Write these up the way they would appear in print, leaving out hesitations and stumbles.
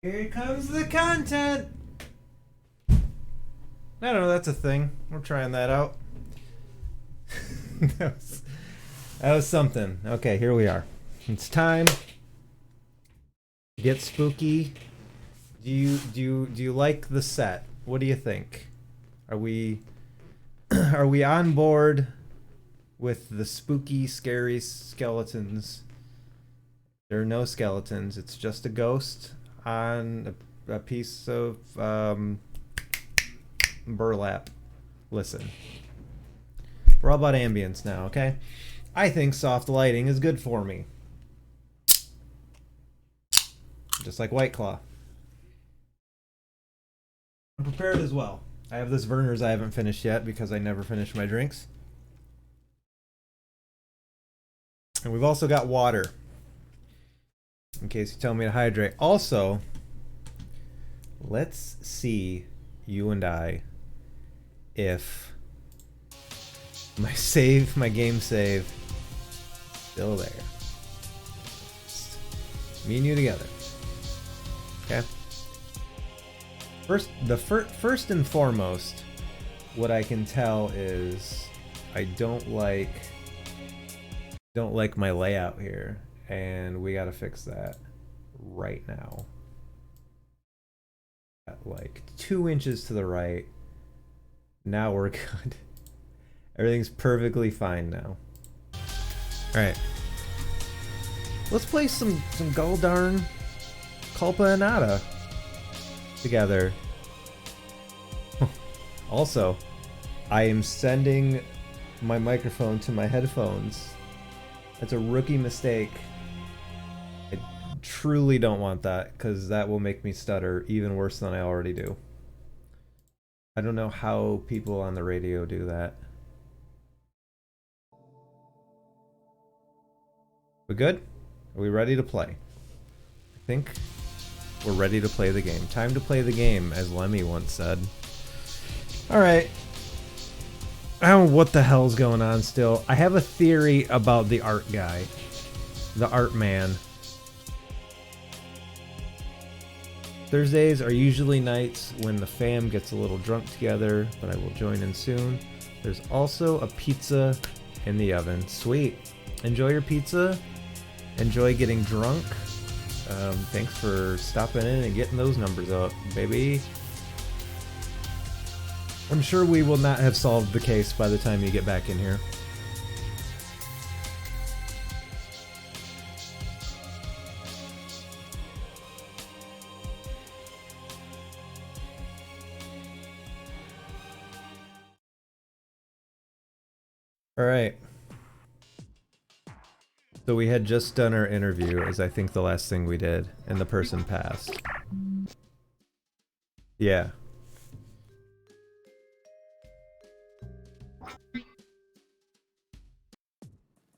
Here comes the content. I don't know, that's a thing. We're trying that out. that was something. Okay, here we are. It's time to get spooky. Do you like the set? What do you think? Are we on board with the spooky, scary skeletons? There are no skeletons. It's just a ghost on a piece of burlap. Listen, we're all about ambience now, okay? I think soft lighting is good for me. Just like White Claw. I'm prepared as well. I have this Werner's I haven't finished yet because I never finish my drinks. And we've also got water, in case you tell me to hydrate. Also, let's see, you and I, if my game save, still there. Me and you together. Okay. First and foremost, what I can tell is I don't like my layout here, and we gotta fix that right now. At like 2 inches to the right. Now we're good. Everything's perfectly fine now. Alright. Let's play some goldarn Culpa Innata together. Also, I am sending my microphone to my headphones. That's a rookie mistake. I truly don't want that, because that will make me stutter even worse than I already do. I don't know how people on the radio do that. We good? Are we ready to play? I think we're ready to play the game. Time to play the game, as Lemmy once said. Alright. I don't know what the hell's going on still. I have a theory about the art guy. The art man. Thursdays are usually nights when the fam gets a little drunk together, but I will join in soon. There's also a pizza in the oven. Sweet. Enjoy your pizza. Enjoy getting drunk. Thanks for stopping in and getting those numbers up, baby. I'm sure we will not have solved the case by the time you get back in here. Alright. So we had just done our interview, as I think the last thing we did, and the person passed. Yeah.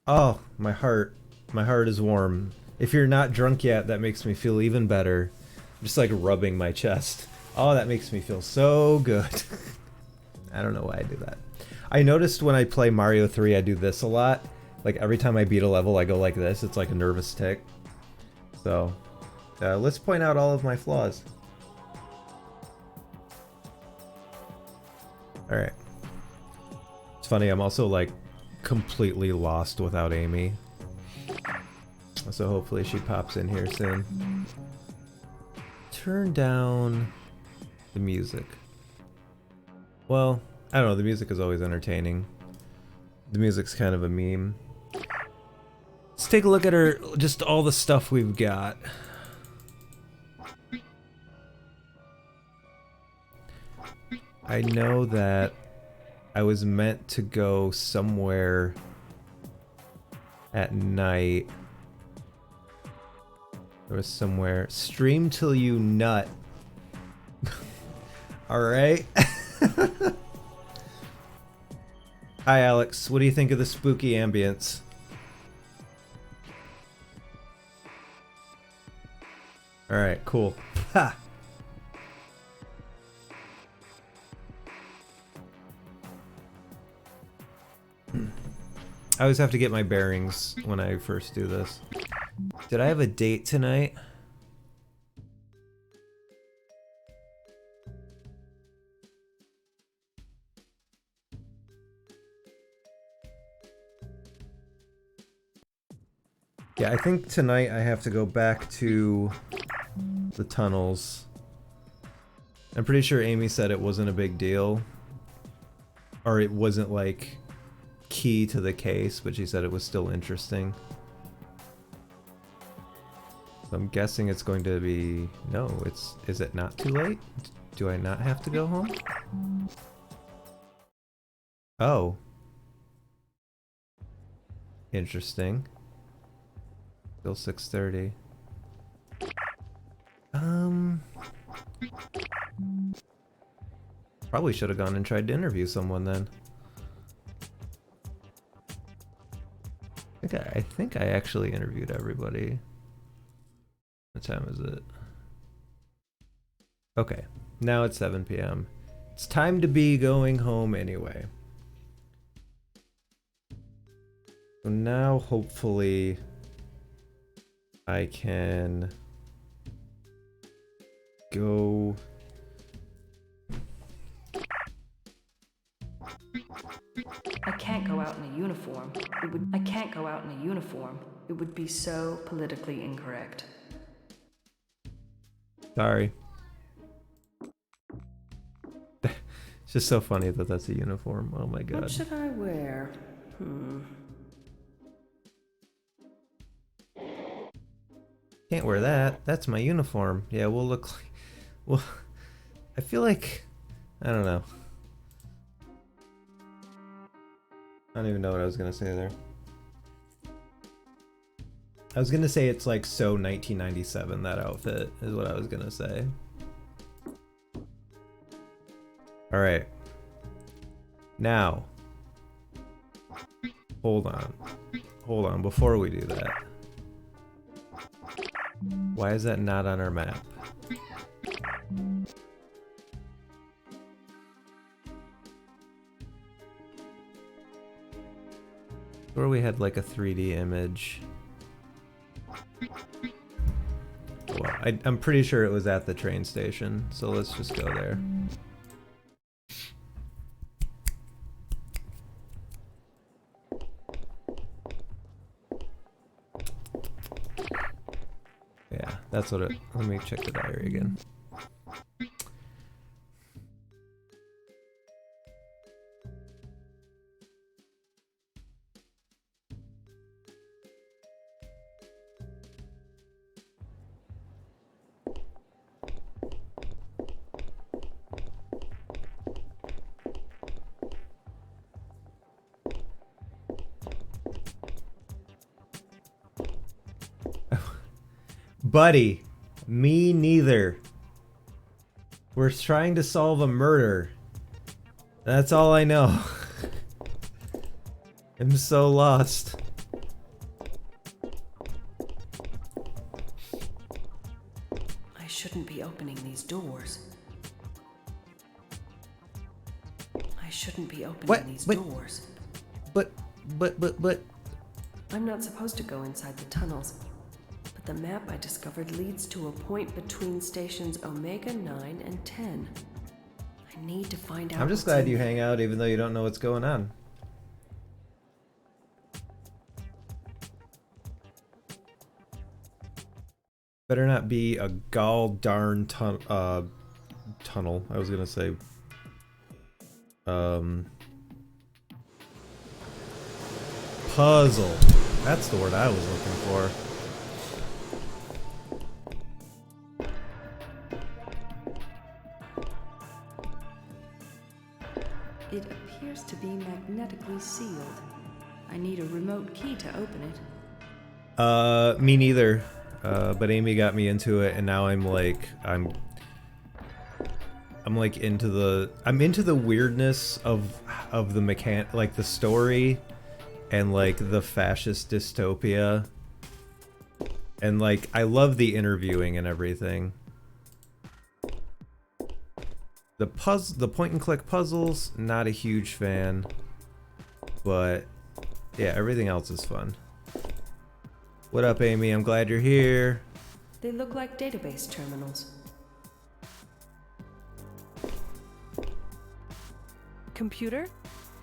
Oh, my heart. My heart is warm. If you're not drunk yet, that makes me feel even better. I'm just like rubbing my chest. Oh, that makes me feel so good. I don't know why I do that. I noticed when I play Mario 3, I do this a lot. Like every time I beat a level, I go like this. It's like a nervous tick. So, let's point out all of my flaws. Alright. It's funny, I'm also like completely lost without Amy. So hopefully she pops in here soon. Turn down the music. Well, I don't know, the music is always entertaining. The music's kind of a meme. Let's take a look at just all the stuff we've got. I know that I was meant to go somewhere at night. There was somewhere. Stream till you nut. Alright. Hi Alex, what do you think of the spooky ambience? Alright, cool. Ha! I always have to get my bearings when I first do this. Did I have a date tonight? Yeah, I think tonight I have to go back to the tunnels. I'm pretty sure Amy said it wasn't a big deal. Or it wasn't, like, key to the case, but she said it was still interesting. So I'm guessing it's going to be... No, it's... Is it not too late? Do I not have to go home? Oh. Interesting. Still 6:30. Probably should have gone and tried to interview someone then. I think I actually interviewed everybody. What time is it? Okay, now it's 7 p.m. It's time to be going home anyway. So now hopefully I can go... I can't go out in a uniform. I can't go out in a uniform. It would be so politically incorrect. Sorry. It's just so funny that that's a uniform. Oh my god. What should I wear? Can't wear that. That's my uniform. Yeah, we'll look like... Well, I feel like... I don't know. I don't even know what I was gonna say there. I was gonna say it's like so 1997, that outfit, is what I was gonna say. Alright. Now. Hold on. Hold on, before we do that. Why is that not on our map? Where we had like a 3D image. Well, I'm pretty sure it was at the train station, so let's just go there. Yeah, that's what it... Let me check the diary again. Buddy, me neither. We're trying to solve a murder. That's all I know. I'm so lost. I shouldn't be opening these doors. I shouldn't be opening these doors. But... I'm not supposed to go inside the tunnels. But the map I discovered leads to a point between stations Omega 9 and 10. I need to find out. I'm just glad you hang out even though you don't know what's going on. Better not be a gall darn tunnel. I was gonna say puzzle. That's the word I was looking for. It appears to be magnetically sealed. I need a remote key to open it. Me neither. But Amy got me into it, and now I'm like into the weirdness of the like the story, and like the fascist dystopia, and like I love the interviewing and everything. The point and click puzzles, not a huge fan, but yeah, everything else is fun. What up, Amy? I'm glad you're here. They look like database terminals. Computer,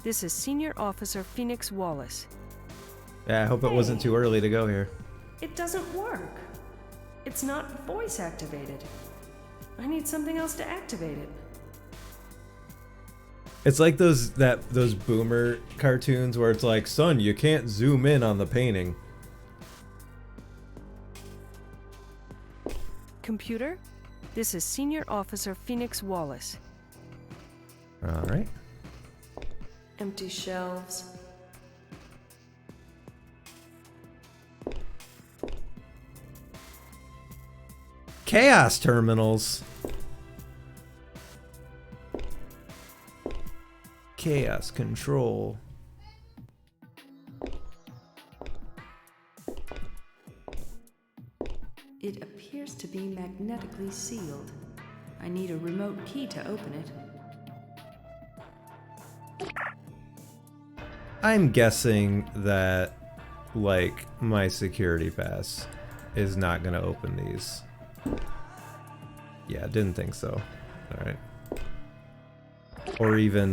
this is Senior Officer Phoenix Wallace. Yeah, I hope it wasn't too early to go here. It doesn't work. It's not voice activated. I need something else to activate it. It's like those boomer cartoons where it's like, son, you can't zoom in on the painting. Computer, this is Senior Officer Phoenix Wallace. All right. Empty shelves. Chaos terminals. Chaos control. It appears to be magnetically sealed. I need a remote key to open it. I'm guessing that, like, my security pass is not gonna open these. Yeah, didn't think so. Alright. Or even,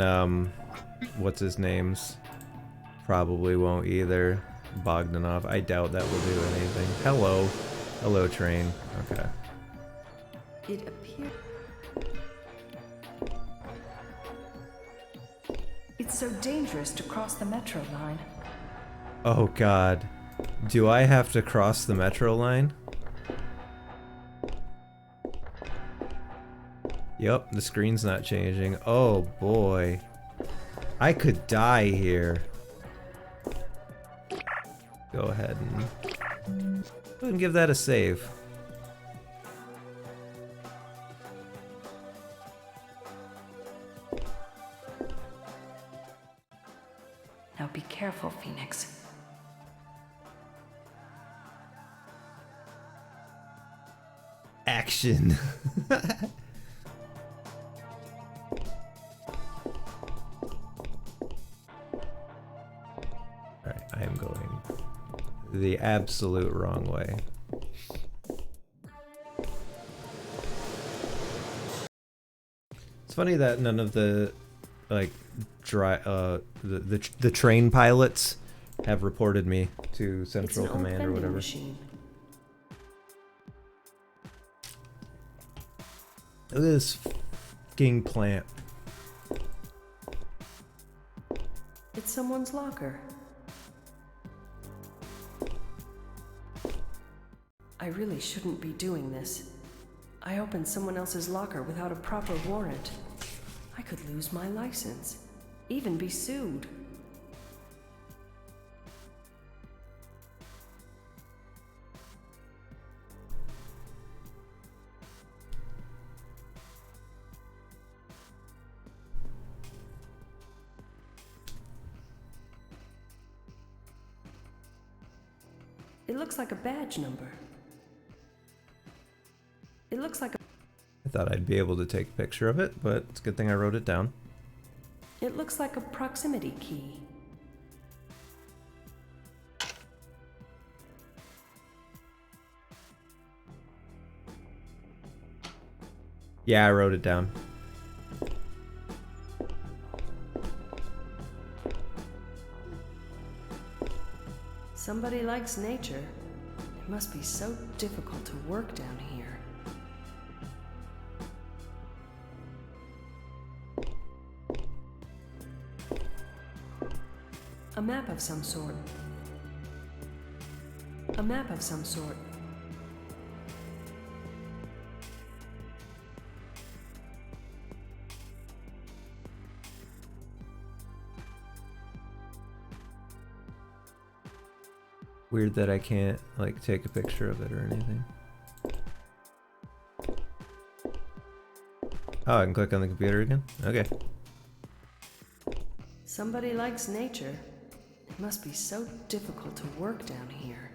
what's his name's? Probably won't either. Bogdanov. I doubt that will do anything. Hello. Hello, train. Okay. It appears... It's so dangerous to cross the metro line. Oh god. Do I have to cross the metro line? Yep, the screen's not changing. Oh boy. I could die here. Go ahead and... Go and give that a save. Now be careful, Phoenix. Action. Alright, I am going the absolute wrong way. It's funny that none of the like the train pilots have reported me to Central Command or whatever. Machine. Look at this fucking plant. It's someone's locker. I really shouldn't be doing this. I opened someone else's locker without a proper warrant. I could lose my license, even be sued. It looks like a badge number. It looks like a... I thought I'd be able to take a picture of it, but it's a good thing I wrote it down. It looks like a proximity key. Yeah, I wrote it down. Somebody likes nature. It must be so difficult to work down here. A map of some sort. A map of some sort. Weird that I can't, like, take a picture of it or anything. Oh, I can click on the computer again? Okay. Somebody likes nature. It must be so difficult to work down here.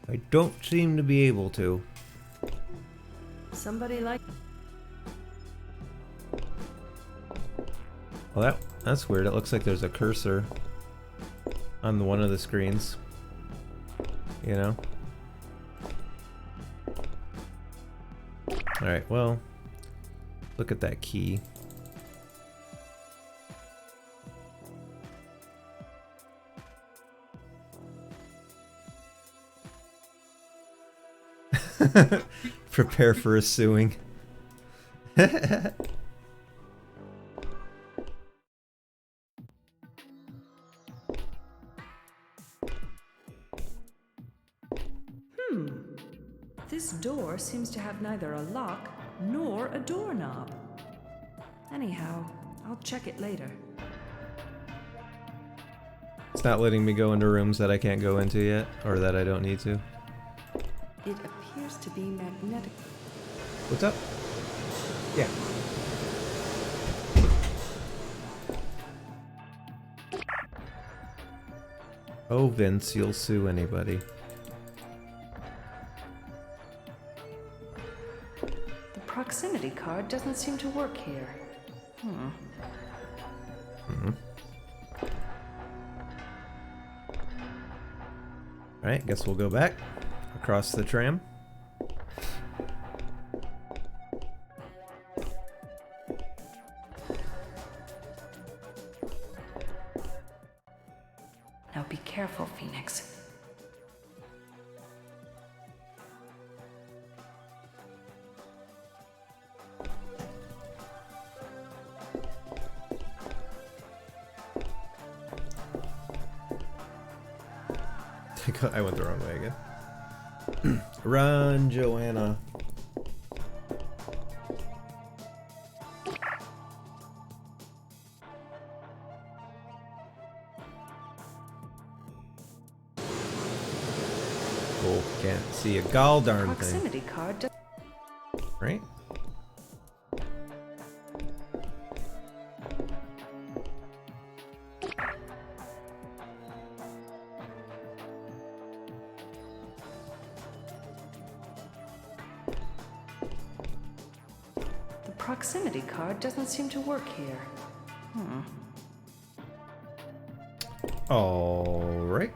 I don't seem to be able to. Somebody like... Well, that's weird. It looks like there's a cursor on one of the screens. You know? Alright, well, look at that key. Prepare for a suing. This door seems to have neither a lock nor a doorknob. Anyhow, I'll check it later. It's not letting me go into rooms that I can't go into yet, or that I don't need to. It appears to be magnetic. What's up? Yeah. Oh, Vince, you'll sue anybody. The proximity card doesn't seem to work here. Alright, guess we'll go back across the tram. Now be careful, Phoenix. I went the wrong way again. Run, Joanna. Oh, can't see a gall darn thing. Proximity card does. Right? The proximity card doesn't seem to work here. All right.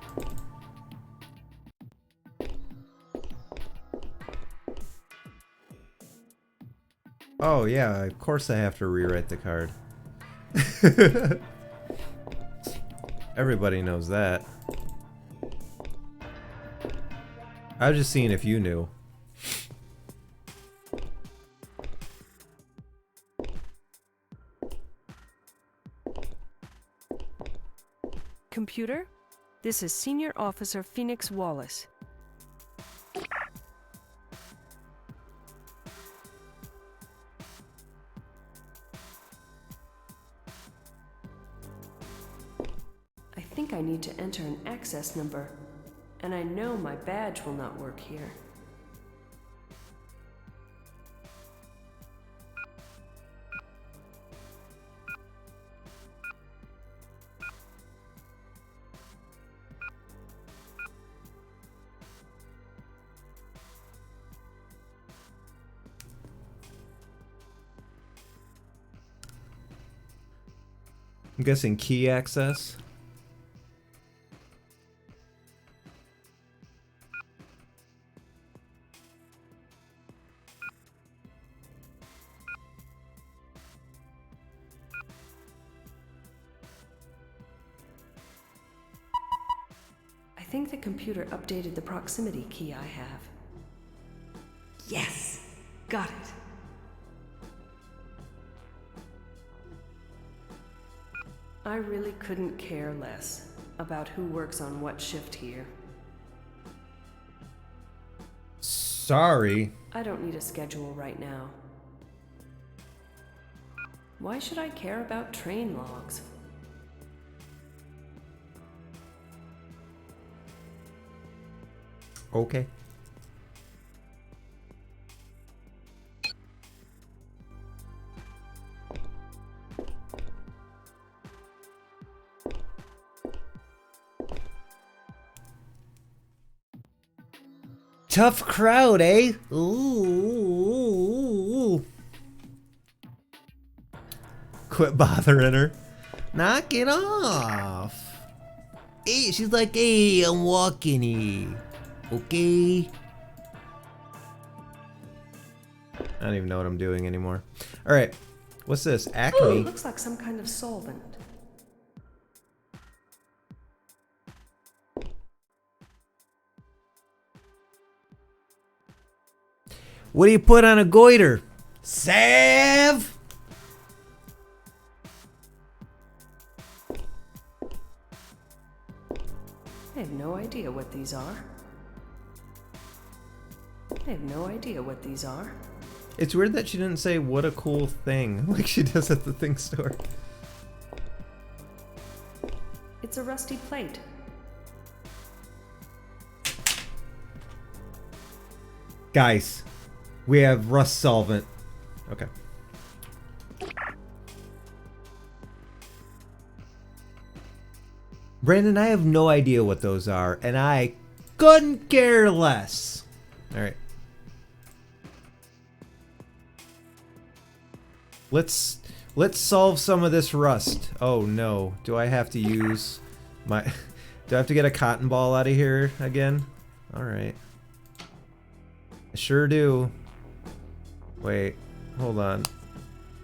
Oh yeah, of course I have to rewrite the card. Everybody knows that. I was just seeing if you knew. Computer, this is Senior Officer Phoenix Wallace. I think I need to enter an access number, and I know my badge will not work here. I'm guessing key access. I think the computer updated the proximity key I have. Yes! Got it. I really couldn't care less about who works on what shift here. Sorry. I don't need a schedule right now. Why should I care about train logs? Okay. Tough crowd, eh? Ooh. Quit bothering her. Knock it off. Hey, she's like, hey, I'm walking here. Okay. I don't even know what I'm doing anymore. All right. What's this? Acme. Looks like some kind of solvent. What do you put on a goiter? Salve! I have no idea what these are. I have no idea what these are. It's weird that she didn't say what a cool thing like she does at the thing store. It's a rusty plate. Guys, we have rust solvent. Okay. Brandon, I have no idea what those are, and I couldn't care less. All right. Let's solve some of this rust. Oh no, do I have to use my... Do I have to get a cotton ball out of here again? All right. I sure do. Wait, hold on.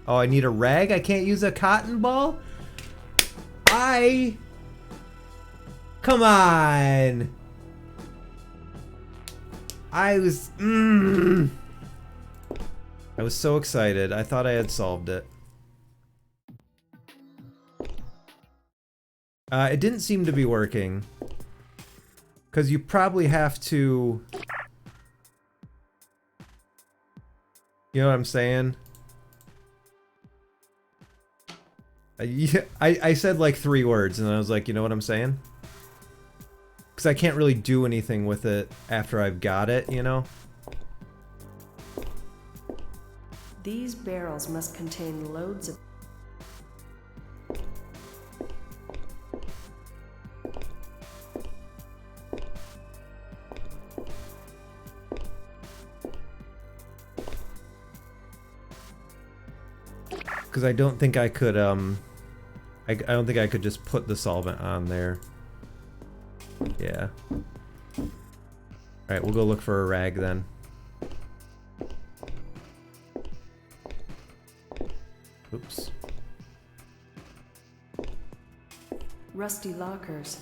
Oh, I need a rag? I can't use a cotton ball? Come on! I was so excited. I thought I had solved it. It didn't seem to be working. Because you probably have to... You know what I'm saying? I said like 3 words and I was like, you know what I'm saying? Because I can't really do anything with it after I've got it, you know? These barrels must contain loads of... Because I don't think I could, I don't think I could just put the solvent on there. Yeah. Alright, we'll go look for a rag then. Oops. rusty lockers.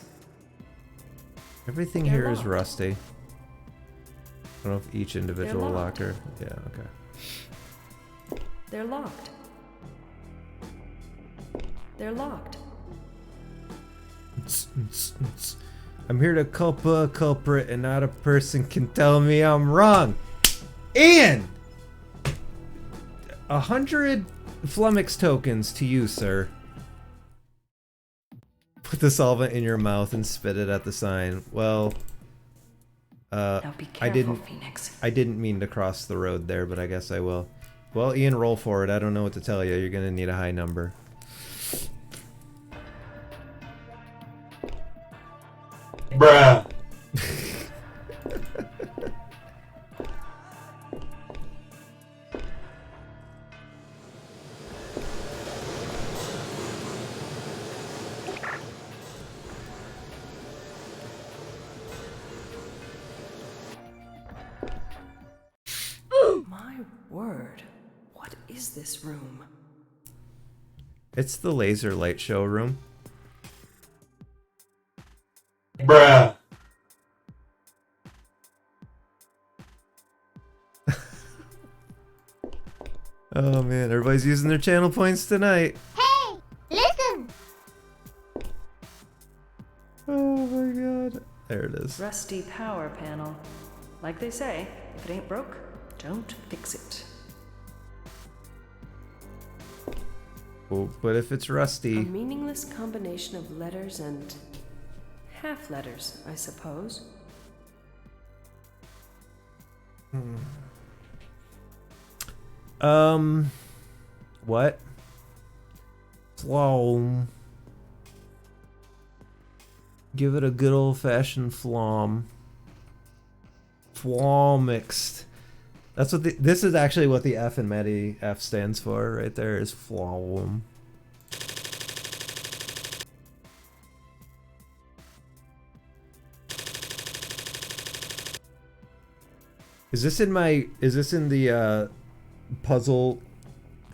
Everything They're here is locked. rusty. I don't know if each individual locked. locker... Yeah, okay. They're locked. They're locked. I'm here to culpa a culprit and not a person can tell me I'm wrong. Ian! 100 flummox tokens to you, sir. Put the solvent in your mouth and spit it at the sign. Well, Now be careful, Phoenix. I didn't mean to cross the road there, but I guess I will. Well, Ian, roll for it. I don't know what to tell you. You're gonna need a high number. Bruh. My word. What is this room? It's the laser light show room. Bruh. Oh man, everybody's using their channel points tonight. Hey, listen! Oh my god. There it is. Rusty power panel. Like they say, if it ain't broke, don't fix it. Oh, but if it's A rusty... meaningless combination of letters and half letters, I suppose. What? Flom. Give it a good old-fashioned flom. Flummoxed. That's what this is actually what the F in Maddie F stands for right there, is flom. Is this in the puzzle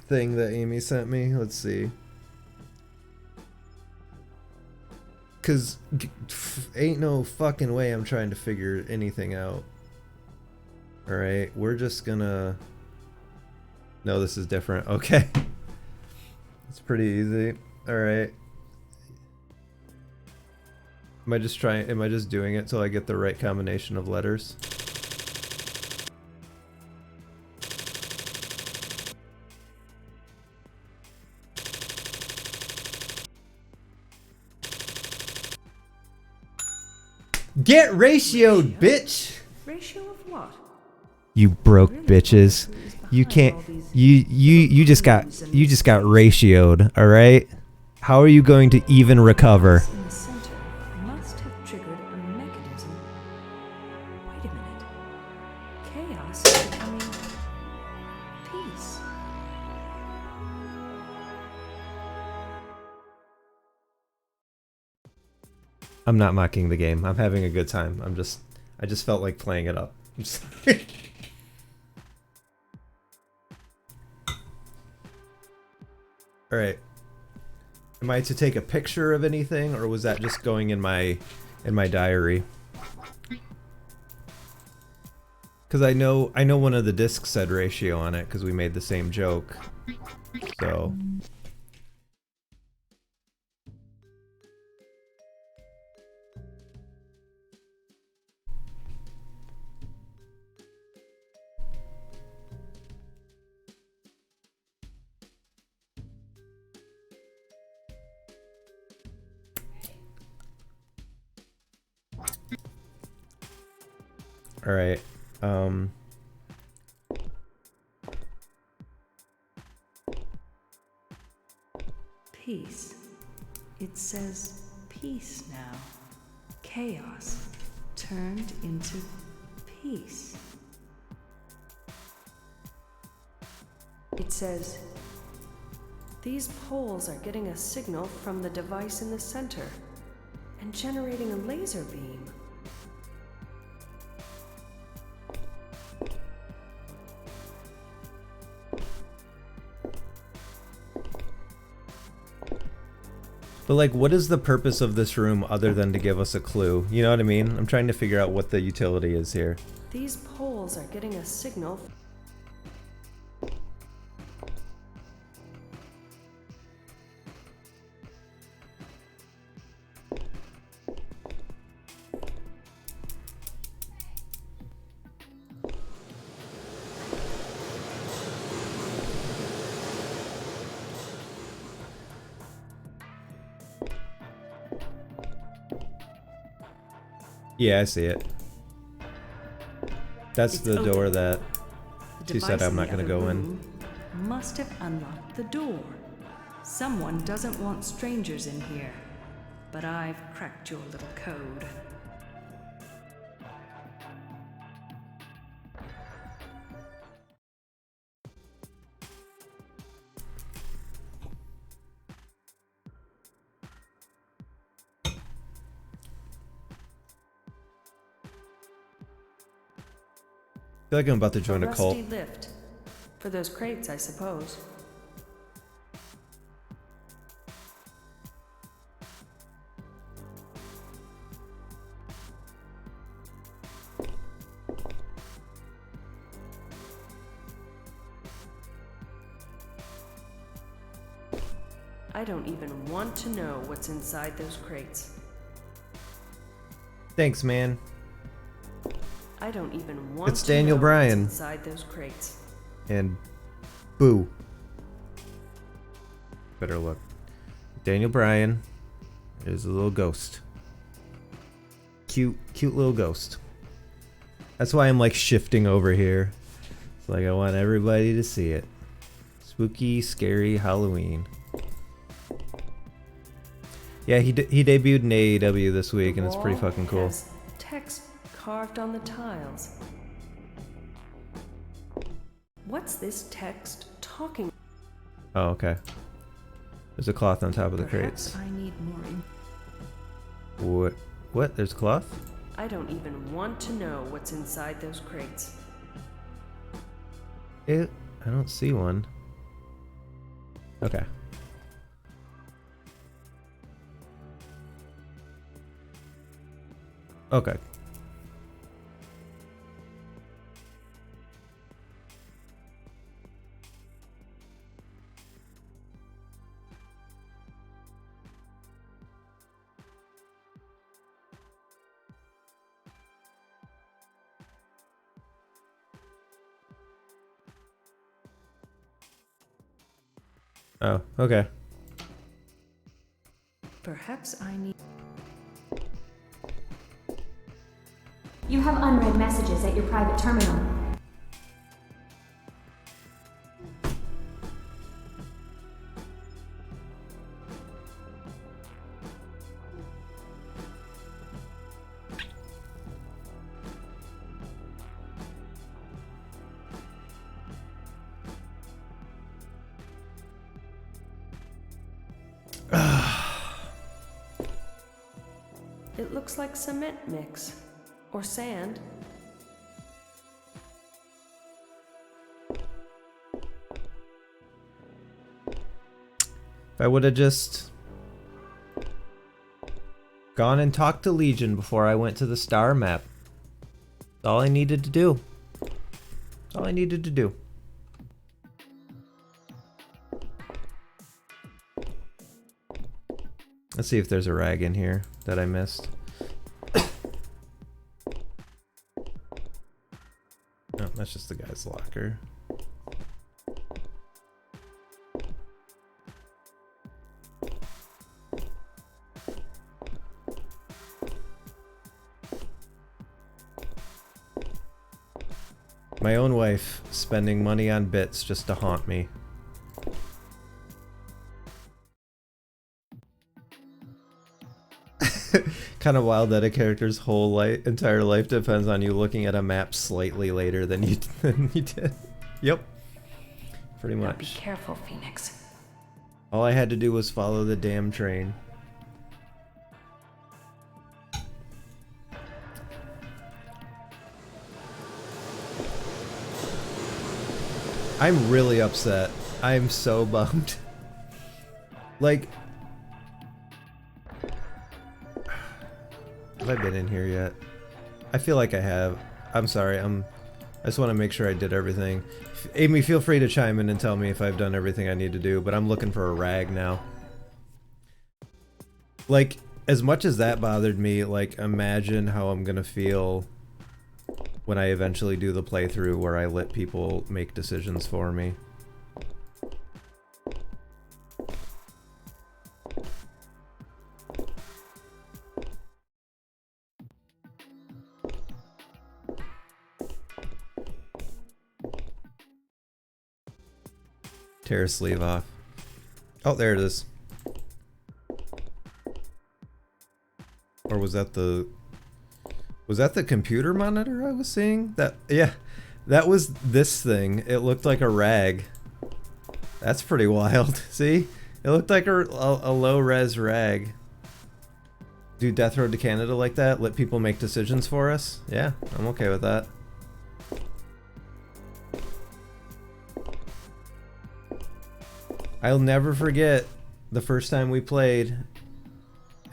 thing that Amy sent me? Let's see. Cause ain't no fucking way I'm trying to figure anything out. Alright, we're just gonna... No, this is different. Okay. It's pretty easy. Alright. Am I just doing it till I get the right combination of letters? Get ratioed, bitch! Ratio of what? You broke Really bitches. wonder who's You behind can't all these you just got moves and you just got mistakes. ratioed, alright? How are you going to even recover? In the center must have triggered a mechanism. Wait a minute. Chaos is becoming peace. I'm not mocking the game. I'm having a good time. I just felt like playing it up. I'm sorry. Alright. Am I to take a picture of anything, or was that just going in my diary? Because I know one of the discs said ratio on it because we made the same joke. So all right. Peace. It says peace now. Chaos turned into peace. It says, these poles are getting a signal from the device in the center and generating a laser beam. But like, what is the purpose of this room other than to give us a clue? You know what I mean? I'm trying to figure out what the utility is here. These poles are getting a signal. Yeah, I see it. That's It's the door open. that The she said device I'm not the gonna other go in. room must have unlocked the door. Someone doesn't want strangers in here. But I've cracked your little code. I feel like I'm about to join a cult. Rusty lift. For those crates, I suppose. I don't even want to know what's inside those crates. Thanks, man. I don't even want It's to Daniel know Bryan. what's inside those crates. And boo. Better look. Daniel Bryan is a little ghost. Cute little ghost. That's why I'm like shifting over here. It's like I want everybody to see it. Spooky, scary Halloween. Yeah, he debuted in AEW this week, and it's pretty The wall fucking cool. has text carved on the tiles. What's this text talking? Oh, okay. There's a cloth on top of the Perhaps crates. I need more What? What? There's cloth? I don't even want to know what's inside those crates. I don't see one. Okay. Okay. Oh, okay. Perhaps I need. You have unread messages at your private terminal. It looks like cement mix. Or sand. If I would have just gone and talked to Legion before I went to the star map. That's all I needed to do. That's all I needed to do. Let's see if there's a rag in here that I missed. No, that's just the guy's locker. My own wife spending money on bits just to haunt me. Kind of wild that a character's whole entire life depends on you looking at a map slightly later than you did. Yep. Pretty Now be much. careful, Phoenix. All I had to do was follow the damn train. I'm really upset. I'm so bummed. Like, have I been in here yet? I feel like I have. I'm sorry. I just want to make sure I did everything. Amy, feel free to chime in and tell me if I've done everything I need to do, but I'm looking for a rag now. Like, as much as that bothered me, like, imagine how I'm gonna feel when I eventually do the playthrough where I let people make decisions for me. Tear a sleeve off. Oh, there it is. Or was that the computer monitor I was seeing? Yeah, that was this thing. It looked like a rag. That's pretty wild. See? It looked like a low-res rag. Do Death Road to Canada like that? Let people make decisions for us? Yeah, I'm okay with that. I'll never forget the first time we played,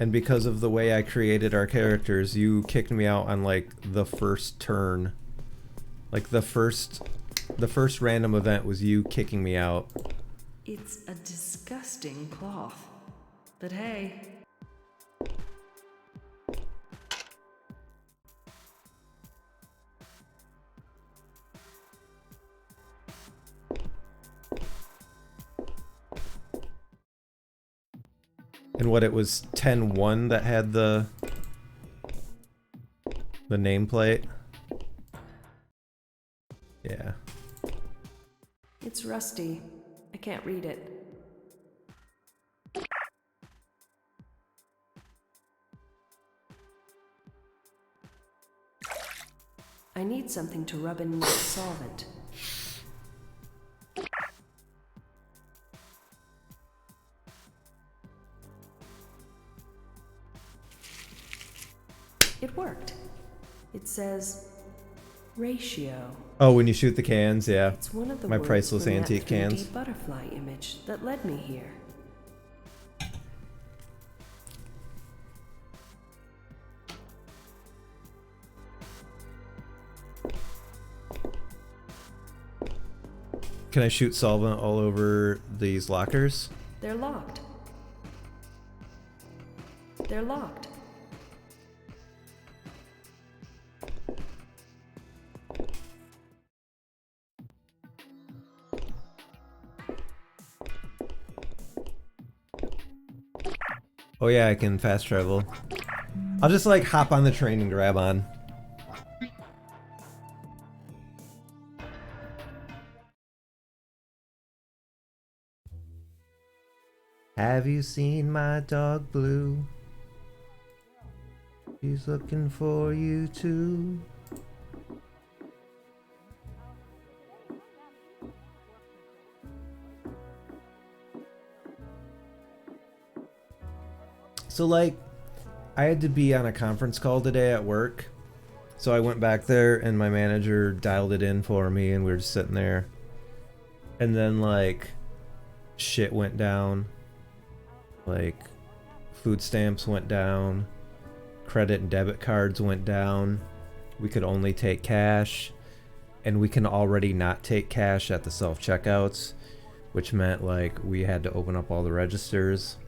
and because of the way I created our characters, you kicked me out on like the first turn. Like the first random event was you kicking me out. It's a disgusting cloth. But hey. And what, it was 10-1 that had the nameplate? Yeah. It's rusty. I can't read it. I need something to rub in with solvent. It worked. It says ratio. Oh, when you shoot the cans, yeah. It's one of the My words priceless from antique that 3D cans. butterfly image that led me here. Can I shoot solvent all over these lockers? They're locked. They're locked. Oh yeah, I can fast travel. I'll just like hop on the train and grab on. Have you seen my dog Blue? She's looking for you too. So like, I had to be on a conference call today at work. So I went back there and my manager dialed it in for me and we were just sitting there. And then like, shit went down. Like, food stamps went down. Credit and debit cards went down. We could only take cash. And we can already not take cash at the self-checkouts. Which meant like, we had to open up all the registers.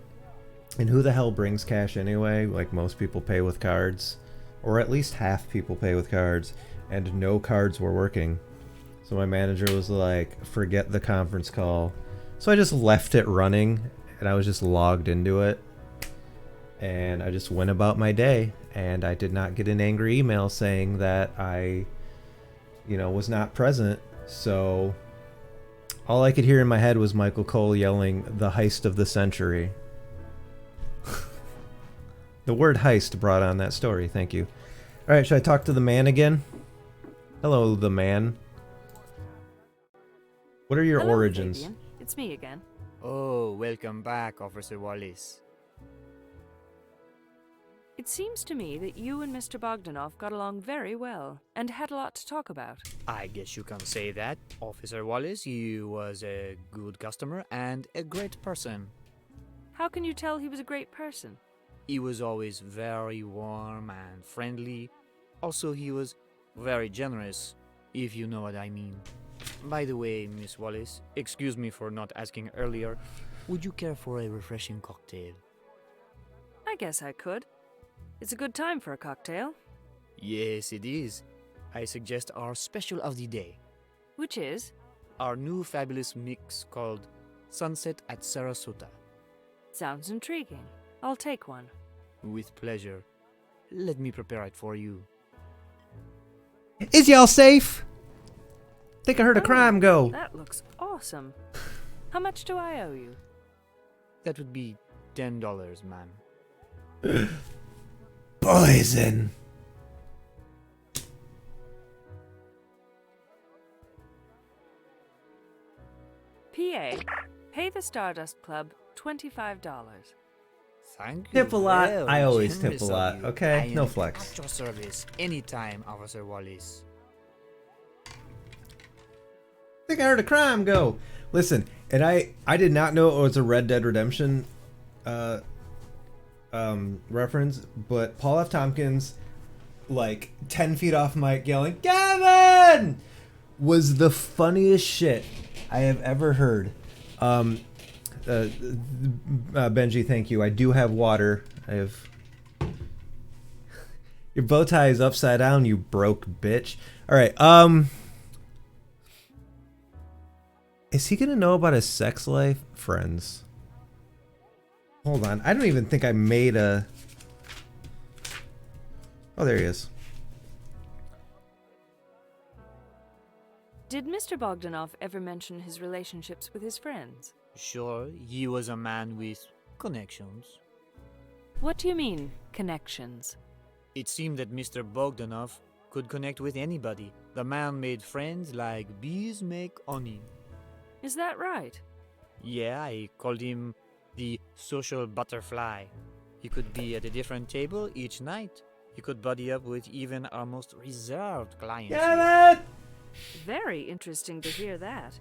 And who the hell brings cash anyway? Like, most people pay with cards. Or at least half people pay with cards. And no cards were working. So my manager was like, forget the conference call. So I just left it running. And I was just logged into it. And I just went about my day. And I did not get an angry email saying that I, was not present. So all I could hear in my head was Michael Cole yelling, "The heist of the century." The word heist brought on that story. Thank you. All right, should I talk to the man again? Hello, the man. What are your Hello, origins? Fabian. It's me again. Oh, welcome back, Officer Wallace. It seems to me that you and Mr. Bogdanov got along very well and had a lot to talk about. I guess you can say that, Officer Wallace. You was a good customer and a great person. How can you tell he was a great person? He was always very warm and friendly. Also, he was very generous, if you know what I mean. By the way, Miss Wallace, excuse me for not asking earlier, would you care for a refreshing cocktail? I guess I could. It's a good time for a cocktail. Yes, it is. I suggest our special of the day. Which is? Our new fabulous mix called Sunset at Sarasota. Sounds intriguing. I'll take one. With pleasure. Let me prepare it for you. Is y'all safe? Think I heard a crime go. That looks awesome. How much do I owe you? That would be $10, ma'am. Poison. PA, pay the Stardust Club $25. Thank you. Tip a lot. Well, I always tip generous a of lot. you. Okay, I am no flex. At your service anytime, Officer Wallace. Think I heard a crime go. Listen, and I did not know it was a Red Dead Redemption reference, but Paul F. Tompkins, like 10 feet off mic yelling, "Gavin!" was the funniest shit I have ever heard. Benji, thank you. I do have water. I have... Your bow tie is upside down, you broke bitch. Alright, is he gonna know about his sex life? Friends. Hold on. I don't even think I made a... Oh, there he is. Did Mr. Bogdanov ever mention his relationships with his friends? Sure, he was a man with connections. What do you mean, connections? It seemed that Mr. Bogdanov could connect with anybody. The man made friends like bees make honey. Is that right? Yeah, I called him the social butterfly. He could be at a different table each night. He could buddy up with even our most reserved clients. Get it! Very interesting to hear that.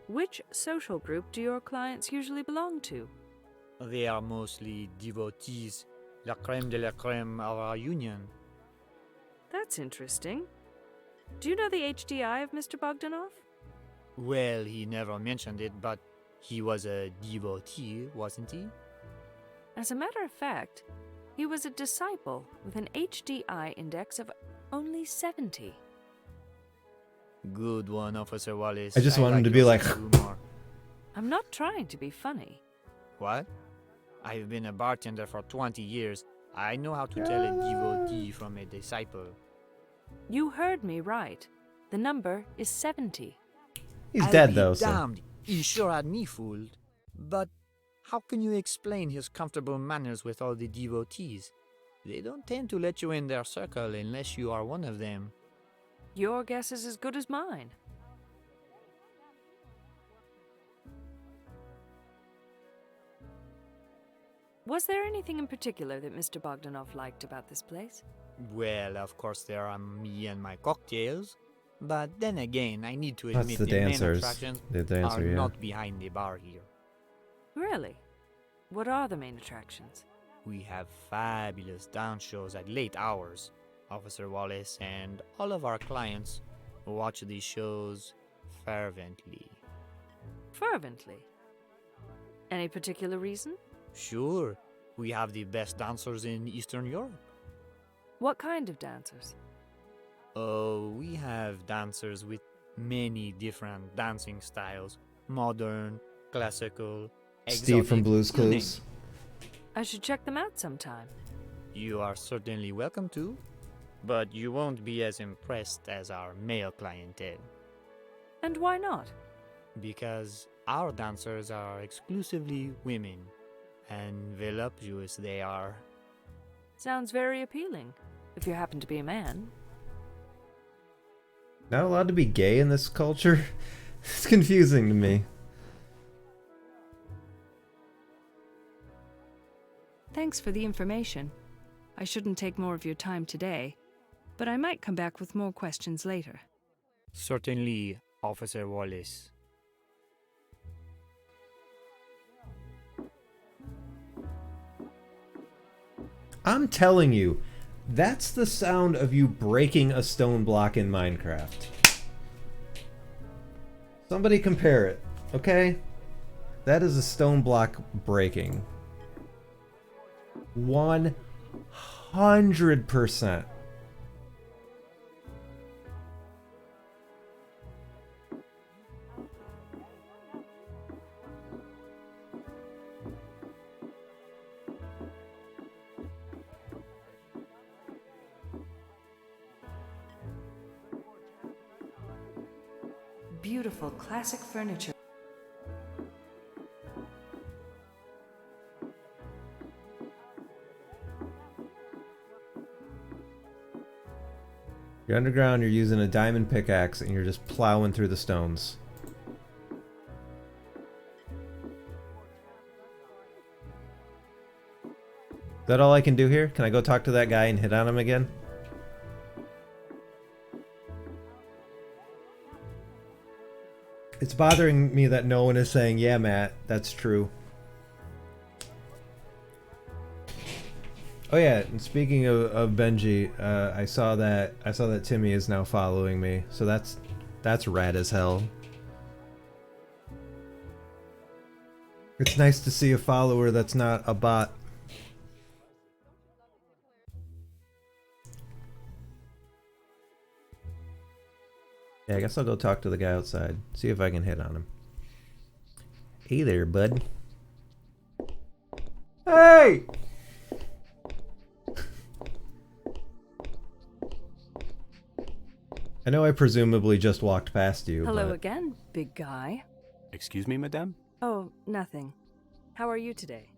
Which social group do your clients usually belong to? They are mostly devotees, la crème de la crème of our union. That's interesting. Do you know the HDI of Mr. Bogdanov? Well, he never mentioned it, but he was a devotee, wasn't he? As a matter of fact, he was a disciple with an HDI index of only 70. Good one, Officer Wallace. I just want him to your be like... sense of humor. I'm not trying to be funny. What? I've been a bartender for 20 years. I know how to tell a devotee from a disciple. You heard me right. The number is 70. He's I'll dead be though, so. damned. He sure had me fooled. But how can you explain his comfortable manners with all the devotees? They don't tend to let you in their circle unless you are one of them. Your guess is as good as mine. Was there anything in particular that Mr. Bogdanov liked about this place? Well, of course there are me and my cocktails. But then again, I need to That's admit the the main dancers. attractions The dancer, are yeah. not behind the bar here. Really? What are the main attractions? We have fabulous dance shows at late hours. Officer Wallace and all of our clients watch these shows fervently. Fervently. Any particular reason? Sure, we have the best dancers in Eastern Europe. What kind of dancers? Oh, we have dancers with many different dancing styles. Modern, classical, Steve from exotic, Blue's you name Clues. I should check them out sometime. it. You are certainly welcome to, but you won't be as impressed as our male clientele. And why not? Because our dancers are exclusively women, and voluptuous they are. Sounds very appealing, if you happen to be a man. Not allowed to be gay in this culture? It's confusing to me. Thanks for the information. I shouldn't take more of your time today, but I might come back with more questions later. Certainly, Officer Wallace. I'm telling you, that's the sound of you breaking a stone block in Minecraft. Somebody compare it, okay? That is a stone block breaking. 100%. Beautiful classic furniture. You're underground, you're using a diamond pickaxe, and you're just plowing through the stones. Is that all I can do here? Can I go talk to that guy and hit on him again? It's bothering me that no one is saying, yeah, Matt, that's true. Oh yeah, and speaking of Benji, I saw that Timmy is now following me, so that's rad as hell. It's nice to see a follower that's not a bot. Yeah, I guess I'll go talk to the guy outside, see if I can hit on him. Hey there, bud. Hey! I know I presumably just walked past you, Hello but... again, big guy. Excuse me, madame? Oh, nothing. How are you today?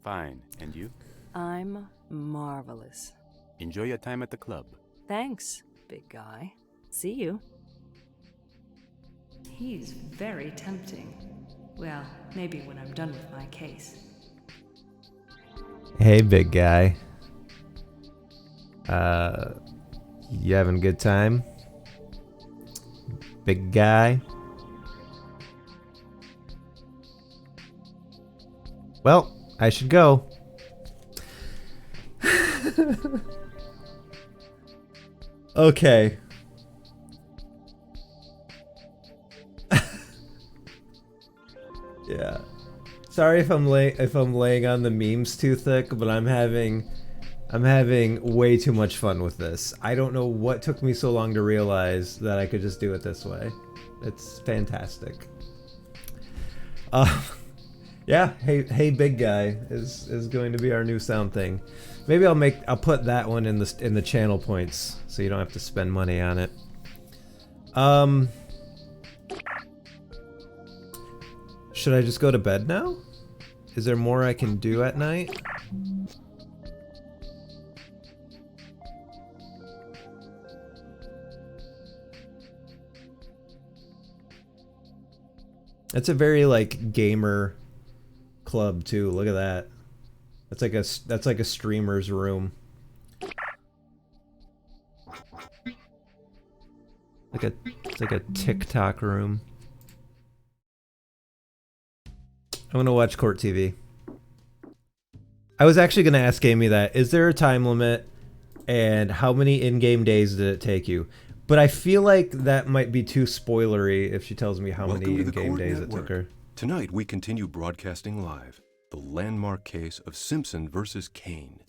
Fine. And you? I'm marvelous. Enjoy your time at the club. Thanks, big guy. See you. He's very tempting. Well, maybe when I'm done with my case. Hey, big guy. You having a good time? Big guy? Well, I should go. Okay. Yeah. Sorry if I'm laying on the memes too thick, but I'm having way too much fun with this. I don't know what took me so long to realize that I could just do it this way. It's fantastic. Yeah, hey big guy is going to be our new sound thing. Maybe I'll put that one in the channel points so you don't have to spend money on it. Should I just go to bed now? Is there more I can do at night? That's a very like gamer club too. Look at that. That's like a streamer's room. It's like a TikTok room. I'm gonna watch Court TV. I was actually gonna ask Amy that. Is there a time limit? And how many in-game days did it take you? But I feel like that might be too spoilery if she tells me how many in-game days it took her. Tonight we continue broadcasting live the landmark case of Simpson versus Kane.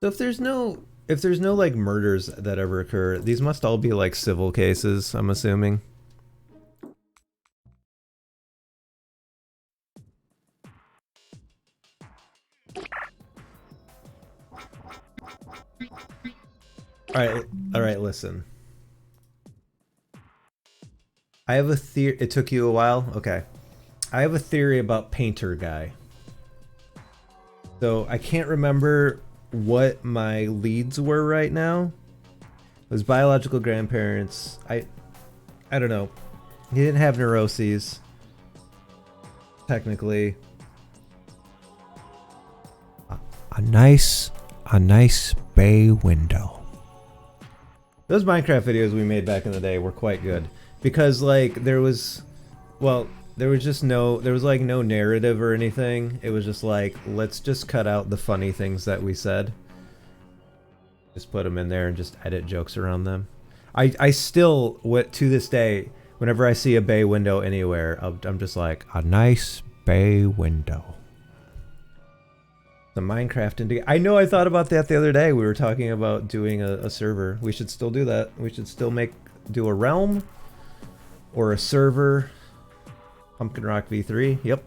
So if there's no like murders that ever occur, these must all be like civil cases, I'm assuming. All right, listen. I have a theory. It took you a while? Okay. I have a theory about Painter Guy. So I can't remember what my leads were right now. It was biological grandparents. I don't know. He didn't have neuroses. Technically. A nice bay window. Those Minecraft videos we made back in the day were quite good because like there was like no narrative or anything. It was just like, let's just cut out the funny things that we said. Just put them in there and just edit jokes around them. I still, to this day, whenever I see a bay window anywhere, I'm just like, a nice bay window. The Minecraft indie. I know I thought about that the other day. We were talking about doing a server. We should still do that. We should still do a realm or a server. Pumpkin Rock V3. Yep.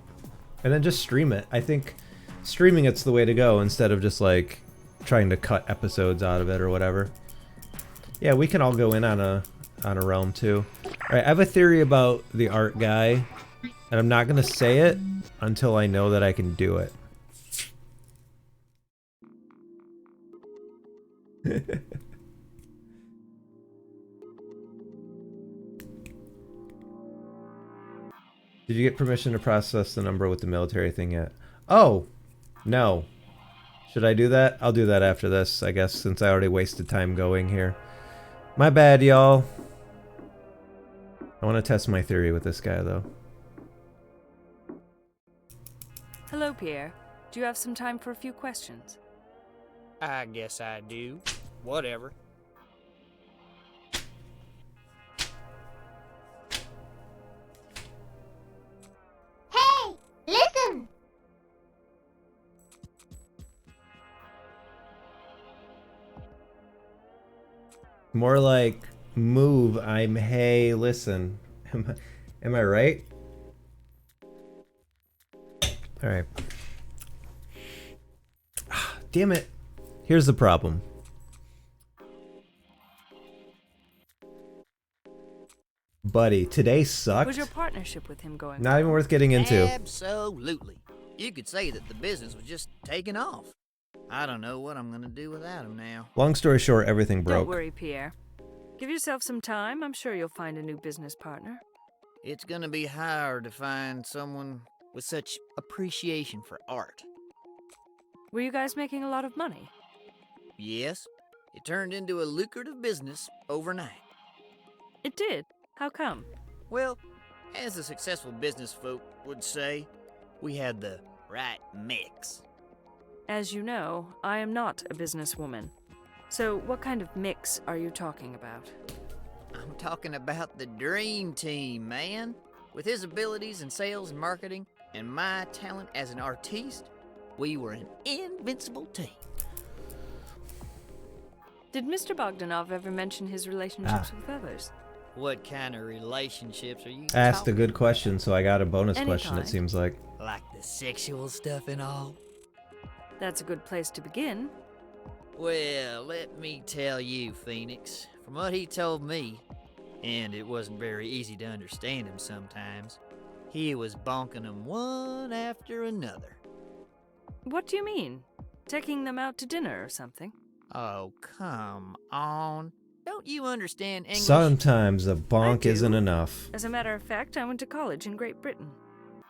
And then just stream it. I think streaming it's the way to go instead of just like trying to cut episodes out of it or whatever. Yeah, we can all go in on a realm too. Alright, I have a theory about the art guy, and I'm not gonna say it until I know that I can do it. Did you get permission to process the number with the military thing yet? Oh, no. Should I do that? I'll do that after this, I guess, since I already wasted time going here. My bad, y'all. I want to test my theory with this guy, though. Hello, Pierre. Do you have some time for a few questions? I guess I do. Whatever. Hey, listen! More like, move, I'm hey, listen. Am I right? Alright. Damn it. Here's the problem. Buddy, today sucked. Was your partnership with him going Not even worth getting into. Absolutely. You could say that the business was just taking off. I don't know what I'm gonna do without him now. Long story short, everything broke. Don't worry, Pierre. Give yourself some time. I'm sure you'll find a new business partner. It's gonna be hard to find someone with such appreciation for art. Were you guys making a lot of money? Yes, it turned into a lucrative business overnight. It did? How come? Well, as the successful business folk would say, we had the right mix. As you know, I am not a businesswoman. So what kind of mix are you talking about? I'm talking about the dream team, man. With his abilities in sales and marketing, and my talent as an artiste, we were an invincible team. Did Mr. Bogdanov ever mention his relationships with others? What kind of relationships are you Asked a talking good question, so I got a bonus Any question, it kind. seems like. Like the sexual stuff and all? That's a good place to begin. Well, let me tell you, Phoenix, from what he told me, and it wasn't very easy to understand him sometimes, he was bonking them one after another. What do you mean? Taking them out to dinner or something? Oh, come on. Don't you understand English? Sometimes a I bonk do. isn't enough. As a matter of fact, I went to college in Great Britain.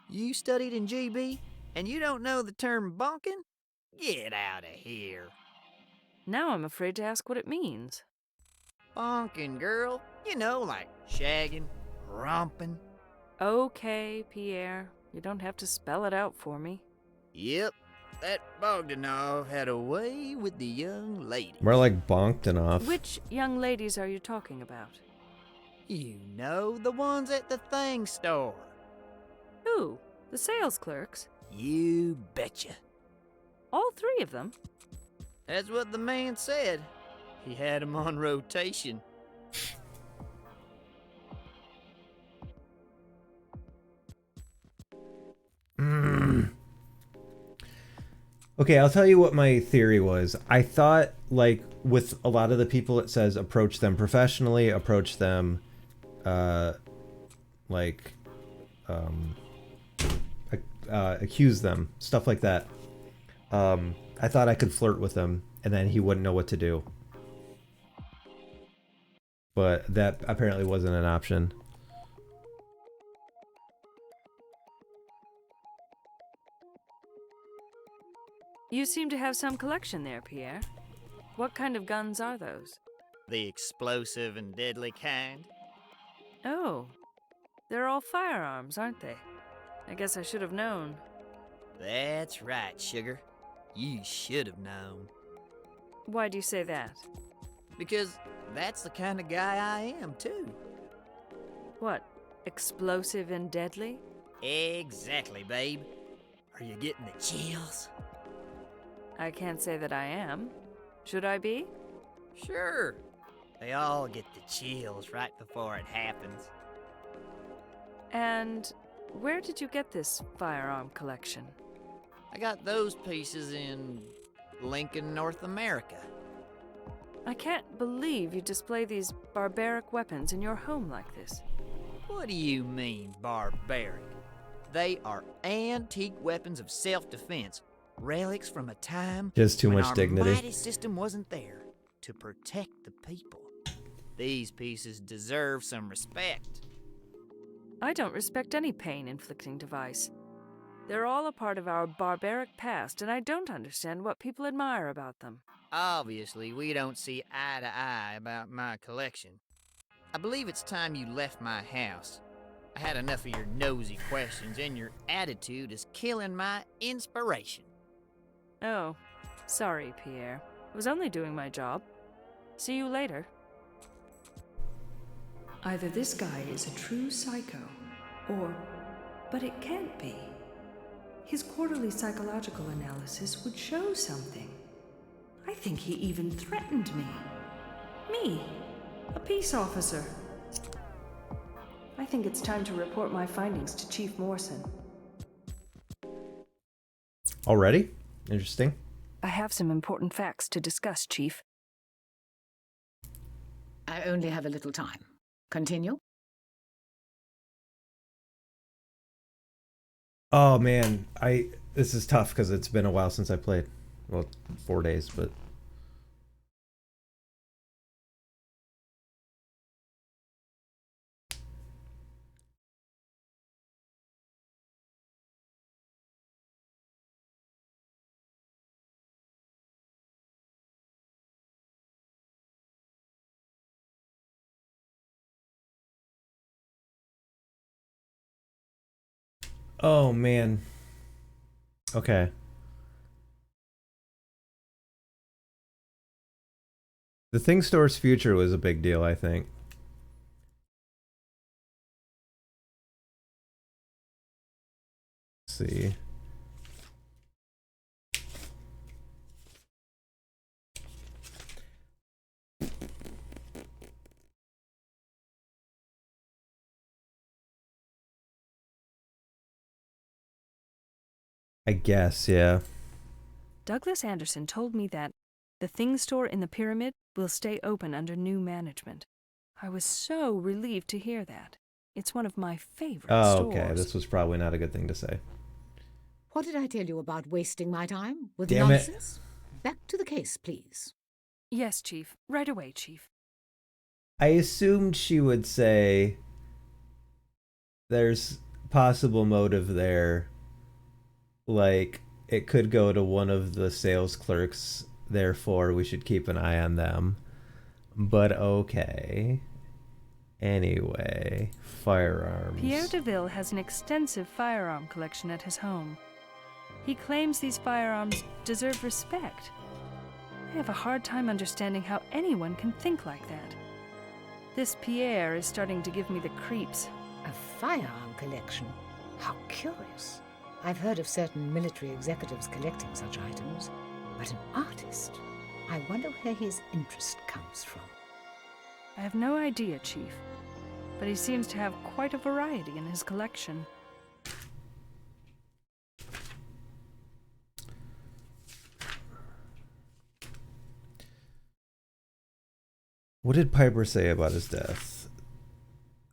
You studied in GB, and you don't know the term bonking? Get out of here. Now I'm afraid to ask what it means. Bonking, girl. You know, like shagging, romping. Okay, Pierre. You don't have to spell it out for me. Yep, that Bogdanov had a way with the young lady. More like bonked enough. Which young ladies are you talking about? You know, the ones at the thing store. Who? The sales clerks? You betcha. All three of them? That's what the man said. He had 'em on rotation. Okay, I'll tell you what my theory was. I thought, like, with a lot of the people, it says approach them professionally, approach them, accuse them, stuff like that. I thought I could flirt with him, and then he wouldn't know what to do. But that apparently wasn't an option. You seem to have some collection there, Pierre. What kind of guns are those? The explosive and deadly kind. Oh, they're all firearms, aren't they? I guess I should have known. That's right, sugar. You should have known. Why do you say that? Because that's the kind of guy I am, too. What, explosive and deadly? Exactly, babe. Are you getting the chills? I can't say that I am. Should I be? Sure. They all get the chills right before it happens. And where did you get this firearm collection? I got those pieces in Lincoln, North America. I can't believe you display these barbaric weapons in your home like this. What do you mean, barbaric? They are antique weapons of self-defense, relics from a time Just too when much our dignity. mighty system wasn't there to protect the people. These pieces deserve some respect. I don't respect any pain-inflicting device. They're all a part of our barbaric past, and I don't understand what people admire about them. Obviously, we don't see eye to eye about my collection. I believe it's time you left my house. I had enough of your nosy questions, and your attitude is killing my inspiration. Oh, sorry, Pierre. I was only doing my job. See you later. Either this guy is a true psycho, or... But it can't be. His quarterly psychological analysis would show something. I think he even threatened me. Me, a peace officer. I think it's time to report my findings to Chief Morrison. Already? Interesting. I have some important facts to discuss, Chief. I only have a little time. Continue. Oh man, this is tough because it's been a while since I played. Well, 4 days, but oh man. Okay. The Thing Store's future was a big deal, I think. Let's see. I guess, yeah. Douglas Anderson told me that the thing store in the pyramid will stay open under new management. I was so relieved to hear that. It's one of my favorite stores. Okay. This was probably not a good thing to say. What did I tell you about wasting my time with Damn it. nonsense? Back to the case, please. Yes, Chief. Right away, Chief. I assumed she would say there's possible motive there. Like, it could go to one of the sales clerks, therefore we should keep an eye on them. But okay. Anyway, firearms. Pierre DeVille has an extensive firearm collection at his home. He claims these firearms deserve respect. I have a hard time understanding how anyone can think like that. This Pierre is starting to give me the creeps. A firearm collection? How curious. I've heard of certain military executives collecting such items, but an artist? I wonder where his interest comes from. I have no idea, Chief, but he seems to have quite a variety in his collection. What did Piper say about his death?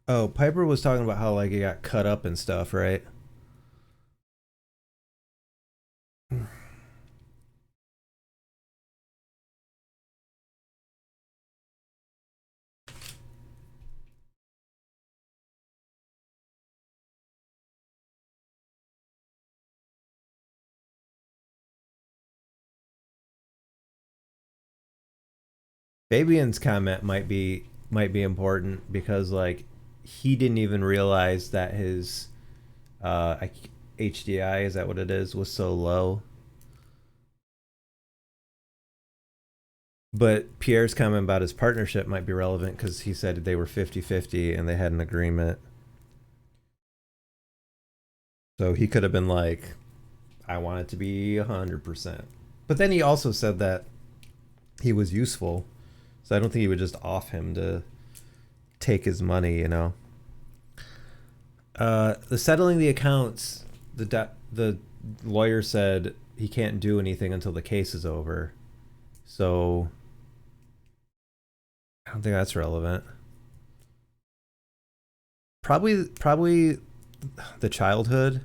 Oh, Piper was talking about how, like, he got cut up and stuff, right? Fabian's comment might be important because, like, he didn't even realize that his HDI, is that what it is, was so low. But Pierre's comment about his partnership might be relevant because he said they were 50-50 and they had an agreement. So he could have been like, I want it to be 100%. But then he also said that he was useful. So I don't think he would just off him to take his money, you know. The settling the accounts, the lawyer said he can't do anything until the case is over. So I don't think that's relevant. Probably the childhood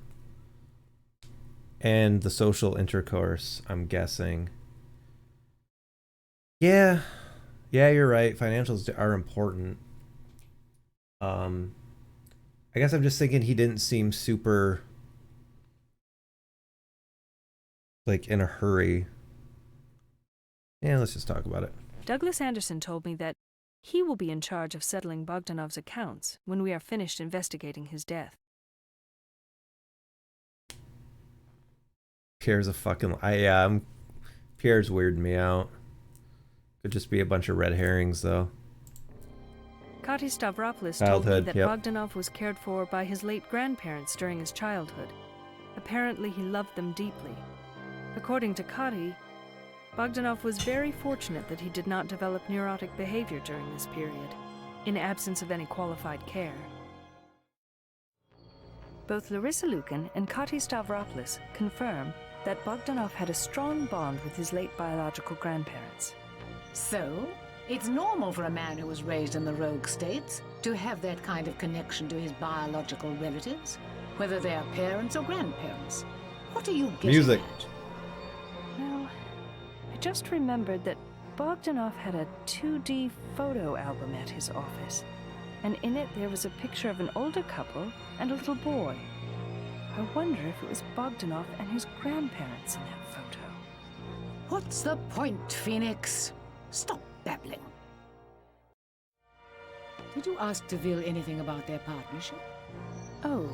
and the social intercourse, I'm guessing. Yeah, you're right. Financials are important. I guess I'm just thinking he didn't seem super, like, in a hurry. Yeah, let's just talk about it. Douglas Anderson told me that he will be in charge of settling Bogdanov's accounts when we are finished investigating his death. Pierre's a fucking... Pierre's weirding me out. Could just be a bunch of red herrings, though. Kati Stavropoulos told me that yep. Bogdanov was cared for by his late grandparents during his childhood. Apparently he loved them deeply. According to Kati, Bogdanov was very fortunate that he did not develop neurotic behavior during this period, in absence of any qualified care. Both Larissa Lukin and Kati Stavropoulos confirm that Bogdanov had a strong bond with his late biological grandparents. So, it's normal for a man who was raised in the Rogue States to have that kind of connection to his biological relatives, whether they are parents or grandparents. What are you getting Music. at? Well, I just remembered that Bogdanov had a 2D photo album at his office, and in it there was a picture of an older couple and a little boy. I wonder if it was Bogdanov and his grandparents in that photo. What's the point, Phoenix? Stop babbling. Did you ask DeVille anything about their partnership? Oh,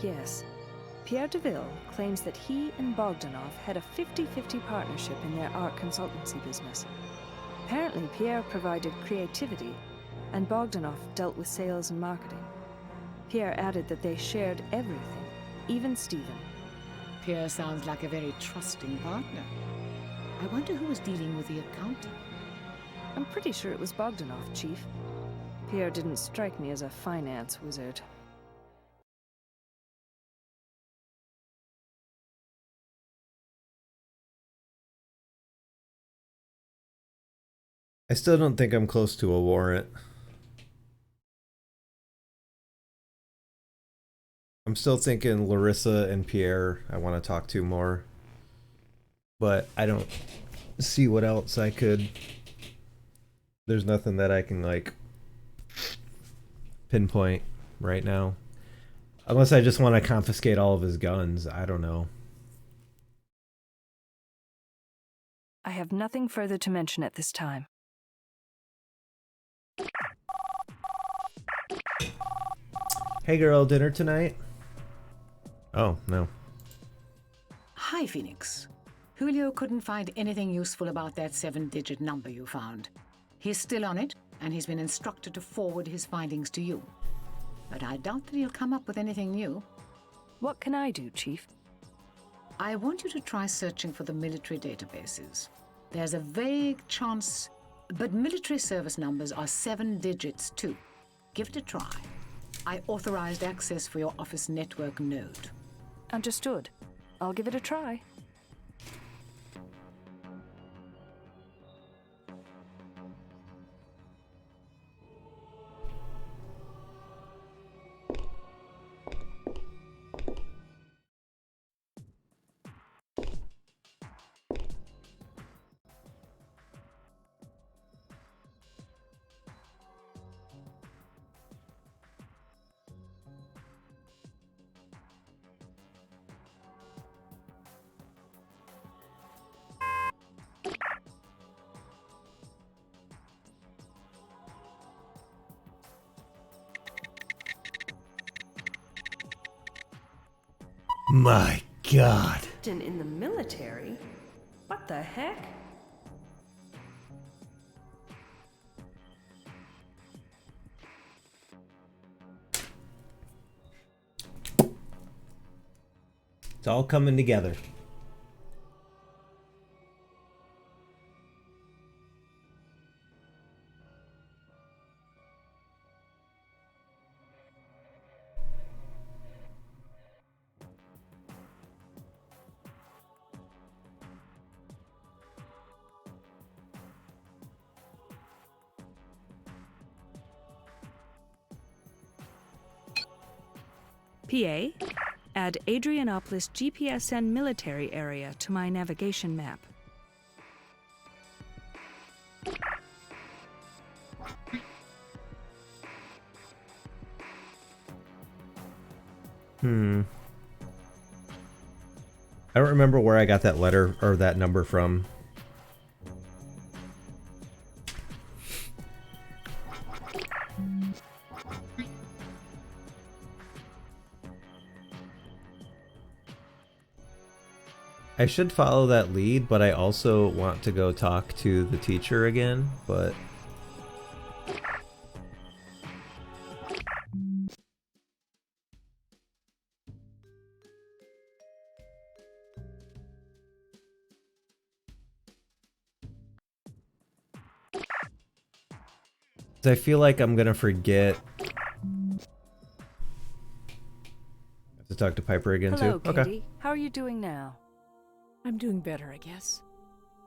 yes. Pierre DeVille claims that he and Bogdanov had a 50-50 partnership in their art consultancy business. Apparently, Pierre provided creativity, and Bogdanov dealt with sales and marketing. Pierre added that they shared everything, even Stephen. Pierre sounds like a very trusting partner. I wonder who was dealing with the accounting. I'm pretty sure it was Bogdanov, Chief. Pierre didn't strike me as a finance wizard. I still don't think I'm close to a warrant. I'm still thinking Larissa and Pierre I want to talk to more. But I don't see what else I could... There's nothing that I can, like, pinpoint right now. Unless I just want to confiscate all of his guns. I don't know. I have nothing further to mention at this time. Hey girl, dinner tonight? Oh, no. Hi, Phoenix. Julio couldn't find anything useful about that 7-digit number you found. He's still on it, and he's been instructed to forward his findings to you. But I doubt that he'll come up with anything new. What can I do, Chief? I want you to try searching for the military databases. There's a vague chance, but military service numbers are 7 digits too. Give it a try. I authorized access for your office network node. Understood. I'll give it a try. My God. In the military? What the heck? It's all coming together. PA, add Adrianopolis GPSN military area to my navigation map. I don't remember where I got that letter or that number from. I should follow that lead, but I also want to go talk to the teacher again, but... I feel like I'm gonna forget. I have to talk to Piper again. Hello, too. Katie. Okay. How are you doing now? I'm doing better, I guess.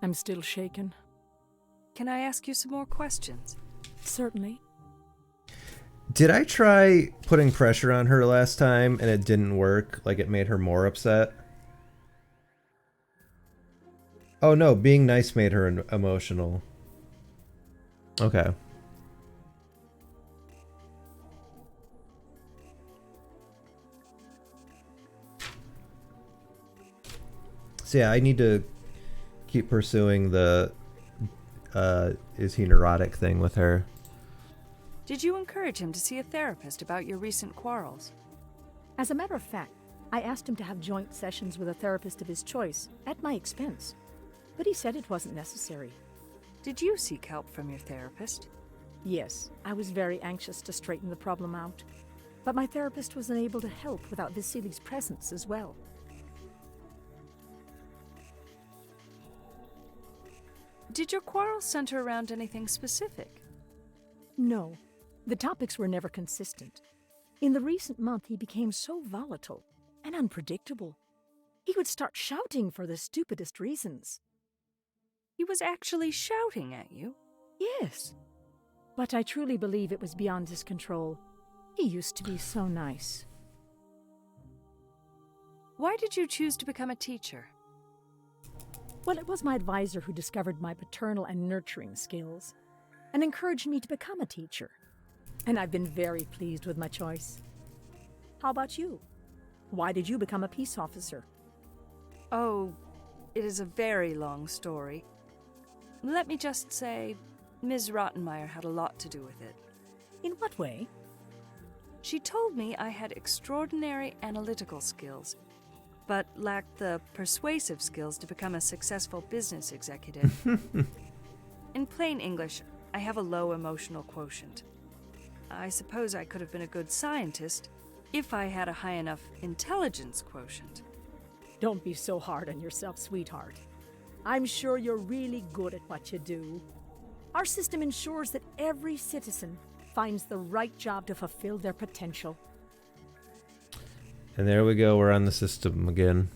I'm still shaken. Can I ask you some more questions? Certainly. Did I try putting pressure on her last time and it didn't work? Like it made her more upset? Oh no, being nice made her emotional. Okay. So yeah, I need to keep pursuing the is he neurotic thing with her. Did you encourage him to see a therapist about your recent quarrels? As a matter of fact, I asked him to have joint sessions with a therapist of his choice, at my expense. But he said it wasn't necessary. Did you seek help from your therapist? Yes, I was very anxious to straighten the problem out. But my therapist was unable to help without Vasily's presence as well. Did your quarrels center around anything specific? No. The topics were never consistent. In the recent month, he became so volatile and unpredictable. He would start shouting for the stupidest reasons. He was actually shouting at you? Yes. But I truly believe it was beyond his control. He used to be so nice. Why did you choose to become a teacher? Well, it was my advisor who discovered my paternal and nurturing skills and encouraged me to become a teacher. And I've been very pleased with my choice. How about you? Why did you become a peace officer? Oh, it is a very long story. Let me just say, Ms. Rottenmeier had a lot to do with it. In what way? She told me I had extraordinary analytical skills, but lacked the persuasive skills to become a successful business executive. In plain English, I have a low emotional quotient. I suppose I could have been a good scientist if I had a high enough intelligence quotient. Don't be so hard on yourself, sweetheart. I'm sure you're really good at what you do. Our system ensures that every citizen finds the right job to fulfill their potential. And there we go, we're on the system again.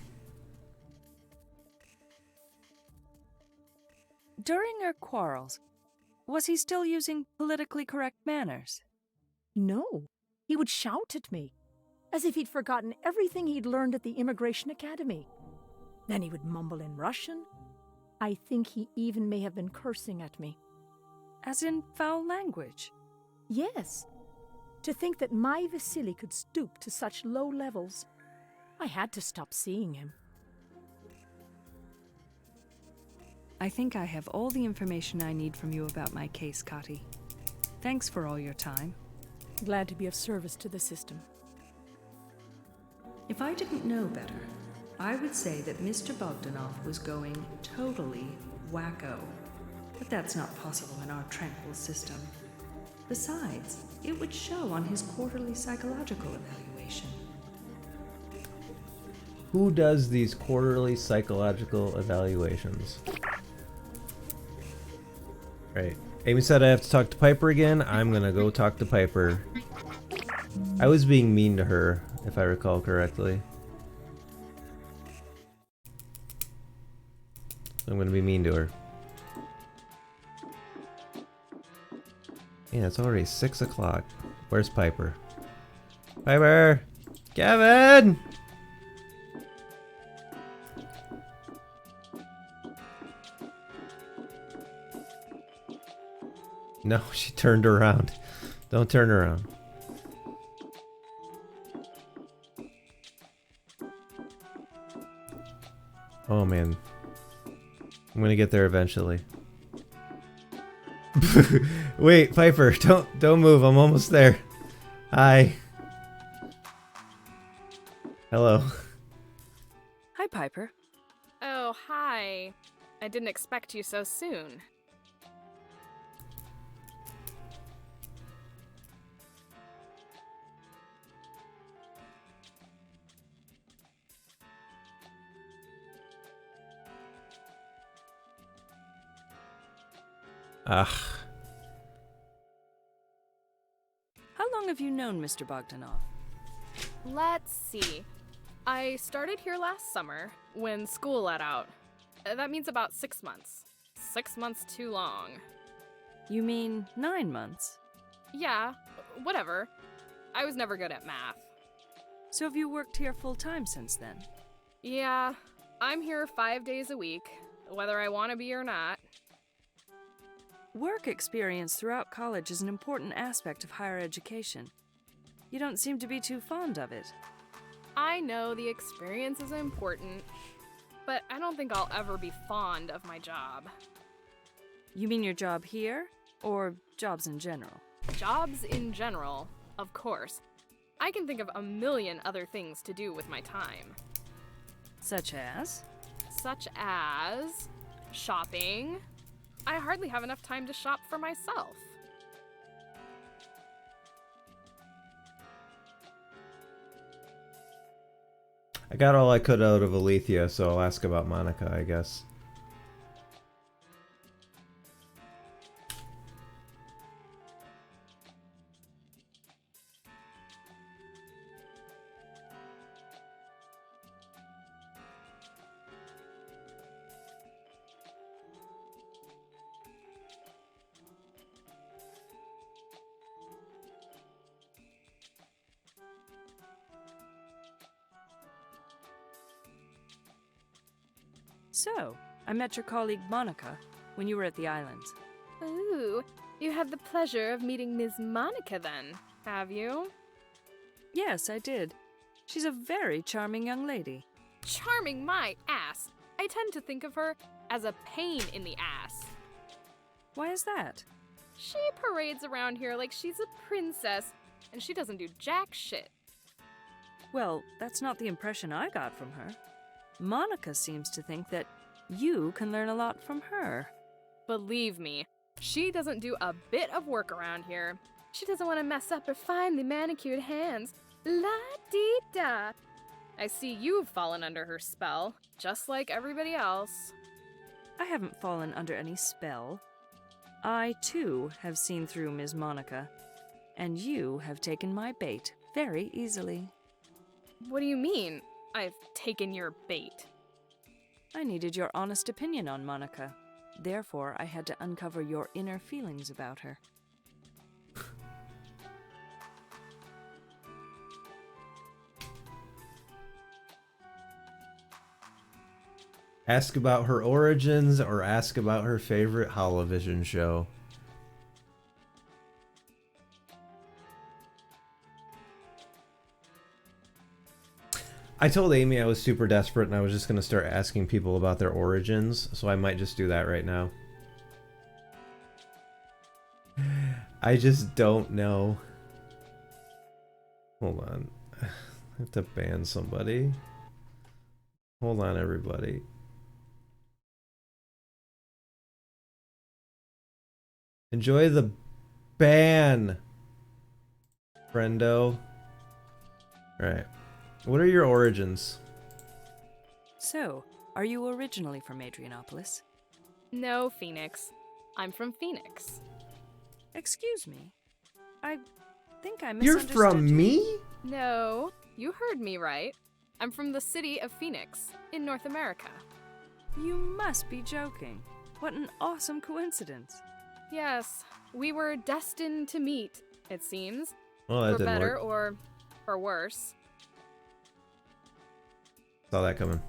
During our quarrels, was he still using politically correct manners? No, he would shout at me, as if he'd forgotten everything he'd learned at the Immigration Academy. Then he would mumble in Russian. I think he even may have been cursing at me. As in foul language? Yes. To think that my Vasily could stoop to such low levels, I had to stop seeing him. I think I have all the information I need from you about my case, Kati. Thanks for all your time. Glad to be of service to the system. If I didn't know better, I would say that Mr. Bogdanov was going totally wacko. But that's not possible in our tranquil system. Besides, it would show on his quarterly psychological evaluation. Who does these quarterly psychological evaluations? Right. Amy said I have to talk to Piper again. I'm gonna go talk to Piper. I was being mean to her, if I recall correctly. I'm gonna be mean to her. Yeah, it's already 6 o'clock. Where's Piper? Piper! Kevin! No, she turned around. Don't turn around. Oh man. I'm gonna get there eventually. Wait, Piper, don't move. I'm almost there. Hi. Hello. Hi, Piper. Oh, hi. I didn't expect you so soon. Ugh. How long have you known Mr. Bogdanov? Let's see. I started here last summer when school let out. That means about 6 months. 6 months too long. You mean 9 months? Yeah, whatever. I was never good at math. So have you worked here full-time since then? Yeah, I'm here 5 days a week, whether I want to be or not. Work experience throughout college is an important aspect of higher education. You don't seem to be too fond of it. I know the experience is important, but I don't think I'll ever be fond of my job. You mean your job here, or jobs in general? Jobs in general, of course. I can think of a million other things to do with my time. Such as? Such as shopping. I hardly have enough time to shop for myself. I got all I could out of Alethea, so I'll ask about Monica, I guess. So, I met your colleague Monica when you were at the islands. Ooh, you had the pleasure of meeting Ms. Monica then, have you? Yes, I did. She's a very charming young lady. Charming my ass! I tend to think of her as a pain in the ass. Why is that? She parades around here like she's a princess, and she doesn't do jack shit. Well, that's not the impression I got from her. Monica seems to think that you can learn a lot from her. Believe me, she doesn't do a bit of work around here. She doesn't want to mess up her finely manicured hands. La-dee-da! I see you've fallen under her spell, just like everybody else. I haven't fallen under any spell. I, too, have seen through Ms. Monica, and you have taken my bait very easily. What do you mean, I've taken your bait? I needed your honest opinion on Monica. Therefore, I had to uncover your inner feelings about her. Ask about her origins or ask about her favorite Holovision show. I told Amy I was super desperate and I was just going to start asking people about their origins, so I might just do that right now. I just don't know. Hold on. I have to ban somebody. Hold on, everybody. Enjoy the ban, friendo. Alright. What are your origins? So, are you originally from Adrianopolis? No, Phoenix. I'm from Phoenix. Excuse me. I think I You're misunderstood from you. me? No, you heard me right. I'm from the city of Phoenix, in North America. You must be joking. What an awesome coincidence. Yes, we were destined to meet, it seems. Well, that for didn't better work. or for worse. Saw that coming.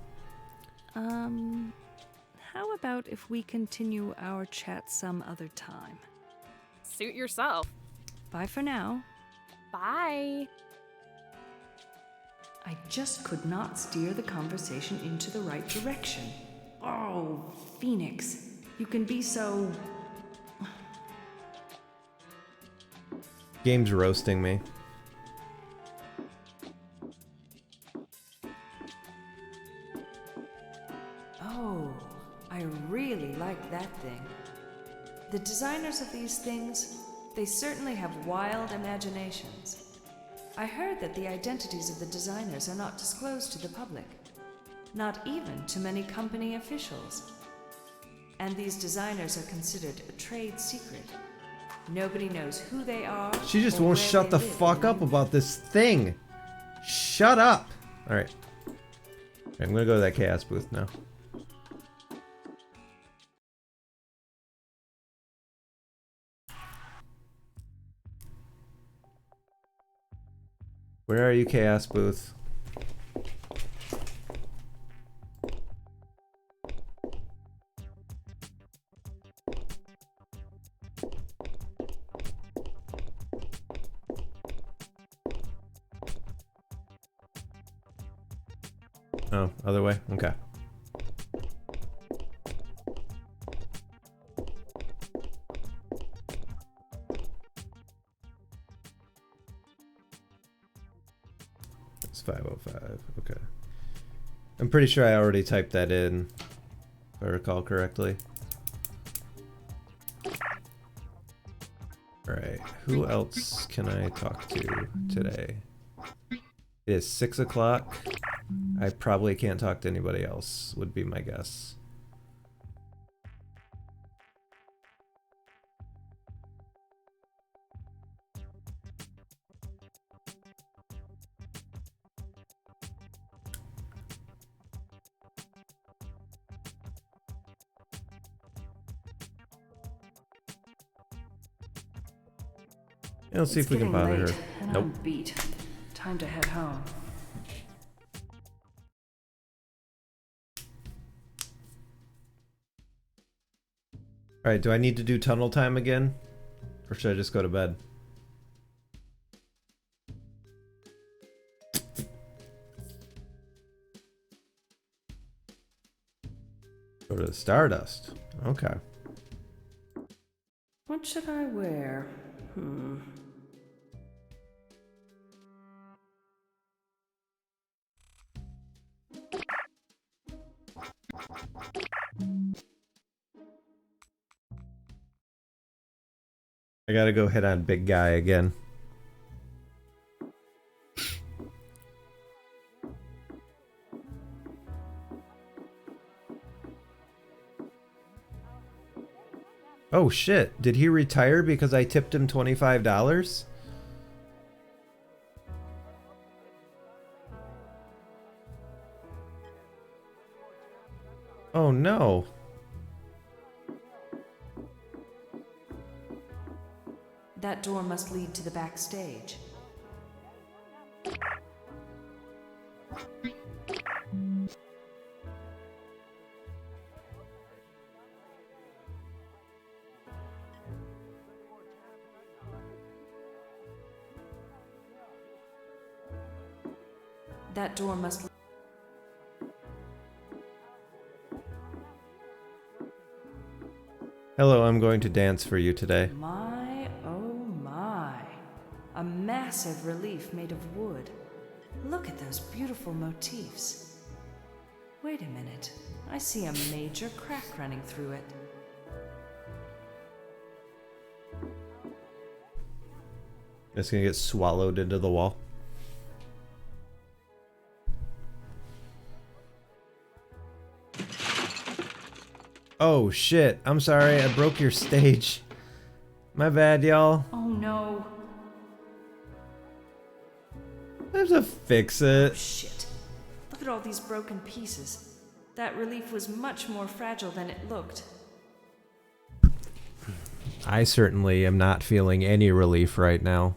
How about if we continue our chat some other time? Suit yourself. Bye for now. Bye. I just could not steer the conversation into the right direction. Oh, Phoenix, you can be so... Game's roasting me. Oh, I really like that thing. The designers of these things, they certainly have wild imaginations. I heard that the identities of the designers are not disclosed to the public, not even to many company officials. And these designers are considered a trade secret. Nobody knows who they are. She just or won't where shut they the live fuck up about this thing. Shut up. Alright. I'm gonna go to that chaos booth now. Where are you, chaos booth? Oh, other way? Okay. It's 505. Okay. I'm pretty sure I already typed that in, if I recall correctly. Alright, who else can I talk to today? It is 6 o'clock. I probably can't talk to anybody else, would be my guess. Yeah, let's see if we can bother her. And Nope. I'm beat. Time to head home. Alright, do I need to do tunnel time again? Or should I just go to bed? Go to the Stardust. Okay. What should I wear? I gotta go hit on big guy again. Oh shit, did he retire because I tipped him $25? Oh no. That door must lead to the backstage. That door must... Hello, I'm going to dance for you today. My, oh my. A massive relief made of wood. Look at those beautiful motifs. Wait a minute. I see a major crack running through it. It's gonna get swallowed into the wall. Oh shit, I'm sorry, I broke your stage. My bad, y'all. Oh no. I have to fix it. Oh shit. Look at all these broken pieces. That relief was much more fragile than it looked. I certainly am not feeling any relief right now.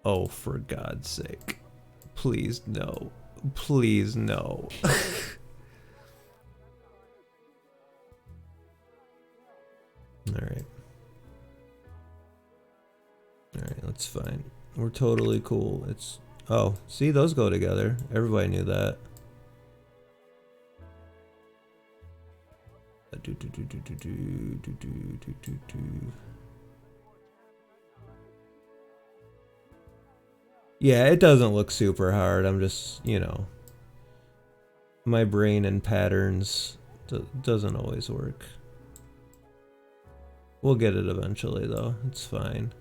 Oh, for God's sake. Please, no. Please, no. Alright. Alright, that's fine. We're totally cool. It's... Oh, see, those go together. Everybody knew that. Yeah, it doesn't look super hard. I'm just, you know, my brain and patterns doesn't always work. We'll get it eventually, though. It's fine.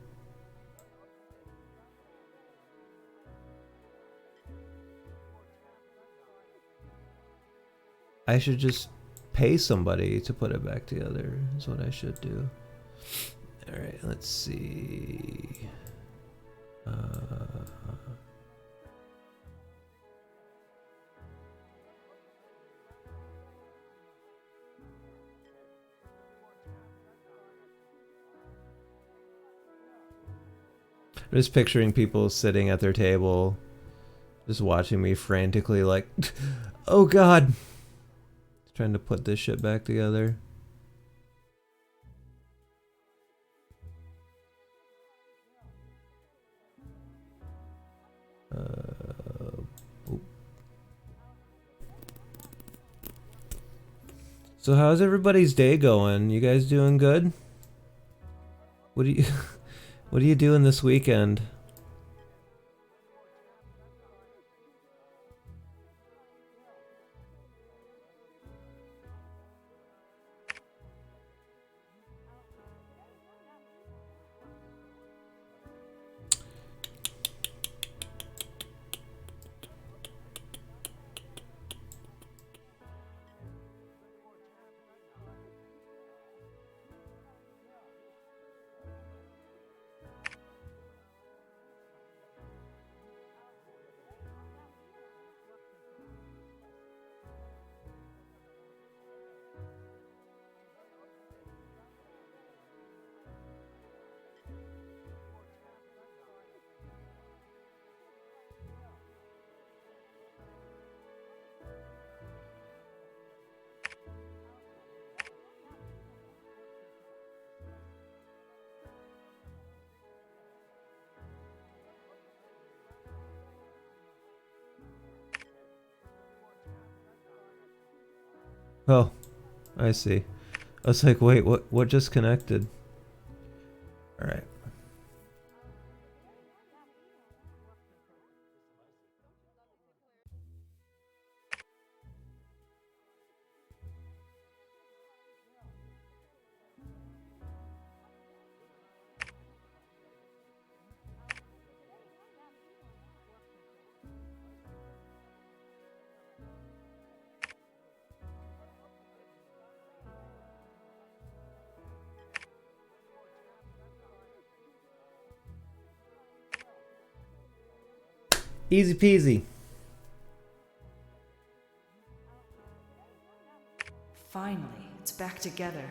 I should just pay somebody to put it back together, is what I should do. Alright, let's see. I'm just picturing people sitting at their table, just watching me frantically like, oh god! Trying to put this shit back together. So how's everybody's day going? You guys doing good? What are you doing this weekend? Oh, I see. I was like, wait, what just connected? Alright. Easy peasy. Finally, it's back together.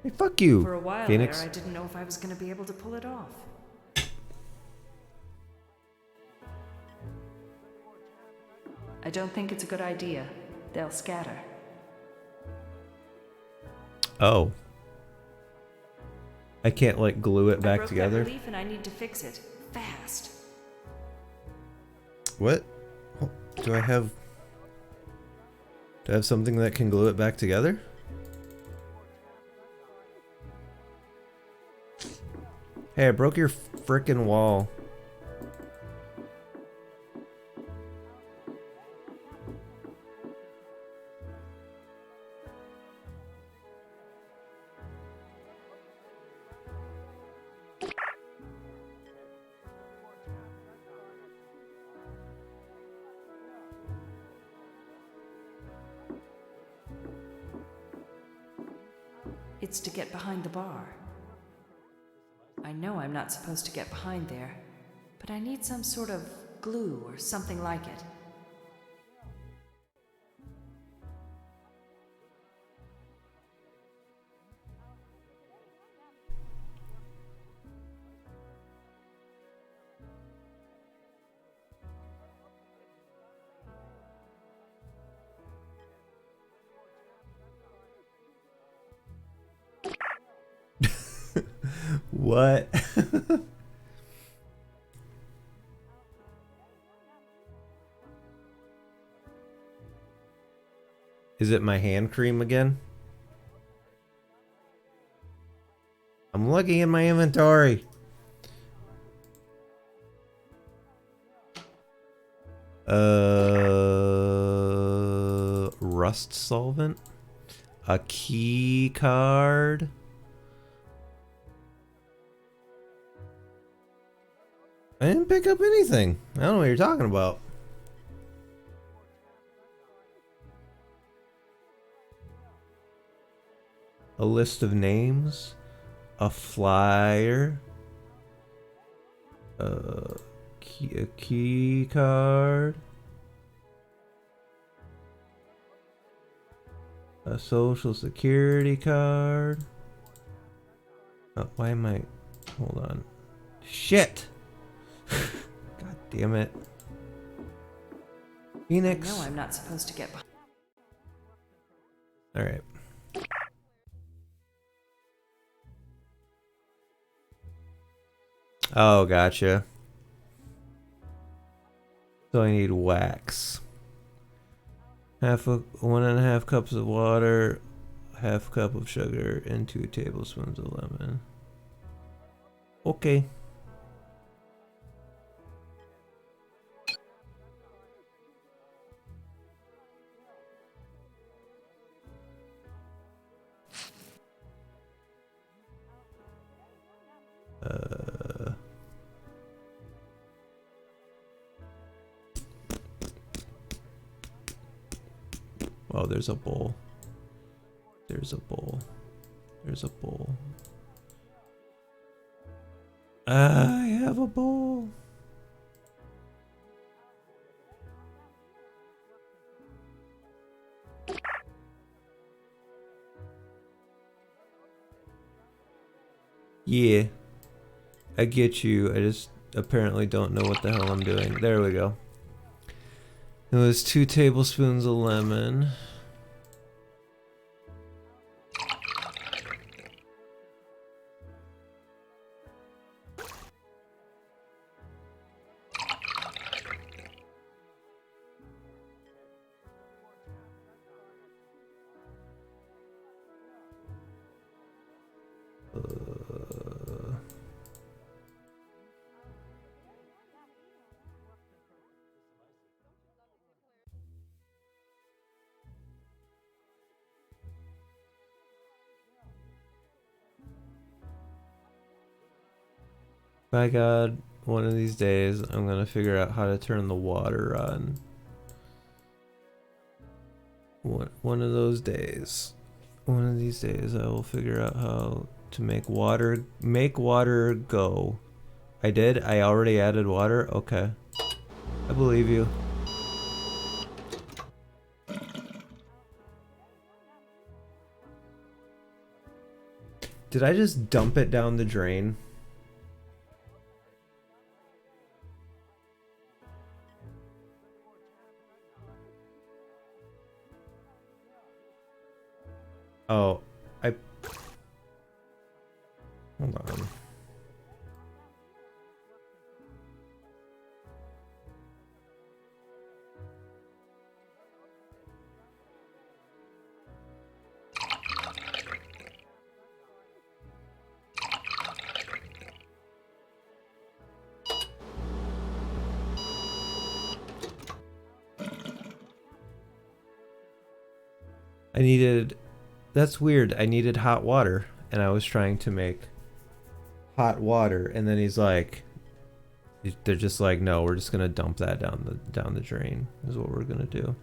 Hey, fuck you, For a while Phoenix. there, I didn't know if I was going to be able to pull it off. I don't think it's a good idea. They'll scatter. Oh. I can't, like, glue it I back broke together? that relief and I need to fix it. Fast. What? Oh, do I have something that can glue it back together? Hey, I broke your frickin' wall. It's to get behind the bar. I know I'm not supposed to get behind there, but I need some sort of glue or something like it. What? Is it my hand cream again? I'm looking in my inventory. Rust solvent? A key card? I didn't pick up anything. I don't know what you're talking about. A list of names, a flyer, a key card, a social security card. Oh, why am I? Hold on. Shit! God damn it. Phoenix. I know I'm not supposed to get behind. Alright. Oh, gotcha. So I need wax. 1.5 cups of water, 1/2 cup of sugar, and 2 tablespoons of lemon. Okay. Oh, there's a bowl. There's a bowl. There's a bowl. I have a bowl. Yeah. I get you. I just apparently don't know what the hell I'm doing. There we go. It was 2 tablespoons of lemon. By God, one of these days I'm gonna figure out how to turn the water on. One of those days. One of these days I will figure out how to make water go. I did? I already added water? Okay. I believe you. Did I just dump it down the drain? Oh, hold on. That's weird. I needed hot water, and I was trying to make hot water, and then they're just like, no, we're just gonna dump that down the drain. Is what we're gonna do.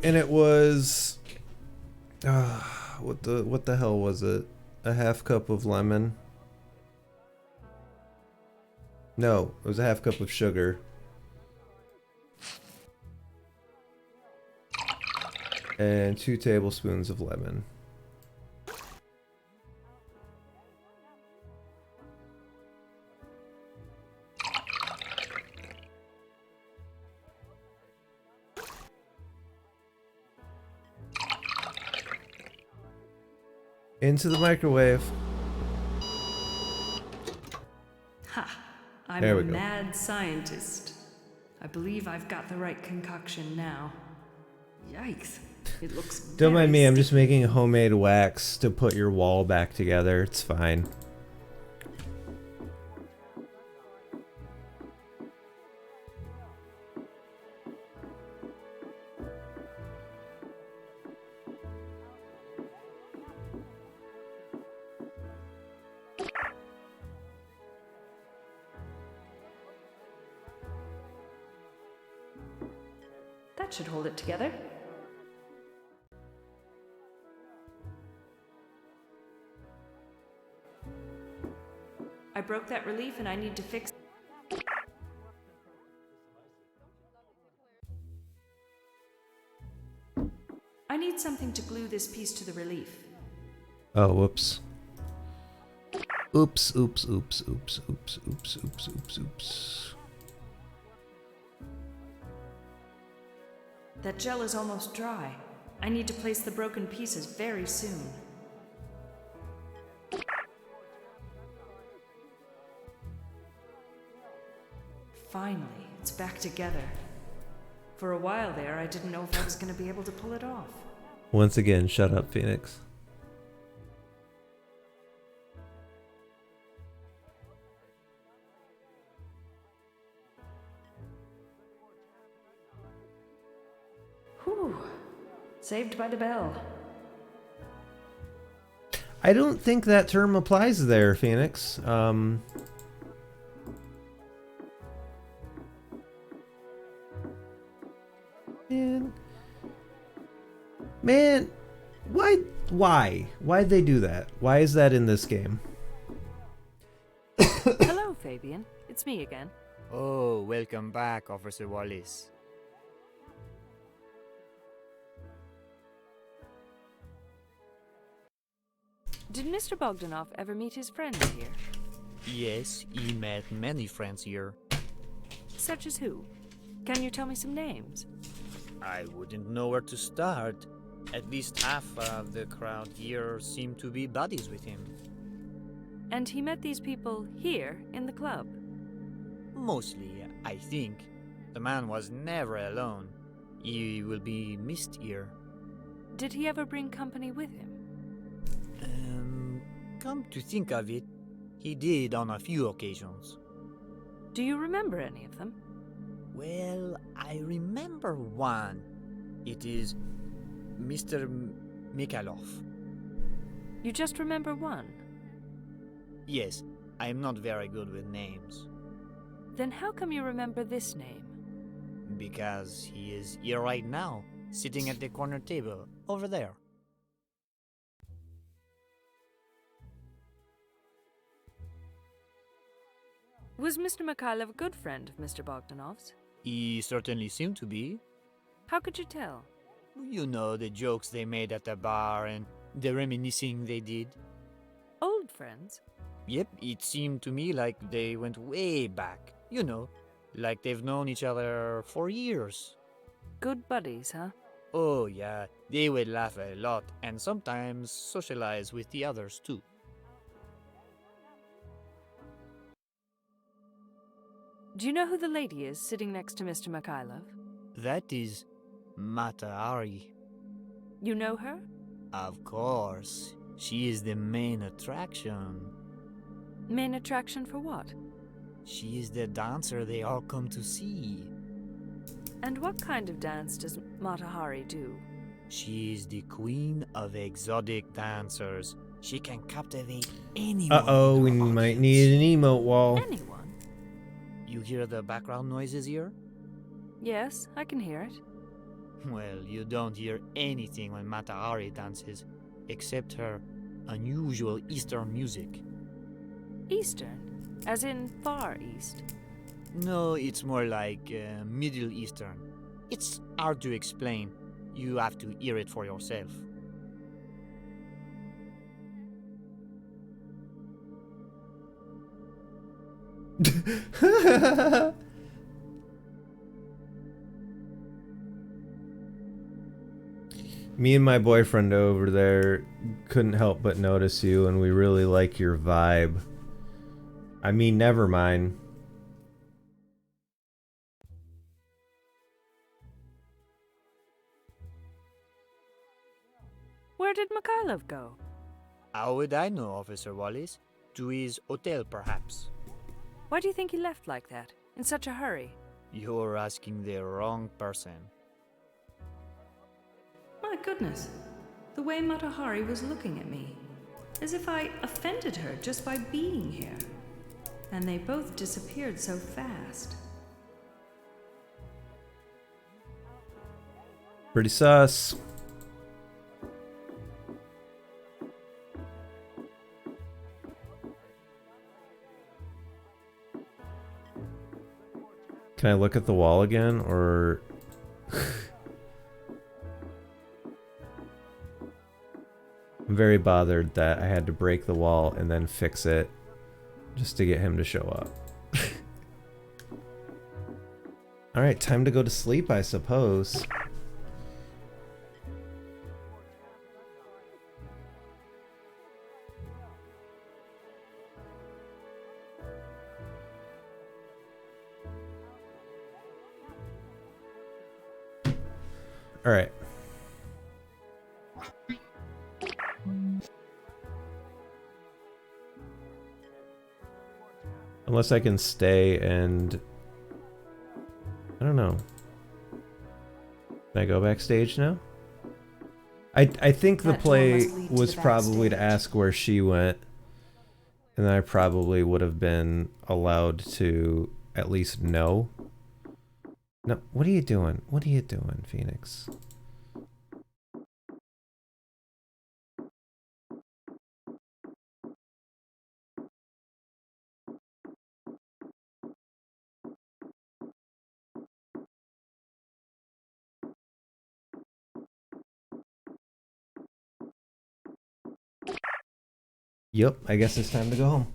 And it was what the hell was it? A half cup of lemon? No, it was a half cup of sugar. And 2 tablespoons of lemon. Into the microwave. Ha! I'm There a we go. mad scientist. I believe I've got the right concoction now. Yikes. It looks Don't mind me, I'm just making homemade wax to put your wall back together. It's fine. That should hold it together. I broke that relief and I need to fix. I need something to glue this piece to the relief. Oh, whoops. Oops, oops, oops, oops, oops, oops, oops, oops, oops. That gel is almost dry. I need to place the broken pieces very soon. Finally, it's back together. For a while there, I didn't know if I was going to be able to pull it off. Once again, shut up, Phoenix. Whew. Saved by the bell. I don't think that term applies there, Phoenix. Man, why'd they do that? Why is that in this game? Hello, Fabian. It's me again. Oh, welcome back, Officer Wallace. Did Mr. Bogdanov ever meet his friends here? Yes, he met many friends here. Such as who? Can you tell me some names? I wouldn't know where to start. At least half of the crowd here seem to be buddies with him. And he met these people here in the club? Mostly, I think. The man was never alone. He will be missed here. Did he ever bring company with him? Come to think of it, he did on a few occasions. Do you remember any of them? Well, I remember one. It is Mr. Mikhailov. You just remember one? Yes, I am not very good with names. Then how come you remember this name? Because he is here right now, sitting at the corner table, over there. Was Mr. Mikhailov a good friend of Mr. Bogdanov's? He certainly seemed to be. How could you tell? You know, the jokes they made at the bar and the reminiscing they did. Old friends? Yep, it seemed to me like they went way back. You know, like they've known each other for years. Good buddies, huh? Oh yeah, they would laugh a lot and sometimes socialize with the others too. Do you know who the lady is sitting next to Mr. Mikhailov? That is Mata Hari. You know her? Of course. She is the main attraction. Main attraction for what? She is the dancer they all come to see. And what kind of dance does Mata Hari do? She is the queen of exotic dancers. She can captivate anyone. Uh-oh, we might need an emote wall. Anyone? You hear the background noises here? Yes, I can hear it. Well, you don't hear anything when Mata Hari dances, except her unusual Eastern music. Eastern? As in Far East? No, it's more like Middle Eastern. It's hard to explain. You have to hear it for yourself. Me and my boyfriend over there couldn't help but notice you, and we really like your vibe. I mean, never mind. Where did Mikhailov go? How would I know, Officer Wallace? To his hotel, perhaps. Why do you think he left like that? In such a hurry? You're asking the wrong person. My goodness. The way Mata Hari was looking at me. As if I offended her just by being here. And they both disappeared so fast. Pretty sus. Can I look at the wall again, or... I'm very bothered that I had to break the wall and then fix it just to get him to show up. Alright, time to go to sleep, I suppose. All right. Unless I can stay and... I don't know. Can I go backstage now? I think the play was probably to ask where she went. And I probably would have been allowed to at least know. No, what are you doing? What are you doing, Phoenix? Yep, I guess it's time to go home.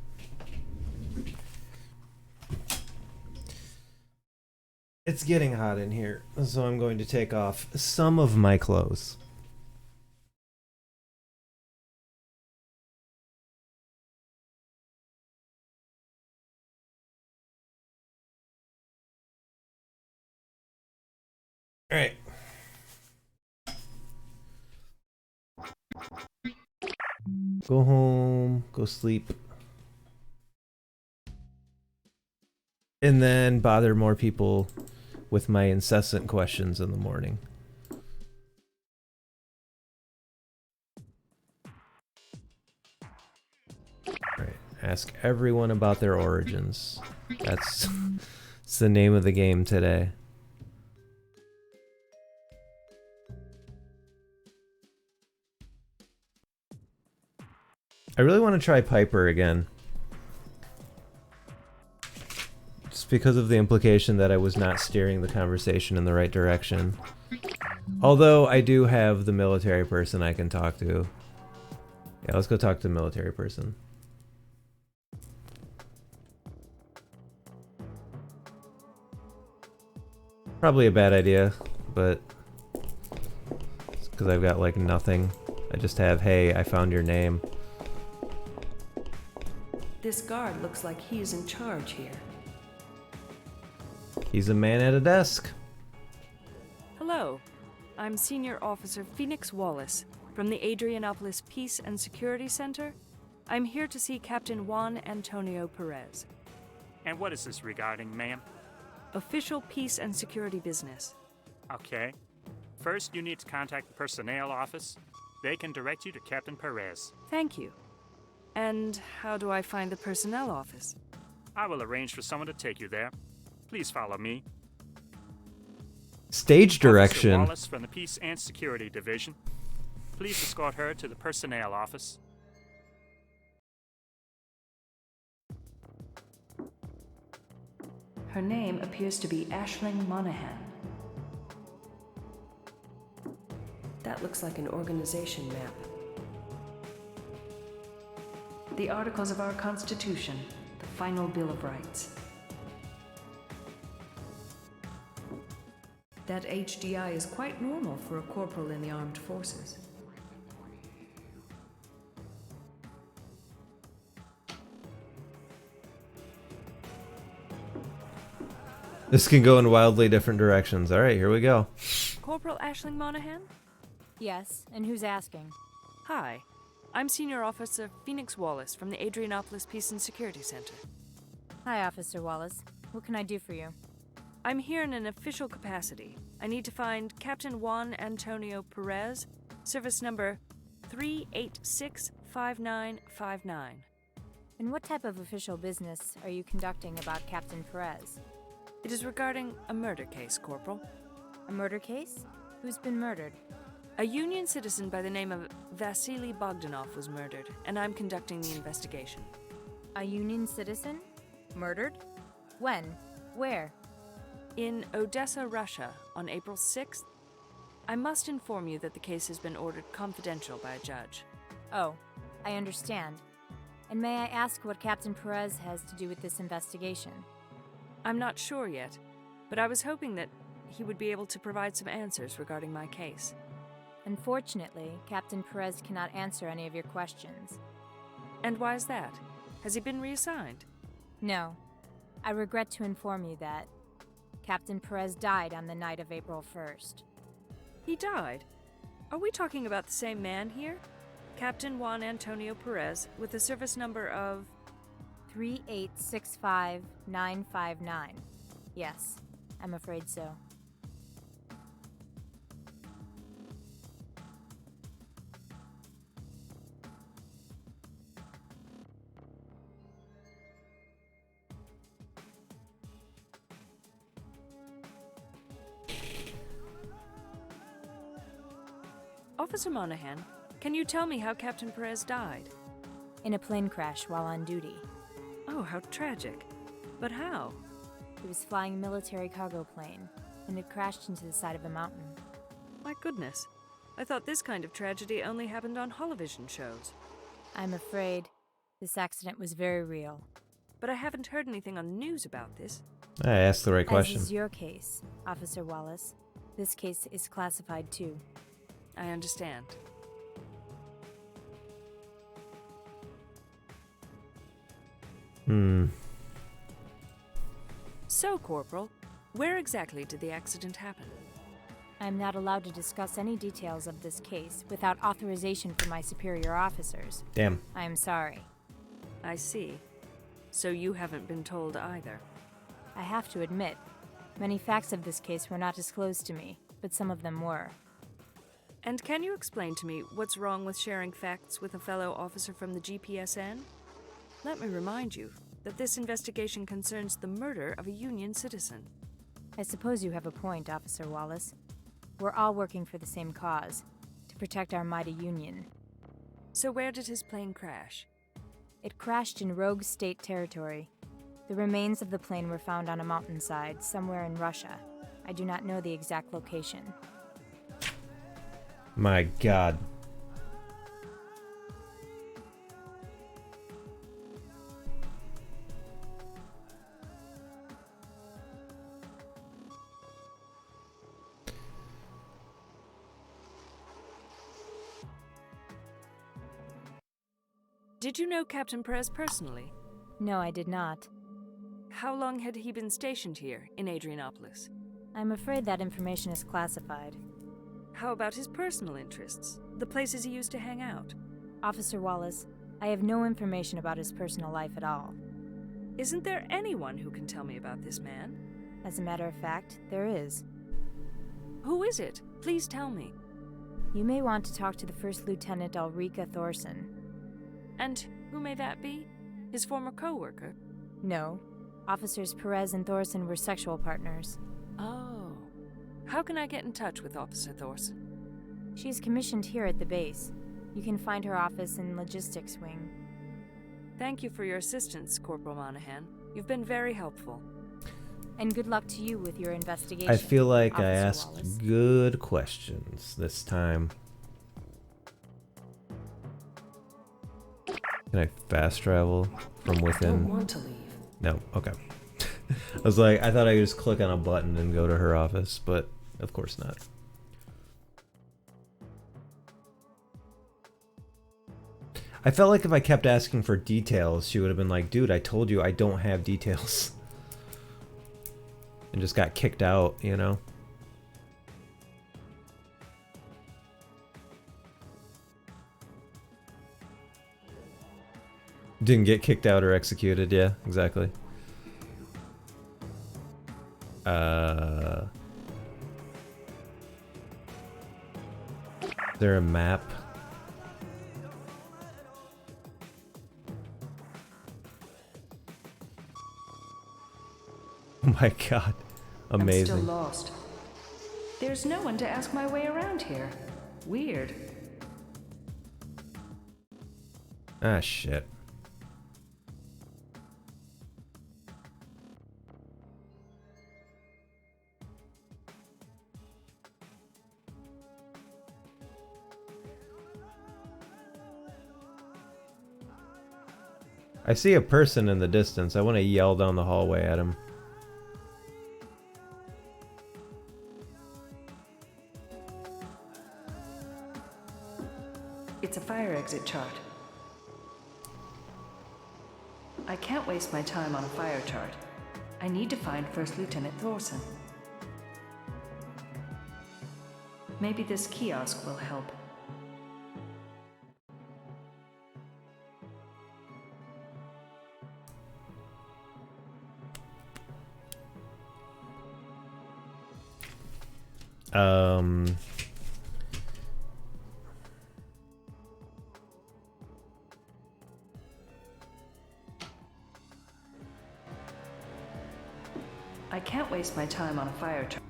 It's getting hot in here, so I'm going to take off some of my clothes. All right. Go home, go sleep. And then bother more people with my incessant questions in the morning. Alright, ask everyone about their origins. That's the name of the game today. I really want to try Piper again. Just because of the implication that I was not steering the conversation in the right direction. Although I do have the military person I can talk to. Yeah, let's go talk to the military person. Probably a bad idea, but it's because I've got like nothing. I just have, hey, I found your name. This guard looks like he is in charge here. He's a man at a desk. Hello. I'm Senior Officer Phoenix Wallace from the Adrianopolis Peace and Security Center. I'm here to see Captain Juan Antonio Perez. And what is this regarding, ma'am? Official peace and security business. Okay. First, you need to contact the personnel office. They can direct you to Captain Perez. Thank you. And how do I find the personnel office? I will arrange for someone to take you there. Please follow me. Stage direction. Officer Wallace from the Peace and Security Division. Please escort her to the personnel office. Her name appears to be Aisling Monahan. That looks like an organization map. The Articles of our Constitution, the final Bill of Rights. That HDI is quite normal for a corporal in the armed forces. This can go in wildly different directions. All right, here we go. Corporal Aisling Monahan? Yes, and who's asking? Hi. I'm Senior Officer Phoenix Wallace from the Adrianopolis Peace and Security Center. Hi, Officer Wallace. What can I do for you? I'm here in an official capacity. I need to find Captain Juan Antonio Perez, service number 3865959. And what type of official business are you conducting about Captain Perez? It is regarding a murder case, Corporal. A murder case? Who's been murdered? A Union citizen by the name of Vasily Bogdanov was murdered, and I'm conducting the investigation. A Union citizen? Murdered? When? Where? In Odessa, Russia, on April 6th. I must inform you that the case has been ordered confidential by a judge. Oh, I understand. And may I ask what Captain Perez has to do with this investigation? I'm not sure yet, but I was hoping that he would be able to provide some answers regarding my case. Unfortunately, Captain Perez cannot answer any of your questions. And why is that? Has he been reassigned? No. I regret to inform you that Captain Perez died on the night of April 1st. He died? Are we talking about the same man here? Captain Juan Antonio Perez, with a service number of 3865959. Yes, I'm afraid so. Officer Monahan, can you tell me how Captain Perez died? In a plane crash while on duty. Oh, how tragic. But how? He was flying a military cargo plane, and it crashed into the side of a mountain. My goodness. I thought this kind of tragedy only happened on television shows. I'm afraid this accident was very real. but I haven't heard anything on the news about this. I asked the right question. As is your case, Officer Wallace. This case is classified too. I understand. So, Corporal, where exactly did the accident happen? I am not allowed to discuss any details of this case without authorization from my superior officers. Damn. I am sorry. I see. So you haven't been told either. I have to admit, many facts of this case were not disclosed to me, but some of them were. And can you explain to me what's wrong with sharing facts with a fellow officer from the GPSN? Let me remind you that this investigation concerns the murder of a Union citizen. I suppose you have a point, Officer Wallace. We're all working for the same cause, to protect our mighty Union. So where did his plane crash? It crashed in Rogue State territory. The remains of the plane were found on a mountainside somewhere in Russia. I do not know the exact location. My God. Did you know Captain Perez personally? No, I did not. How long had he been stationed here, in Adrianopolis? I'm afraid that information is classified. How about his personal interests? The places he used to hang out? Officer Wallace, I have no information about his personal life at all. Isn't there anyone who can tell me about this man? As a matter of fact, there is. Who is it? Please tell me. You may want to talk to the First Lieutenant Ulrika Thorson. And who may that be? His former co-worker? No. Officers Perez and Thorson were sexual partners. Oh. How can I get in touch with Officer Thorson? She's commissioned here at the base. You can find her office in Logistics Wing. Thank you for your assistance, Corporal Monahan. You've been very helpful. And good luck to you with your investigation. I feel like Officer I asked Wallace. good questions this time. Can I fast travel from within? Don't want to leave. No, okay. I was like, I thought I could just click on a button and go to her office, but of course not. I felt like if I kept asking for details, she would have been like, dude, I told you I don't have details. And just got kicked out, you know? Didn't get kicked out or executed, yeah, exactly. Is there a map? Oh my god. Amazing. I'm still lost. There's no one to ask my way around here. Weird. Ah, shit. I see a person in the distance. I want to yell down the hallway at him. It's a fire exit chart. I can't waste my time on a fire chart. I need to find First Lieutenant Thorson. Maybe this kiosk will help. I can't waste my time on a fire chart.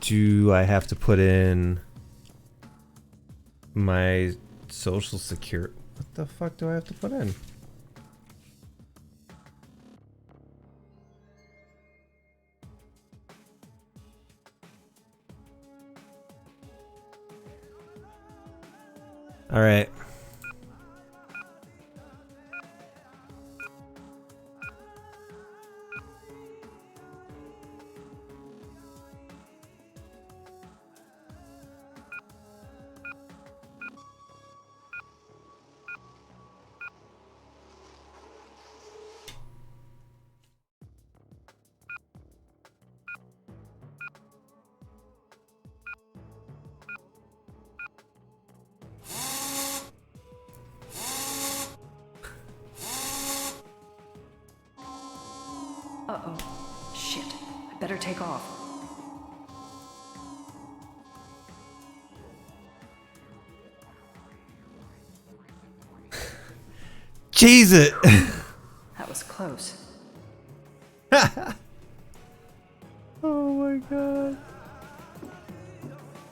Do I have to put in my social security? What the fuck do I have to put in? All right. Uh-oh. Shit. I better take off. Cheese it! That was close. Oh my god.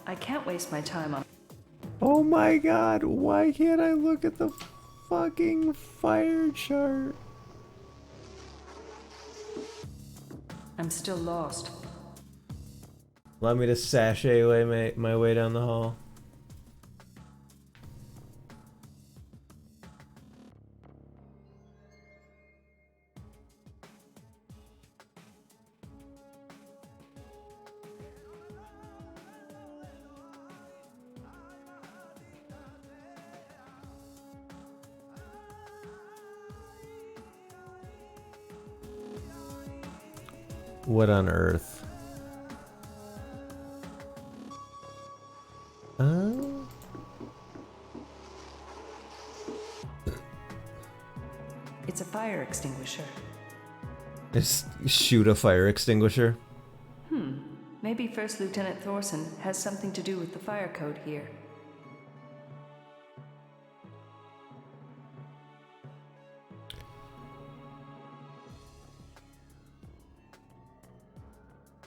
I can't waste my time on... Oh my god, why can't I look at the fucking fire chart? I'm still lost. Allow me to sashay my way down the hall. What on earth? It's a fire extinguisher. Just shoot a fire extinguisher? Maybe First Lieutenant Thorson has something to do with the fire code here.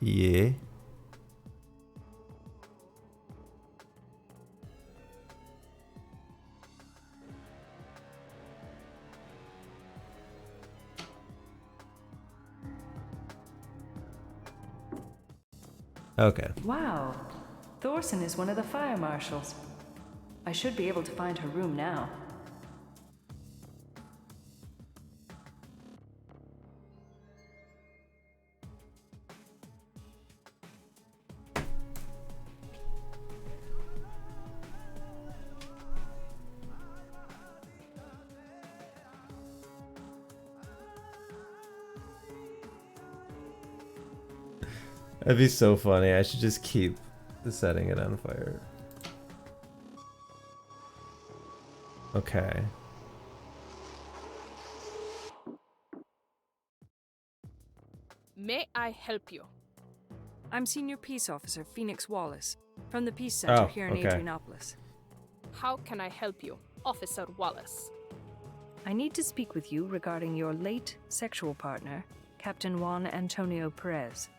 Yeah. Okay. Wow. Thorson is one of the fire marshals. I should be able to find her room now. That'd be so funny. I should just keep setting it on fire. Okay. May I help you? I'm Senior Peace Officer Phoenix Wallace from the Peace Center here in Adrianopolis. How can I help you, Officer Wallace? I need to speak with you regarding your late sexual partner, Captain Juan Antonio Perez.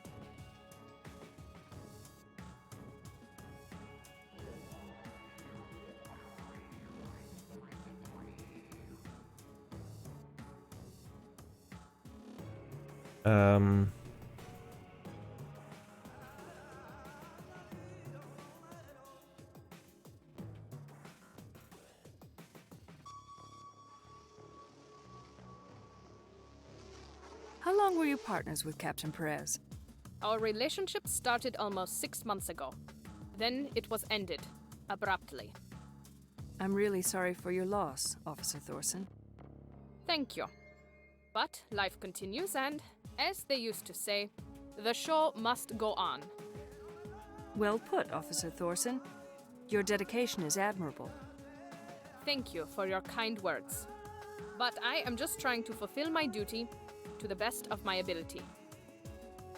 How long were you partners with Captain Perez? Our relationship started almost 6 months ago. Then it was ended, abruptly. I'm really sorry for your loss, Officer Thorson. Thank you. But life continues and, as they used to say, the show must go on. Well put, Officer Thorson. Your dedication is admirable. Thank you for your kind words. But I am just trying to fulfill my duty to the best of my ability.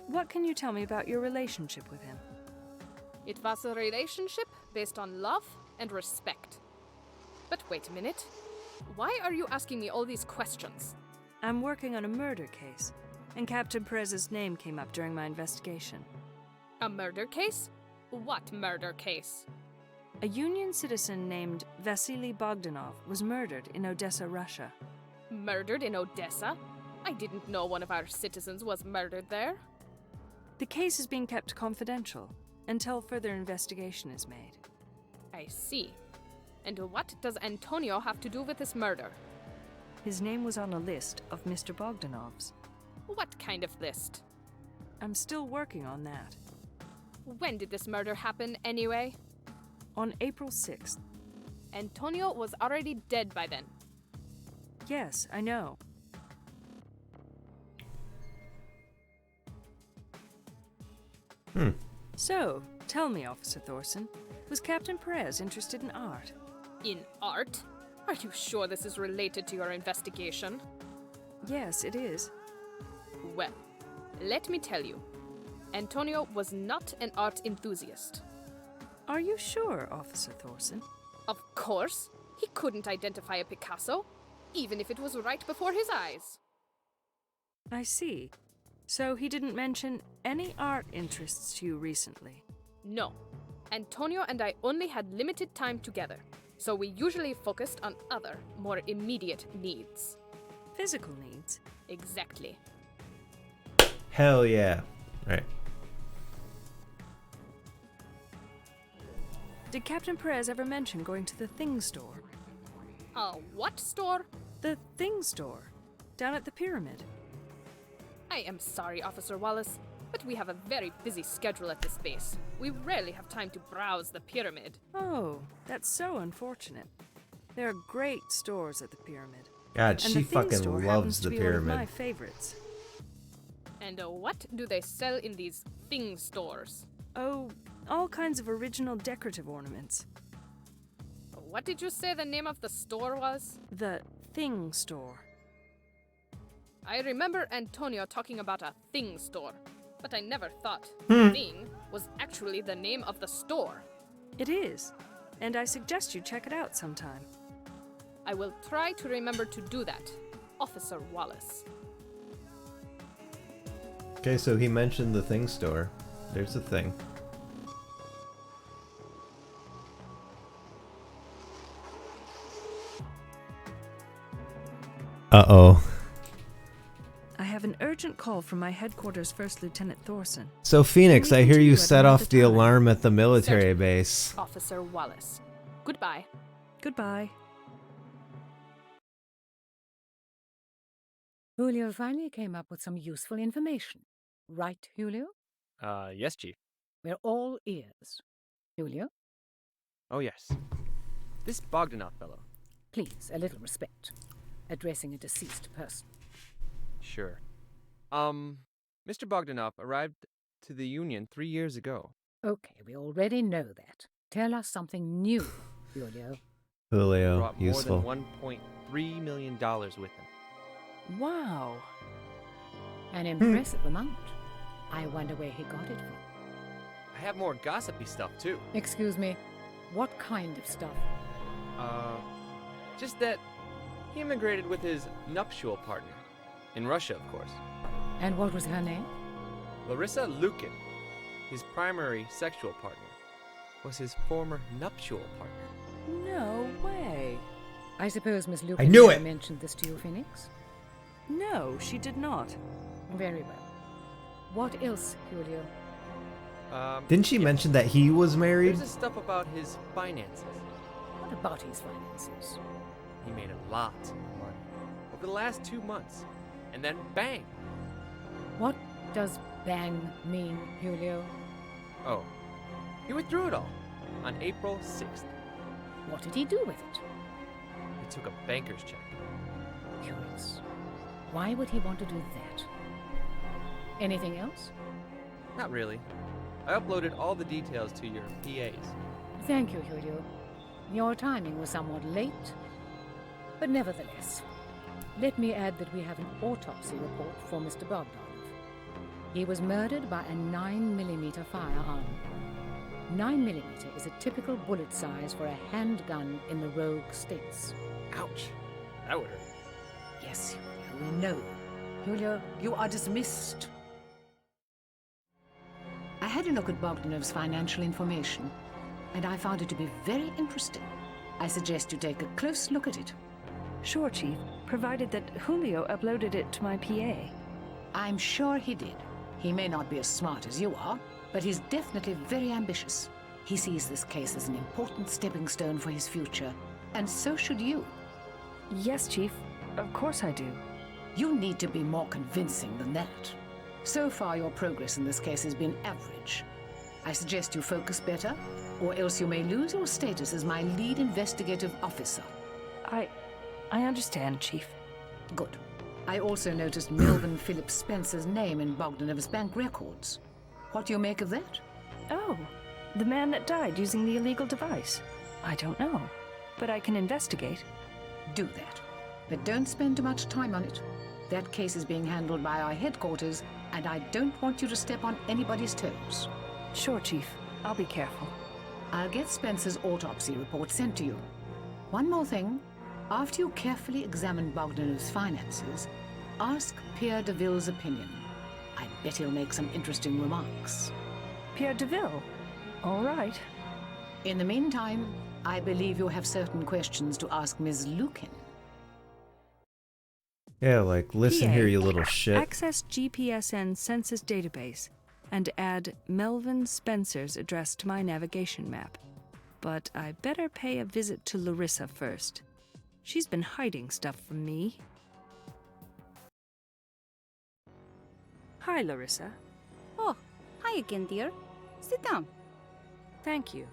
What can you tell me about your relationship with him? It was a relationship based on love and respect. But wait a minute. Why are you asking me all these questions? I'm working on a murder case, and Captain Perez's name came up during my investigation. A murder case? What murder case? A Union citizen named Vasily Bogdanov was murdered in Odessa, Russia. Murdered in Odessa? I didn't know one of our citizens was murdered there. The case is being kept confidential until further investigation is made. I see. And what does Antonio have to do with this murder? His name was on a list of Mr. Bogdanov's. What kind of list? I'm still working on that. When did this murder happen, anyway? On April 6th. Antonio was already dead by then. Yes, I know. So, tell me, Officer Thorson, was Captain Perez interested in art? In art? Are you sure this is related to your investigation? Yes, it is. Well, Let me tell you, Antonio was not an art enthusiast. Are you sure, Officer Thorson? Of course. He couldn't identify a Picasso, even if it was right before his eyes. I see. So he didn't mention any art interests to you recently? No. Antonio and I only had limited time together, so we usually focused on other, more immediate needs. Physical needs? Exactly. Hell yeah. Right. Did Captain Perez ever mention going to the Thing Store? What store? The Thing Store. Down at the Pyramid. I am sorry, Officer Wallace, but we have a very busy schedule at this base. We rarely have time to browse the Pyramid. Oh, that's so unfortunate. There are great stores at the Pyramid. God, and she the Thing fucking Store loves happens the to be one of Pyramid. my favorites. And what do they sell in these Thing stores? Oh, all kinds of original decorative ornaments. What did you say the name of the store was? The Thing Store. I remember Antonio talking about a Thing store, but I never thought Thing was actually the name of the store. It is, and I suggest you check it out sometime. I will try to remember to do that, Officer Wallace. Okay, so he mentioned the Thing Store. There's a thing. Uh-oh. I have an urgent call from my headquarters First Lieutenant Thorson. So Phoenix, I hear you set off the time? alarm at the military Certainly, base. Officer Wallace. Goodbye. Goodbye. Julio finally came up with some useful information. Right, Julio? Yes, Chief. We're all ears. Julio? Oh, yes. This Bogdanov fellow. Please, a little respect. Addressing a deceased person. Sure. Mr. Bogdanov arrived to the Union 3 years ago. Okay, we already know that. Tell us something new, Julio. Julio, Brought useful. more than $1.3 million with him. Wow. An impressive amount. I wonder where he got it from. I have more gossipy stuff, too. Excuse me, what kind of stuff? Just that he immigrated with his nuptial partner. In Russia, of course. And what was her name? Larissa Lukin. His primary sexual partner was his former nuptial partner. No way. I suppose Miss Lukin I knew never it! mentioned this to you, Phoenix? No, she did not. Very well. What else, Julio? Didn't she mention that he was married? There's this stuff about his finances. What about his finances? He made a lot of money over the last 2 months. And then bang! What does bang mean, Julio? Oh, he withdrew it all on April 6th. What did he do with it? He took a banker's check. Curious. Why would he want to do that? Anything else? Not really. I uploaded all the details to your PAs. Thank you, Julio. Your timing was somewhat late, but nevertheless. Let me add that we have an autopsy report for Mr. Bogdanov. He was murdered by a 9mm firearm. 9mm is a typical bullet size for a handgun in the rogue states. Ouch. That would hurt. Yes, Julio, we know. Julio, you are dismissed. I had a look at Bogdanov's financial information, and I found it to be very interesting. I suggest you take a close look at it. Sure, Chief, provided that Julio uploaded it to my PA. I'm sure he did. He may not be as smart as you are, but he's definitely very ambitious. He sees this case as an important stepping stone for his future, and so should you. Yes, Chief. Of course I do. You need to be more convincing than that. So far, your progress in this case has been average. I suggest you focus better, or else you may lose your status as my lead investigative officer. I understand, Chief. Good. I also noticed Melvin Philip Spencer's name in Bogdanov's bank records. What do you make of that? Oh, the man that died using the illegal device. I don't know, but I can investigate. Do that. But don't spend too much time on it. That case is being handled by our headquarters, and I don't want you to step on anybody's toes. Sure, Chief. I'll be careful. I'll get Spencer's autopsy report sent to you. One more thing. After you carefully examine Bogdanov's finances, ask Pierre DeVille's opinion. I bet he'll make some interesting remarks. Pierre DeVille? All right. In the meantime, I believe you have certain questions to ask Ms. Lukin. Yeah, like, listen PA, here, you little shit. Access GPSN census database and add Melvin Spencer's address to my navigation map. But I better pay a visit to Larissa first. She's been hiding stuff from me. Hi, Larissa. Oh, hi again, dear. Sit down. Thank you.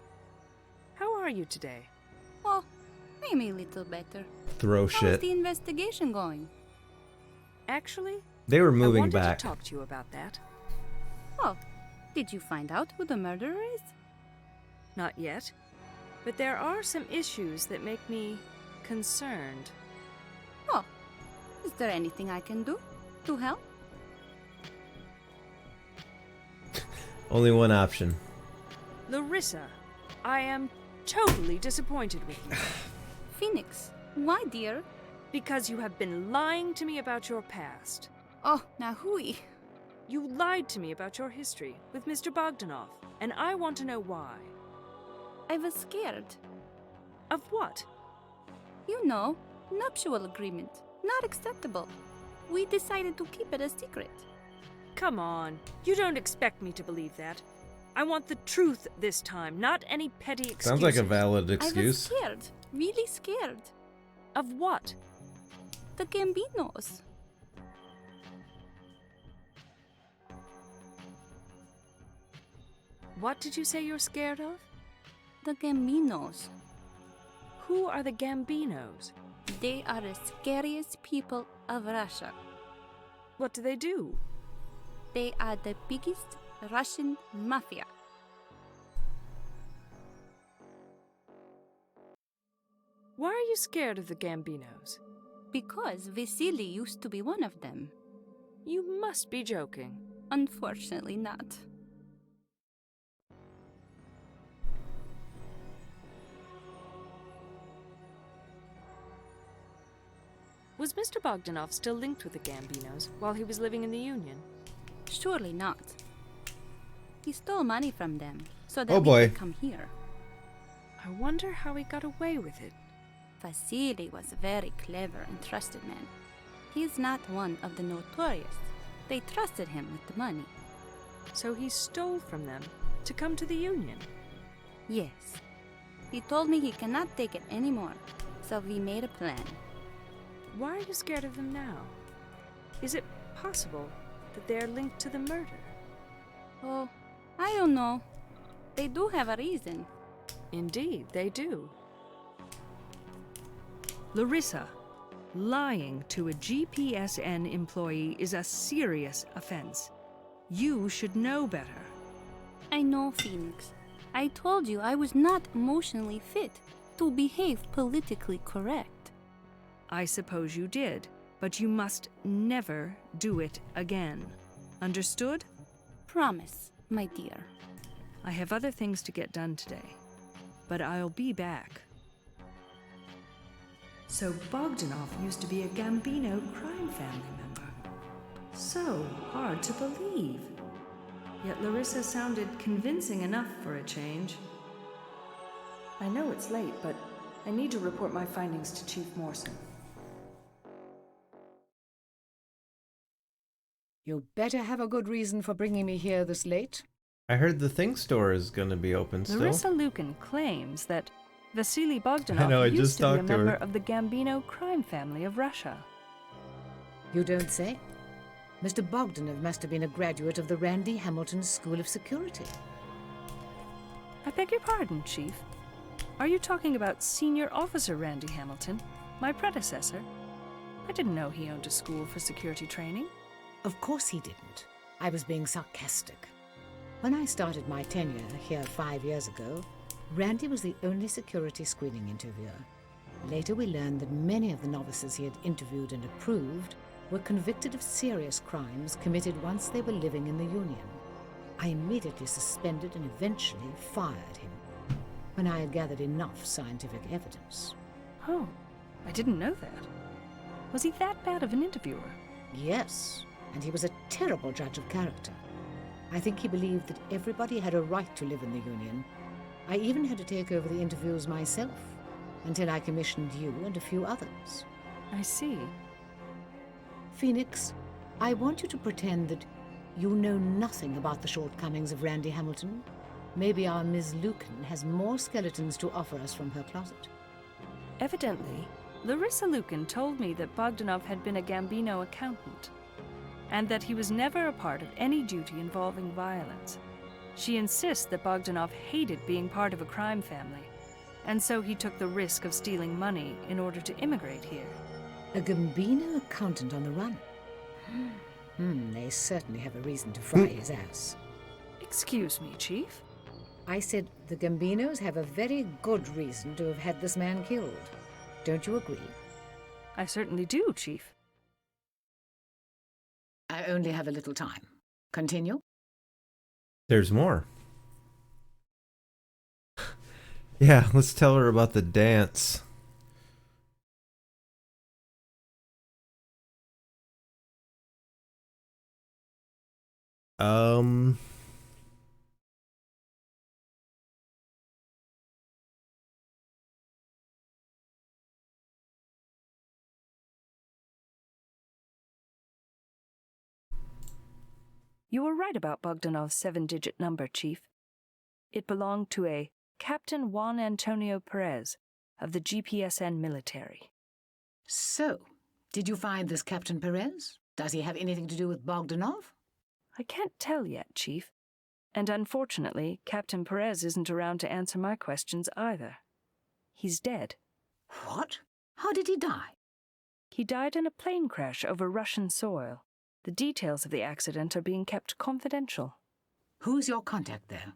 How are you today? Oh, I'm a little better. Throw How's shit. the investigation going? Actually, They were moving I wanted back. to talk to you about that. Oh, did you find out who the murderer is? Not yet, but there are some issues that make me concerned. Oh, is there anything I can do to help? Only one option. Larissa, I am totally disappointed with you. Phoenix, why, dear? Because you have been lying to me about your past. Oh, now hui. You lied to me about your history with Mr. Bogdanov, and I want to know why. I was scared. Of what? You know, nuptial agreement. Not acceptable. We decided to keep it a secret. Come on. You don't expect me to believe that. I want the truth this time, not any petty excuses. Sounds like a valid I was excuse. scared. Really scared. Of what? The Gambinos. What did you say you're scared of? The Gambinos. Who are the Gambinos? They are the scariest people of Russia. What do they do? They are the biggest Russian mafia. Why are you scared of the Gambinos? Because Vasily used to be one of them. You must be joking. Unfortunately not. Was Mr. Bogdanov still linked with the Gambinos while he was living in the Union? Surely not. He stole money from them so that Oh we boy. could come here. I wonder how he got away with it. Vasily was a very clever and trusted man. He is not one of the notorious. They trusted him with the money. So he stole from them to come to the Union? Yes. He told me he cannot take it anymore, so we made a plan. Why are you scared of them now? Is it possible that they are linked to the murder? Oh, I don't know. They do have a reason. Indeed, they do. Larissa, lying to a GPSN employee is a serious offense. You should know better. I know, Phoenix. I told you I was not emotionally fit to behave politically correct. I suppose you did, but you must never do it again. Understood? Promise, my dear. I have other things to get done today, but I'll be back. So Bogdanov used to be a Gambino crime family member. So hard to believe. Yet Larissa sounded convincing enough for a change. I know it's late, but I need to report my findings to Chief Morrison. You better have a good reason for bringing me here this late. I heard the Thing store is going to be open still. Larissa Lukin claims that Vasily I Bogdanov know, I used just to be a talked to her. member of the Gambino crime family of Russia. You don't say? Mr. Bogdanov must have been a graduate of the Randy Hamilton School of Security. I beg your pardon, Chief. Are you talking about Senior Officer Randy Hamilton, my predecessor? I didn't know he owned a school for security training. Of course he didn't. I was being sarcastic. When I started my tenure here 5 years ago, Randy was the only security screening interviewer. Later we learned that many of the novices he had interviewed and approved were convicted of serious crimes committed once they were living in the Union. I immediately suspended and eventually fired him when I had gathered enough scientific evidence. Oh, I didn't know that. Was he that bad of an interviewer? Yes, and he was a terrible judge of character. I think he believed that everybody had a right to live in the Union. I even had to take over the interviews myself, until I commissioned you and a few others. I see. Phoenix, I want you to pretend that you know nothing about the shortcomings of Randy Hamilton. Maybe our Ms. Lucan has more skeletons to offer us from her closet. Evidently, Larissa Lucan told me that Bogdanov had been a Gambino accountant, and that he was never a part of any duty involving violence. She insists that Bogdanov hated being part of a crime family, and so he took the risk of stealing money in order to immigrate here. A Gambino accountant on the run? They certainly have a reason to fry his ass. Excuse me, Chief? I said the Gambinos have a very good reason to have had this man killed. Don't you agree? I certainly do, Chief. I only have a little time. Continue? There's more. Yeah, let's tell her about the dance. You were right about Bogdanov's 7-digit number, Chief. It belonged to a Captain Juan Antonio Perez of the GPSN military. So, did you find this Captain Perez? Does he have anything to do with Bogdanov? I can't tell yet, Chief. And unfortunately, Captain Perez isn't around to answer my questions either. He's dead. What? How did he die? He died in a plane crash over Russian soil. The details of the accident are being kept confidential. Who's your contact there?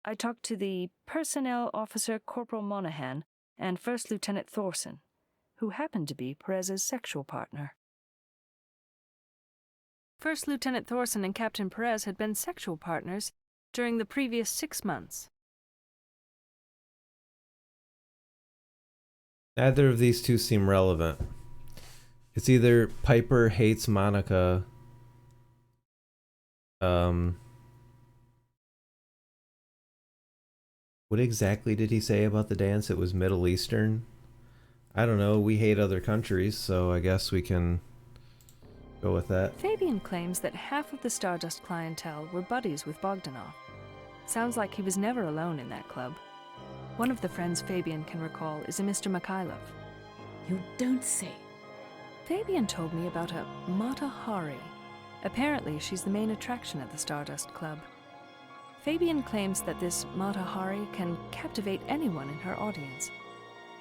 I talked to the Personnel Officer Corporal Monahan and First Lieutenant Thorson, who happened to be Perez's sexual partner. First Lieutenant Thorson and Captain Perez had been sexual partners during the previous 6 months. Neither of these two seem relevant. It's either Piper hates Monica. What exactly did he say about the dance? It was Middle Eastern. I don't know. We hate other countries, so I guess we can go with that. Fabian claims that half of the Stardust clientele were buddies with Bogdanov. Sounds like he was never alone in that club. One of the friends Fabian can recall is a Mr. Mikhailov. You don't say. Fabian told me about a Mata Hari. Apparently, she's the main attraction at the Stardust Club. Fabian claims that this Mata Hari can captivate anyone in her audience,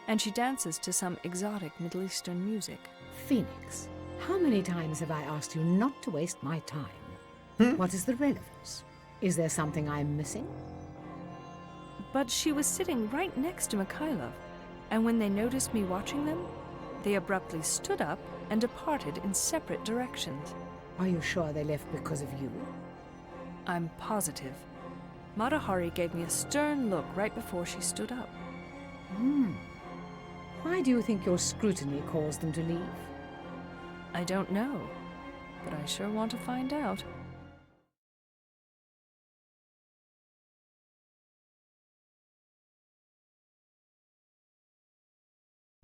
and she dances to some exotic Middle Eastern music. Phoenix, how many times have I asked you not to waste my time? What is the relevance? Is there something I'm missing? But she was sitting right next to Mikhailov, and when they noticed me watching them, they abruptly stood up and departed in separate directions. Are you sure they left because of you? I'm positive. Mata Hari gave me a stern look right before she stood up. Why do you think your scrutiny caused them to leave? I don't know, but I sure want to find out.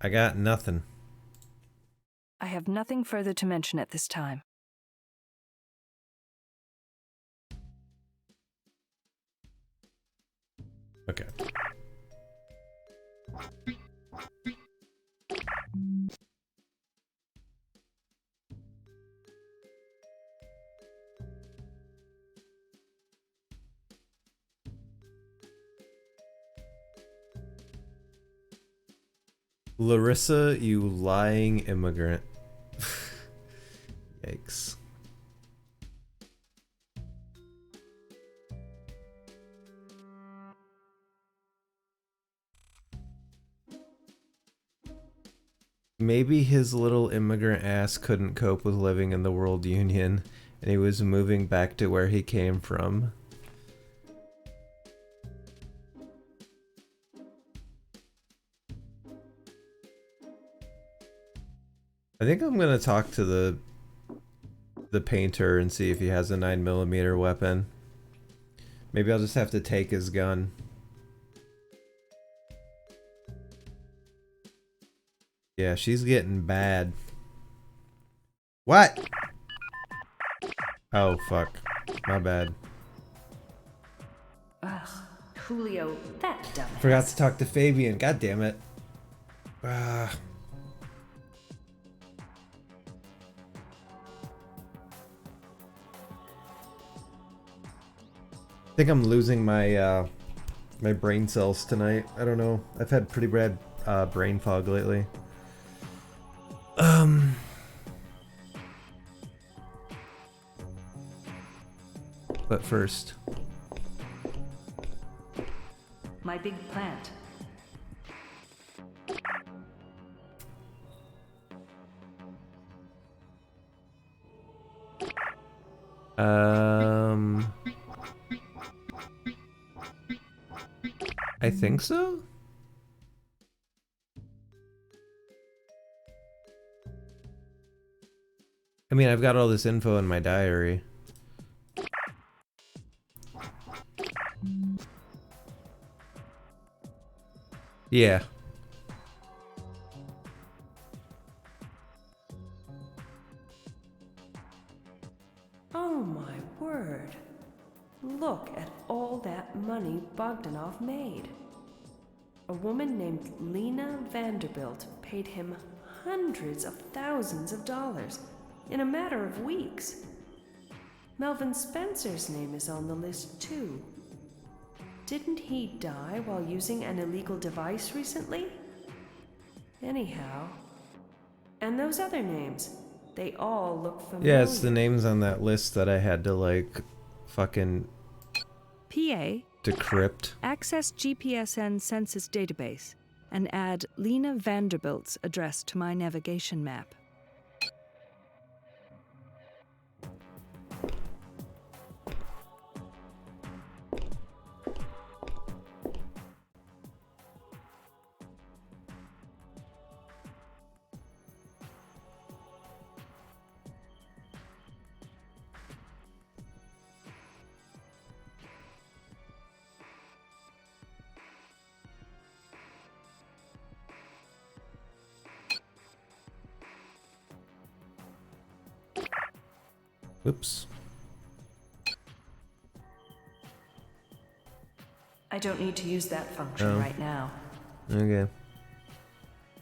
I got nothing. I have nothing further to mention at this time. Okay. Larissa, you lying immigrant. Yikes. Maybe his little immigrant ass couldn't cope with living in the World Union, and he was moving back to where he came from. I think I'm gonna talk to the painter and see if he has a 9mm weapon. Maybe I'll just have to take his gun. Yeah, she's getting bad. What? Oh, fuck. My bad. Ugh, Julio, that dumbass. Forgot to talk to Fabian. God damn it. Ah. I think I'm losing my my brain cells tonight. I don't know. I've had pretty bad brain fog lately. But first, My big plant. I think so? I mean, I've got all this info in my diary. Yeah. Oh my word. Look at all that money Bogdanov made. A woman named Lena Vanderbilt paid him hundreds of thousands of dollars in a matter of weeks. Melvin Spencer's name is on the list too. Didn't he die while using an illegal device recently? Anyhow, and those other names, they all look familiar. Yeah, it's the names on that list that I had to, like, fucking PA. decrypt. Access GPSN census database and add Lena Vanderbilt's address to my navigation map. Oops. I don't need to use that function right now. Okay.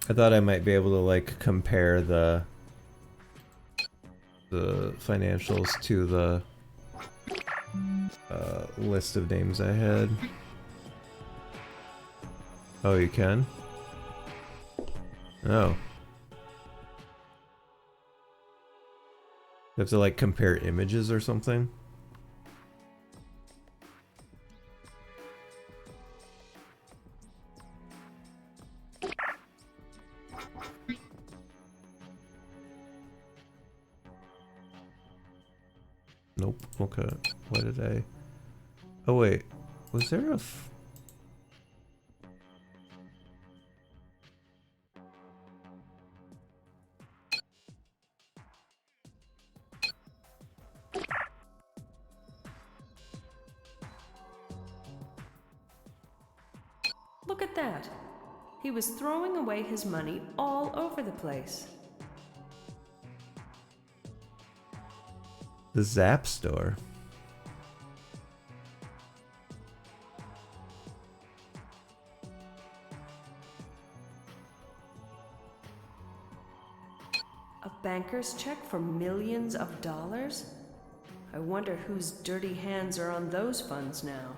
I thought I might be able to, like, compare the financials to the list of names I had. Oh, you can? Oh. You have to, like, compare images or something? Nope. Okay. What did I... Oh, wait. Was there a... Look at that. He was throwing away his money all over the place. The Zap store. A banker's check for millions of dollars? I wonder whose dirty hands are on those funds now.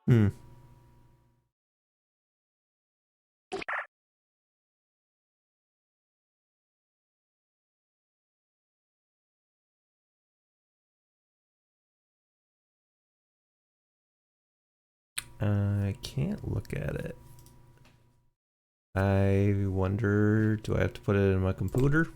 Hmm. I can't look at it. I wonder, do I have to put it in my computer?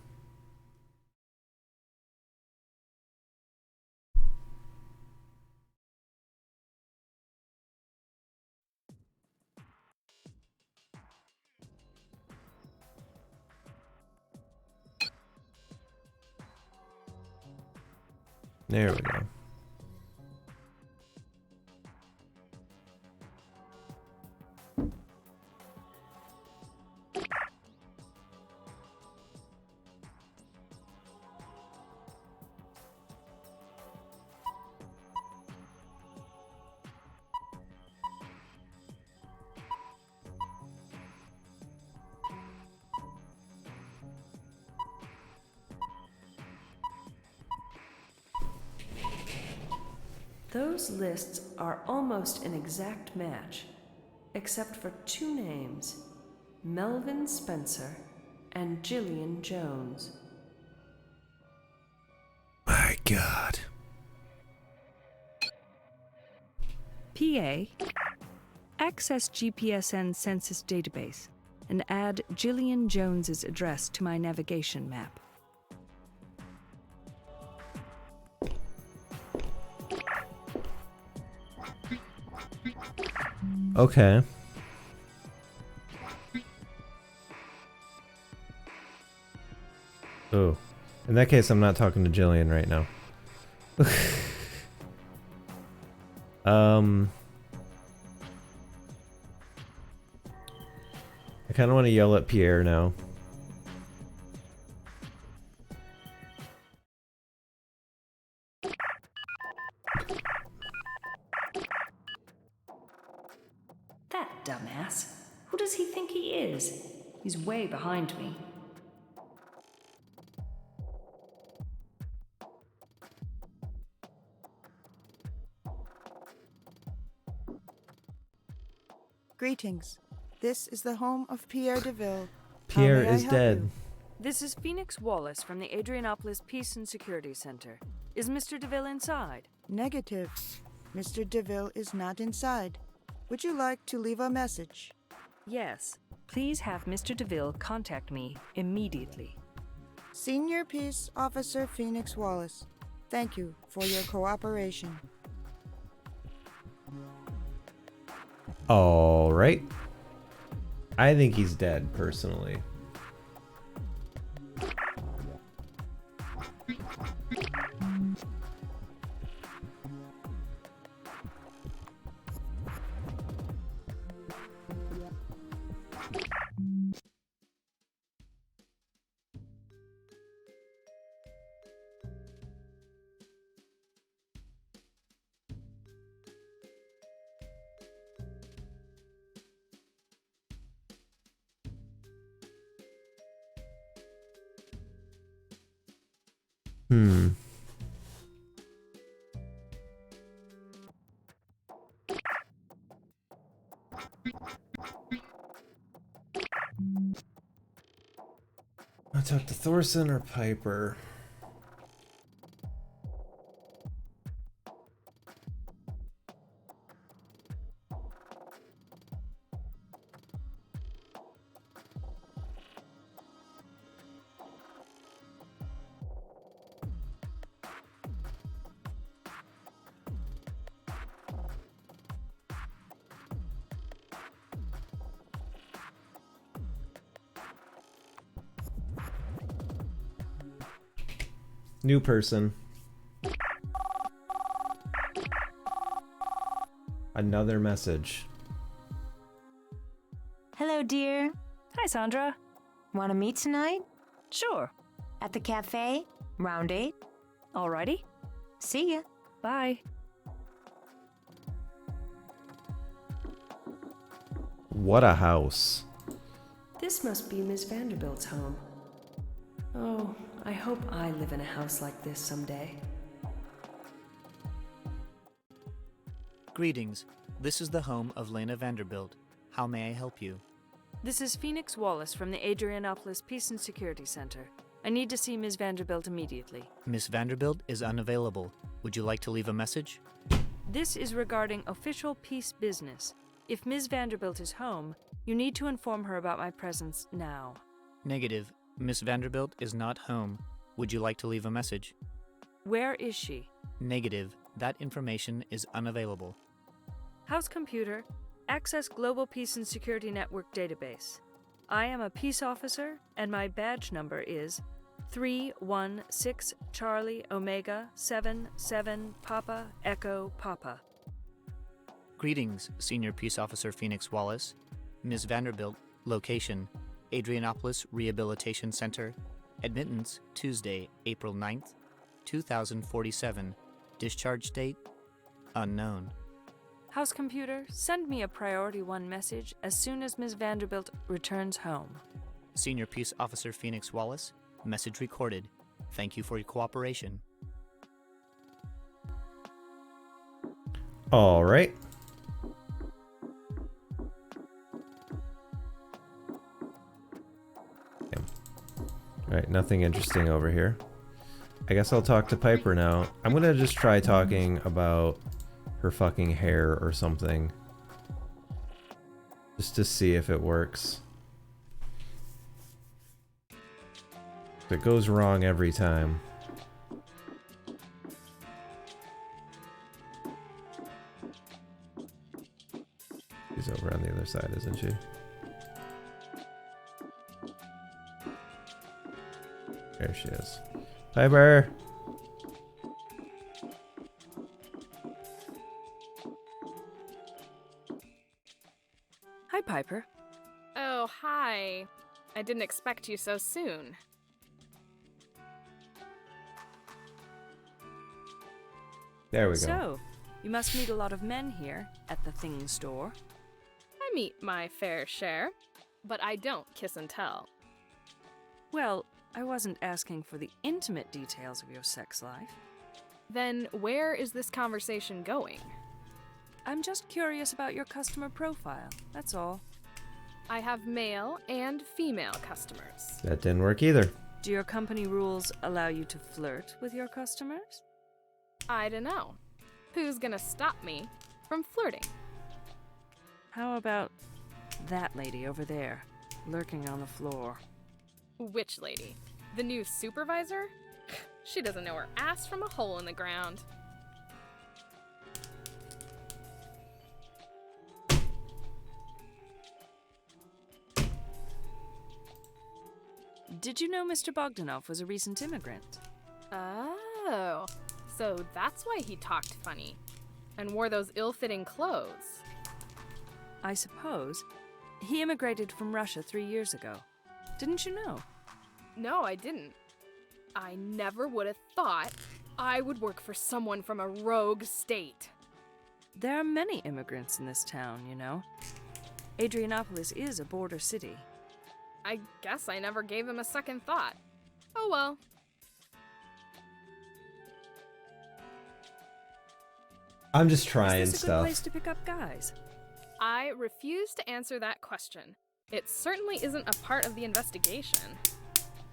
There we go. Those lists are almost an exact match, except for two names, Melvin Spencer and Gillian Jones. My God. PA, access GPSN census database and add Gillian Jones's address to my navigation map. Okay. Oh. In that case, I'm not talking to Jillian right now. I kind of want to yell at Pierre now. That dumbass. Who does he think he is? He's way behind me. Greetings. This is the home of Pierre DeVille. Pierre is dead. This is Phoenix Wallace from the Adrianopolis Peace and Security Center. Is Mr. DeVille inside? Negative. Mr. DeVille is not inside. Would you like to leave a message? Yes. Please have Mr. DeVille contact me immediately. Senior Peace Officer Phoenix Wallace, thank you for your cooperation. All right. I think he's dead, personally. I'll talk to Thorson or Piper. New person. Another message. Hello, dear. Hi, Sandra. Want to meet tonight? Sure. At the cafe? Round 8? Alrighty. See ya. Bye. What a house. This must be Miss Vanderbilt's home. Oh, I hope I live in a house like this someday. Greetings. This is the home of Lena Vanderbilt. How may I help you? This is Phoenix Wallace from the Adrianopolis Peace and Security Center. I need to see Ms. Vanderbilt immediately. Miss Vanderbilt is unavailable. Would you like to leave a message? This is regarding official peace business. If Ms. Vanderbilt is home, you need to inform her about my presence now. Negative. Miss Vanderbilt is not home. Would you like to leave a message? Where is she? Negative. That information is unavailable. House computer, access Global Peace and Security Network database. I am a peace officer, and my badge number is 316 Charlie Omega 77 Papa Echo Papa. Greetings, Senior Peace Officer Phoenix Wallace. Ms. Vanderbilt, location, Adrianopolis Rehabilitation Center. Admittance, Tuesday, April 9th, 2047. Discharge date, unknown. House computer, send me a Priority 1 message as soon as Ms. Vanderbilt returns home. Senior Peace Officer Phoenix Wallace, message recorded. Thank you for your cooperation. All right. All right, nothing interesting over here. I guess I'll talk to Piper now. I'm gonna just try talking about her fucking hair or something. Just to see if it works. It goes wrong every time. She's over on the other side, isn't she? There she is. Piper! Hi, Piper. Oh, hi. I didn't expect you so soon. There we go. So, you must meet a lot of men here at the thing store. I meet my fair share, but I don't kiss and tell. Well, I wasn't asking for the intimate details of your sex life. Then where is this conversation going? I'm just curious about your customer profile, that's all. I have male and female customers. That didn't work either. Do your company rules allow you to flirt with your customers? I don't know. Who's gonna stop me from flirting? How about that lady over there, lurking on the floor? Which lady? The new supervisor? She doesn't know her ass from a hole in the ground. Did you know Mr. Bogdanov was a recent immigrant? Oh, so that's why he talked funny and wore those ill-fitting clothes. I suppose. He immigrated from Russia 3 years ago. Didn't you know? No, I didn't. I never would have thought I would work for someone from a rogue state. There are many immigrants in this town, you know. Adrianopolis is a border city. I guess I never gave him a second thought. Oh well. I'm just trying Is this a good stuff. place to pick up guys? I refuse to answer that question. It certainly isn't a part of the investigation.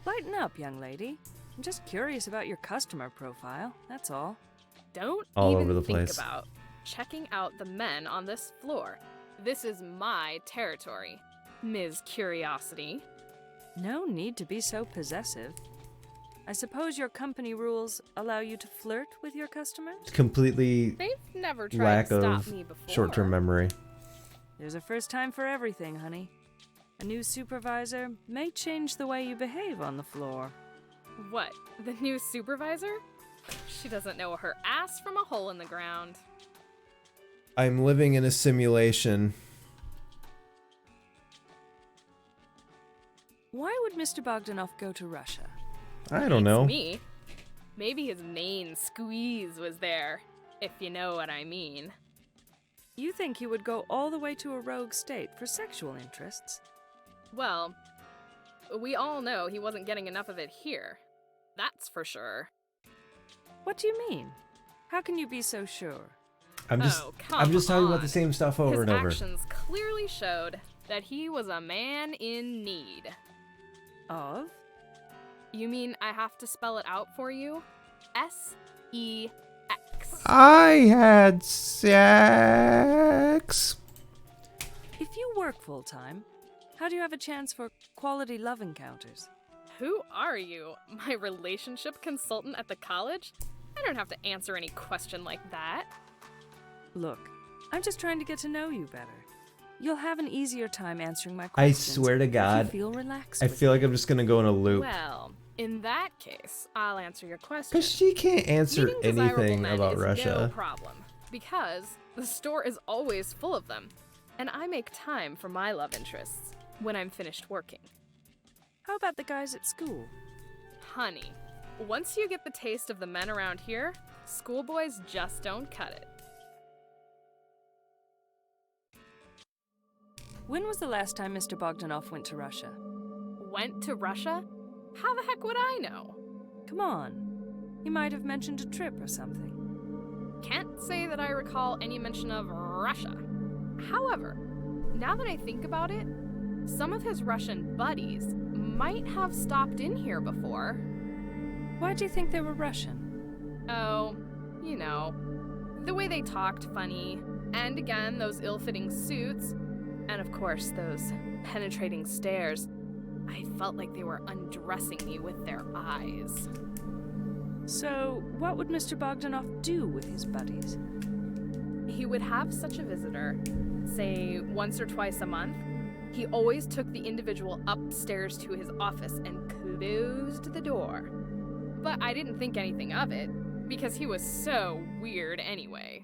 Lighten up, young lady. I'm just curious about your customer profile, that's all. Don't All even over the think place. about checking out the men on this floor. This is my territory, Ms. Curiosity. No need to be so possessive. I suppose your company rules allow you to flirt with your customers? Completely They've never tried lack to stop of me before. short-term memory. There's a first time for everything, honey. A new supervisor may change the way you behave on the floor. What, the new supervisor? She doesn't know her ass from a hole in the ground. I'm living in a simulation. Why would Mr. Bogdanov go to Russia? I don't know. Me? Maybe his main squeeze was there, if you know what I mean. You think he would go all the way to a rogue state for sexual interests? Well, we all know he wasn't getting enough of it here. That's for sure. What do you mean? How can you be so sure? I'm just talking about the same stuff over and over. His actions clearly showed that he was a man in need. Of? You mean I have to spell it out for you? S-E-X. I had sex. If you work full-time, how do you have a chance for quality love encounters? Who are you? My relationship consultant at the college? I don't have to answer any question like that. Look, I'm just trying to get to know you better. You'll have an easier time answering my I questions. swear to if God, you feel relaxed I with feel it. like I'm just gonna go in a loop. Well, in that case, I'll answer your question. Because she can't answer Meeting desirable anything men about is Russia. no problem, because the store is always full of them, and I make time for my love interests when I'm finished working. How about the guys at school? Honey, once you get the taste of the men around here, schoolboys just don't cut it. When was the last time Mr. Bogdanov went to Russia? Went to Russia? How the heck would I know? Come on. He might have mentioned a trip or something. Can't say that I recall any mention of Russia. However, now that I think about it, some of his Russian buddies might have stopped in here before. Why do you think they were Russian? Oh, you know, the way they talked funny, and again, those ill-fitting suits, and of course, those penetrating stares. I felt like they were undressing me with their eyes. So, what would Mr. Bogdanov do with his buddies? He would have such a visitor, say once or twice a month. He always took the individual upstairs to his office and closed the door. But I didn't think anything of it, because he was so weird anyway.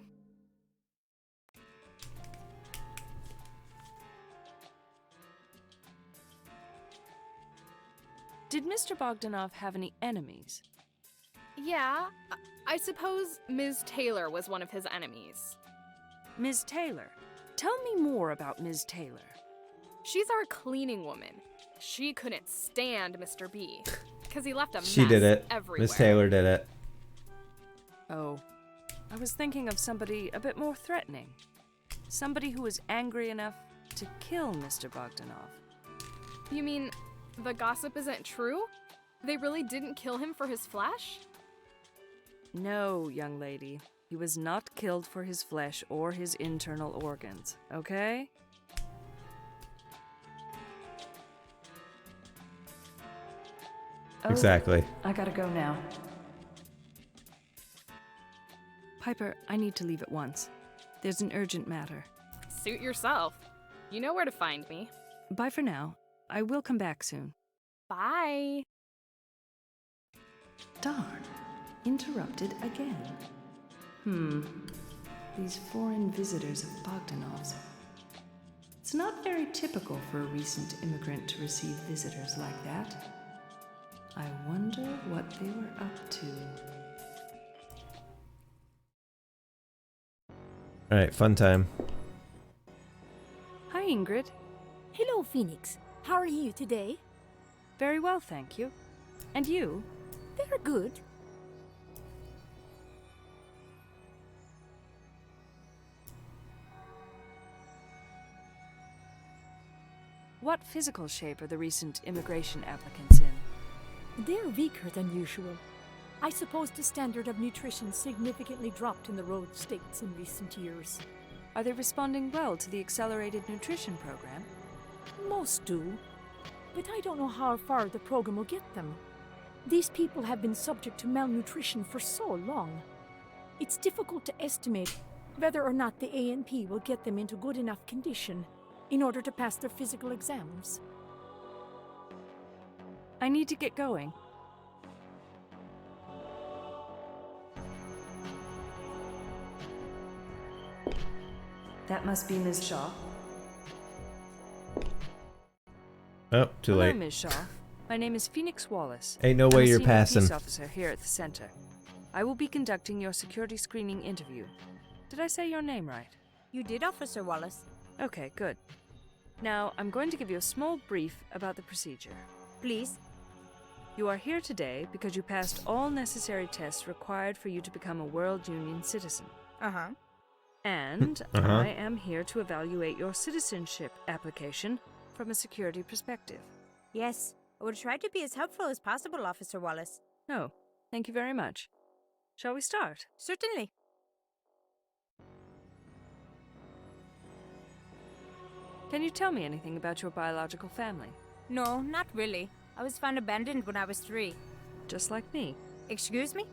Did Mr. Bogdanov have any enemies? Yeah, I suppose Ms. Taylor was one of his enemies. Ms. Taylor? Tell me more about Ms. Taylor. She's our cleaning woman. She couldn't stand Mr. B, because he left a mess She did it. everywhere. Miss Taylor did it. Oh, I was thinking of somebody a bit more threatening. Somebody who was angry enough to kill Mr. Bogdanov. You mean the gossip isn't true? They really didn't kill him for his flesh? No, young lady. He was not killed for his flesh or his internal organs, okay? Exactly. I gotta go now. Piper, I need to leave at once. There's an urgent matter. Suit yourself. You know where to find me. Bye for now. I will come back soon. Bye. Darn. Interrupted again. These foreign visitors of Bogdanov's. It's not very typical for a recent immigrant to receive visitors like that. I wonder what they were up to. Alright, fun time. Hi, Ingrid. Hello, Phoenix. How are you today? Very well, thank you. And you? Very good. What physical shape are the recent immigration applicants in? They're weaker than usual. I suppose the standard of nutrition significantly dropped in the road states in recent years. Are they responding well to the accelerated nutrition program? Most do, but I don't know how far the program will get them. These people have been subject to malnutrition for so long. It's difficult to estimate whether or not the ANP will get them into good enough condition in order to pass their physical exams. I need to get going. That must be Ms. Shaw. Oh, too Hello, late. Ms. Shaw. My name is Phoenix Wallace. Ain't no I'm way a you're senior passing. Peace officer here at the center. I will be conducting your security screening interview. Did I say your name right? You did, Officer Wallace. Okay, good. Now, I'm going to give you a small brief about the procedure. Please. You are here today because you passed all necessary tests required for you to become a World Union citizen. Uh-huh. And I am here to evaluate your citizenship application from a security perspective. Yes, I will try to be as helpful as possible, Officer Wallace. Oh, thank you very much. Shall we start? Certainly. Can you tell me anything about your biological family? No, not really. I was found abandoned when I was 3. Just like me. Excuse me?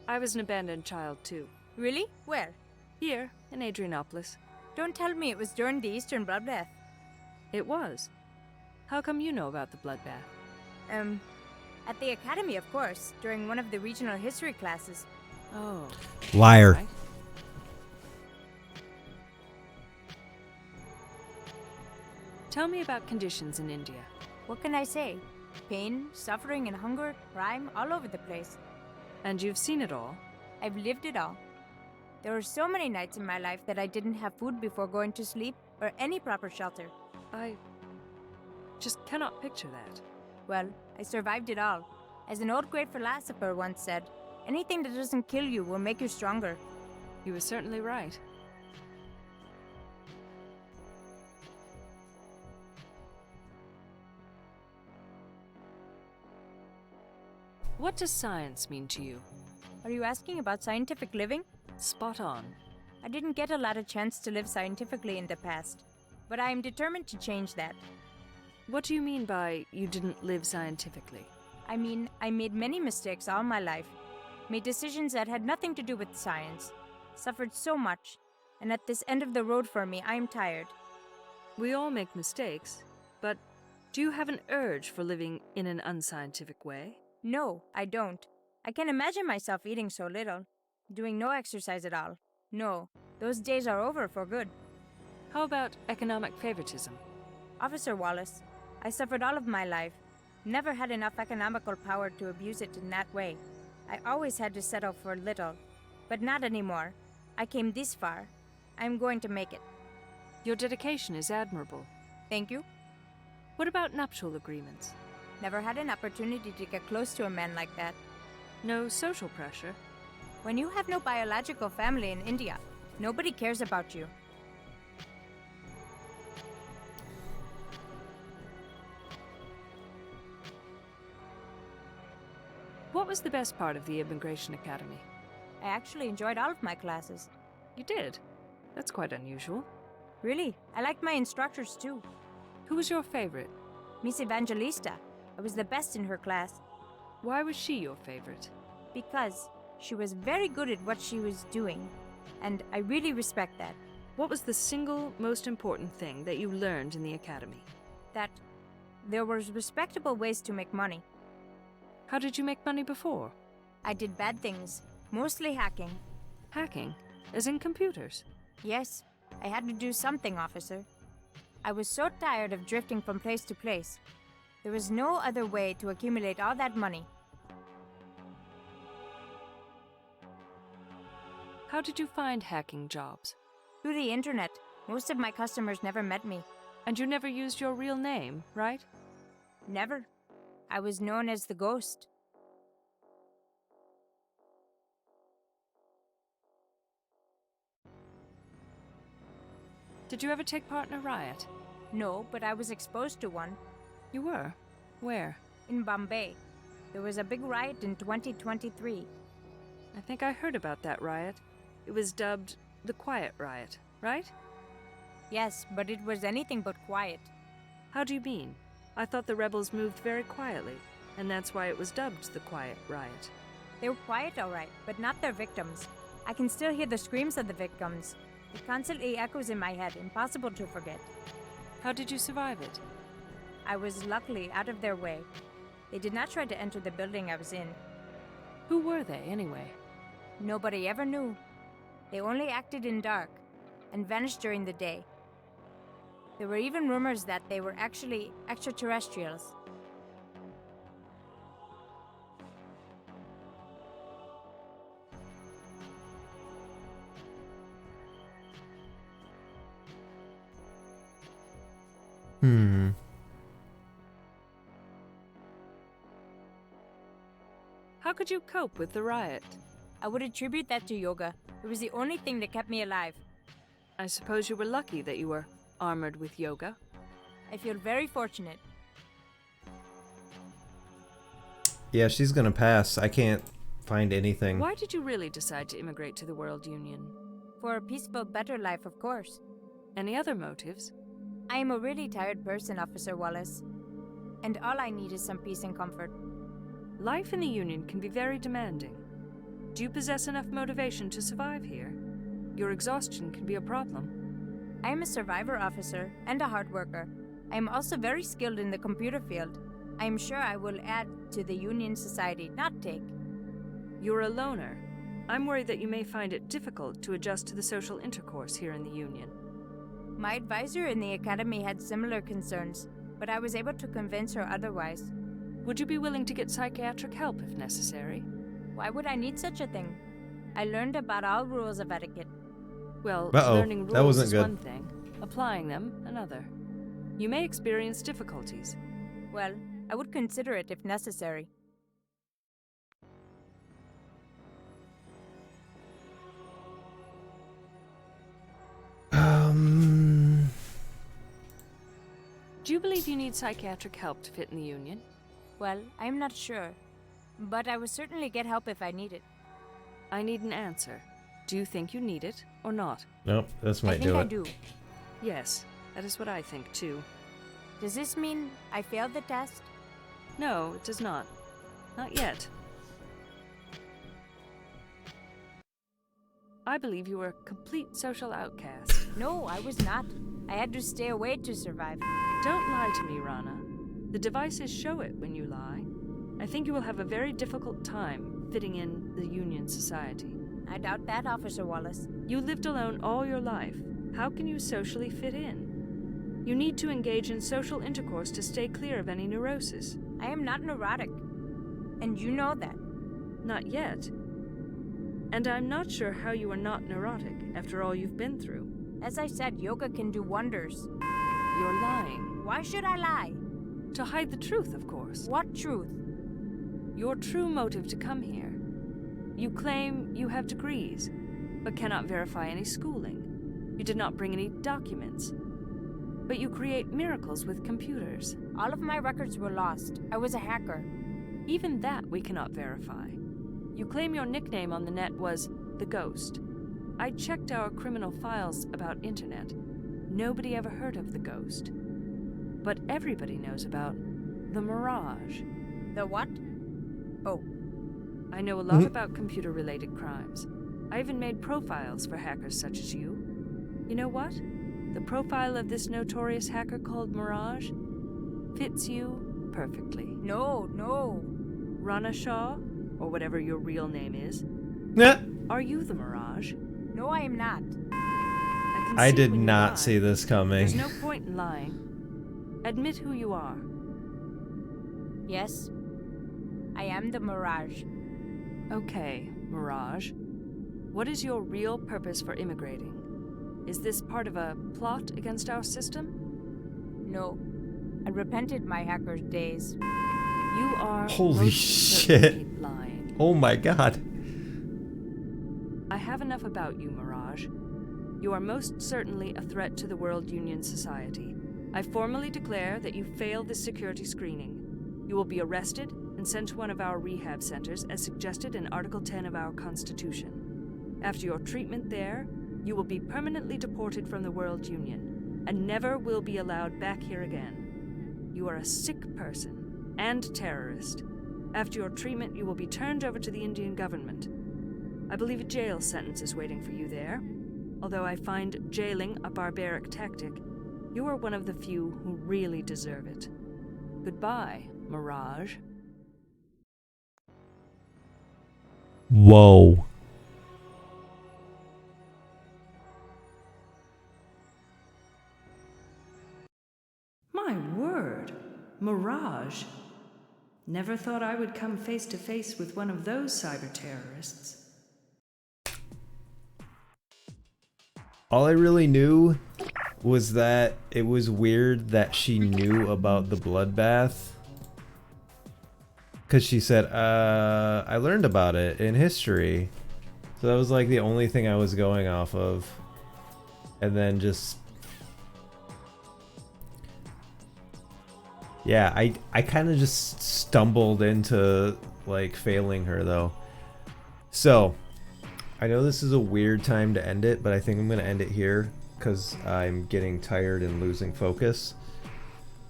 I was an abandoned child, too. Really? Where? Here, in Adrianopolis. Don't tell me it was during the Eastern Bloodbath. It was. How come you know about the bloodbath? At the academy, of course, during one of the regional history classes. Oh. Liar. Right. Tell me about conditions in India. What can I say? Pain, suffering, and hunger, crime, all over the place. And you've seen it all? I've lived it all. There were so many nights in my life that I didn't have food before going to sleep, or any proper shelter. I just cannot picture that. Well, I survived it all. As an old great philosopher once said, anything that doesn't kill you will make you stronger. He was certainly right. What does science mean to you? Are you asking about scientific living? Spot on. I didn't get a lot of chance to live scientifically in the past, but I am determined to change that. What do you mean by you didn't live scientifically? I mean, I made many mistakes all my life. Made decisions that had nothing to do with science. Suffered so much. And at this end of the road for me, I am tired. We all make mistakes, but do you have an urge for living in an unscientific way? No, I don't. I can imagine myself eating so little. Doing no exercise at all. No, those days are over for good. How about economic favoritism? Officer Wallace, I suffered all of my life. Never had enough economical power to abuse it in that way. I always had to settle for little. But not anymore. I came this far. I'm going to make it. Your dedication is admirable. Thank you. What about nuptial agreements? Never had an opportunity to get close to a man like that. No social pressure? When you have no biological family in India, nobody cares about you. What was the best part of the Immigration Academy? I actually enjoyed all of my classes. You did? That's quite unusual. Really, I liked my instructors too. Who was your favorite? Miss Evangelista. I was the best in her class. Why was she your favorite? Because she was very good at what she was doing, and I really respect that. What was the single most important thing that you learned in the academy? That there were respectable ways to make money. How did you make money before? I did bad things, mostly hacking. Hacking? As in computers? Yes, I had to do something, officer. I was so tired of drifting from place to place. There was no other way to accumulate all that money. How did you find hacking jobs? Through the internet. Most of my customers never met me. And you never used your real name, right? Never. I was known as the Ghost. Did you ever take part in a riot? No, but I was exposed to one. You were? Where? In Bombay. There was a big riot in 2023. I think I heard about that riot. It was dubbed the Quiet Riot, right? Yes, but it was anything but quiet. How do you mean? I thought the rebels moved very quietly, and that's why it was dubbed the Quiet Riot. They were quiet, all right, but not their victims. I can still hear the screams of the victims. It constantly echoes in my head, impossible to forget. How did you survive it? I was luckily out of their way. They did not try to enter the building I was in. Who were they, anyway? Nobody ever knew. They only acted in dark, and vanished during the day. There were even rumors that they were actually extraterrestrials. How could you cope with the riot? I would attribute that to yoga. It was the only thing that kept me alive. I suppose you were lucky that you were armored with yoga. I feel very fortunate. Yeah, she's gonna pass. I can't find anything. Why did you really decide to immigrate to the World Union? For a peaceful, better life, of course. Any other motives? I am a really tired person, Officer Wallace. And all I need is some peace and comfort. Life in the Union can be very demanding. Do you possess enough motivation to survive here? Your exhaustion can be a problem. I am a survivor officer and a hard worker. I am also very skilled in the computer field. I am sure I will add to the Union society, not take. You're a loner. I'm worried that you may find it difficult to adjust to the social intercourse here in the Union. My advisor in the academy had similar concerns, but I was able to convince her otherwise. Would you be willing to get psychiatric help if necessary? Why would I need such a thing? I learned about all rules of etiquette. Well, Uh-oh, learning that rules wasn't is good. one thing, applying them another. You may experience difficulties. Well, I would consider it if necessary. Do you believe you need psychiatric help to fit in the Union? Well, I'm not sure, but I would certainly get help if I need it. I need an answer. Do you think you need it or not? Nope, this might do I it. do. Yes, that is what I think too. Does this mean I failed the test? No, it does not. Not yet. I believe you were a complete social outcast. No, I was not. I had to stay away to survive. Don't lie to me, Rana. The devices show it when you lie. I think you will have a very difficult time fitting in the Union society. I doubt that, Officer Wallace. You lived alone all your life. How can you socially fit in? You need to engage in social intercourse to stay clear of any neurosis. I am not neurotic. And you know that. Not yet. And I'm not sure how you are not neurotic after all you've been through. As I said, yoga can do wonders. You're lying. Why should I lie? To hide the truth, of course. What truth? Your true motive to come here. You claim you have degrees, but cannot verify any schooling. You did not bring any documents. But you create miracles with computers. All of my records were lost. I was a hacker. Even that we cannot verify. You claim your nickname on the net was The Ghost. I checked our criminal files about internet. Nobody ever heard of The Ghost. But everybody knows about the Mirage. The what? Oh. I know a lot about computer-related crimes. I even made profiles for hackers such as you. You know what? The profile of this notorious hacker called Mirage fits you perfectly. No. Rana Shaw, or whatever your real name is. Are you the Mirage? No, I am not. I did not see this coming. There's no point in lying. Admit who you are. Yes, I am the Mirage. Okay, Mirage. What is your real purpose for immigrating? Is this part of a plot against our system? No. I repented my hacker's days. You are Holy most shit. certainly lying. Oh my god. I have enough about you, Mirage. You are most certainly a threat to the World Union Society. I formally declare that you failed the security screening. You will be arrested and sent to one of our rehab centers as suggested in Article 10 of our Constitution. After your treatment there, you will be permanently deported from the World Union and never will be allowed back here again. You are a sick person and terrorist. After your treatment, you will be turned over to the Indian government. I believe a jail sentence is waiting for you there. Although I find jailing a barbaric tactic, you are one of the few who really deserve it. Goodbye, Mirage. Whoa. My word, Mirage. Never thought I would come face to face with one of those cyber terrorists. All I really knew was that it was weird that she knew about the bloodbath. Because she said, I learned about it in history. So that was like the only thing I was going off of. And then just... Yeah, I kind of just stumbled into like failing her though. So, I know this is a weird time to end it, but I think I'm going to end it here. because I'm getting tired and losing focus.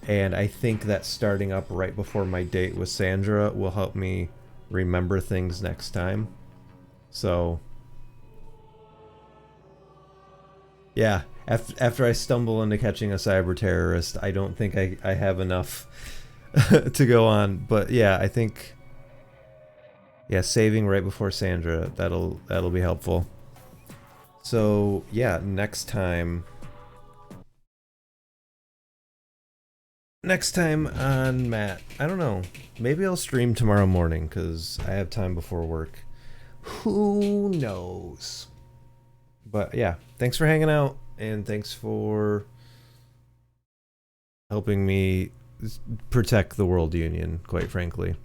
And I think that starting up right before my date with Sandra will help me remember things next time. So, yeah, after I stumble into catching a cyber terrorist, I don't think I have enough to go on. But yeah, I think, yeah, saving right before Sandra, that'll be helpful. So yeah, next time on Matt, I don't know, maybe I'll stream tomorrow morning because I have time before work. Who knows? But yeah, thanks for hanging out, and thanks for helping me protect the World Union, quite frankly.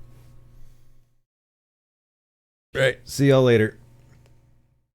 Right, see y'all later.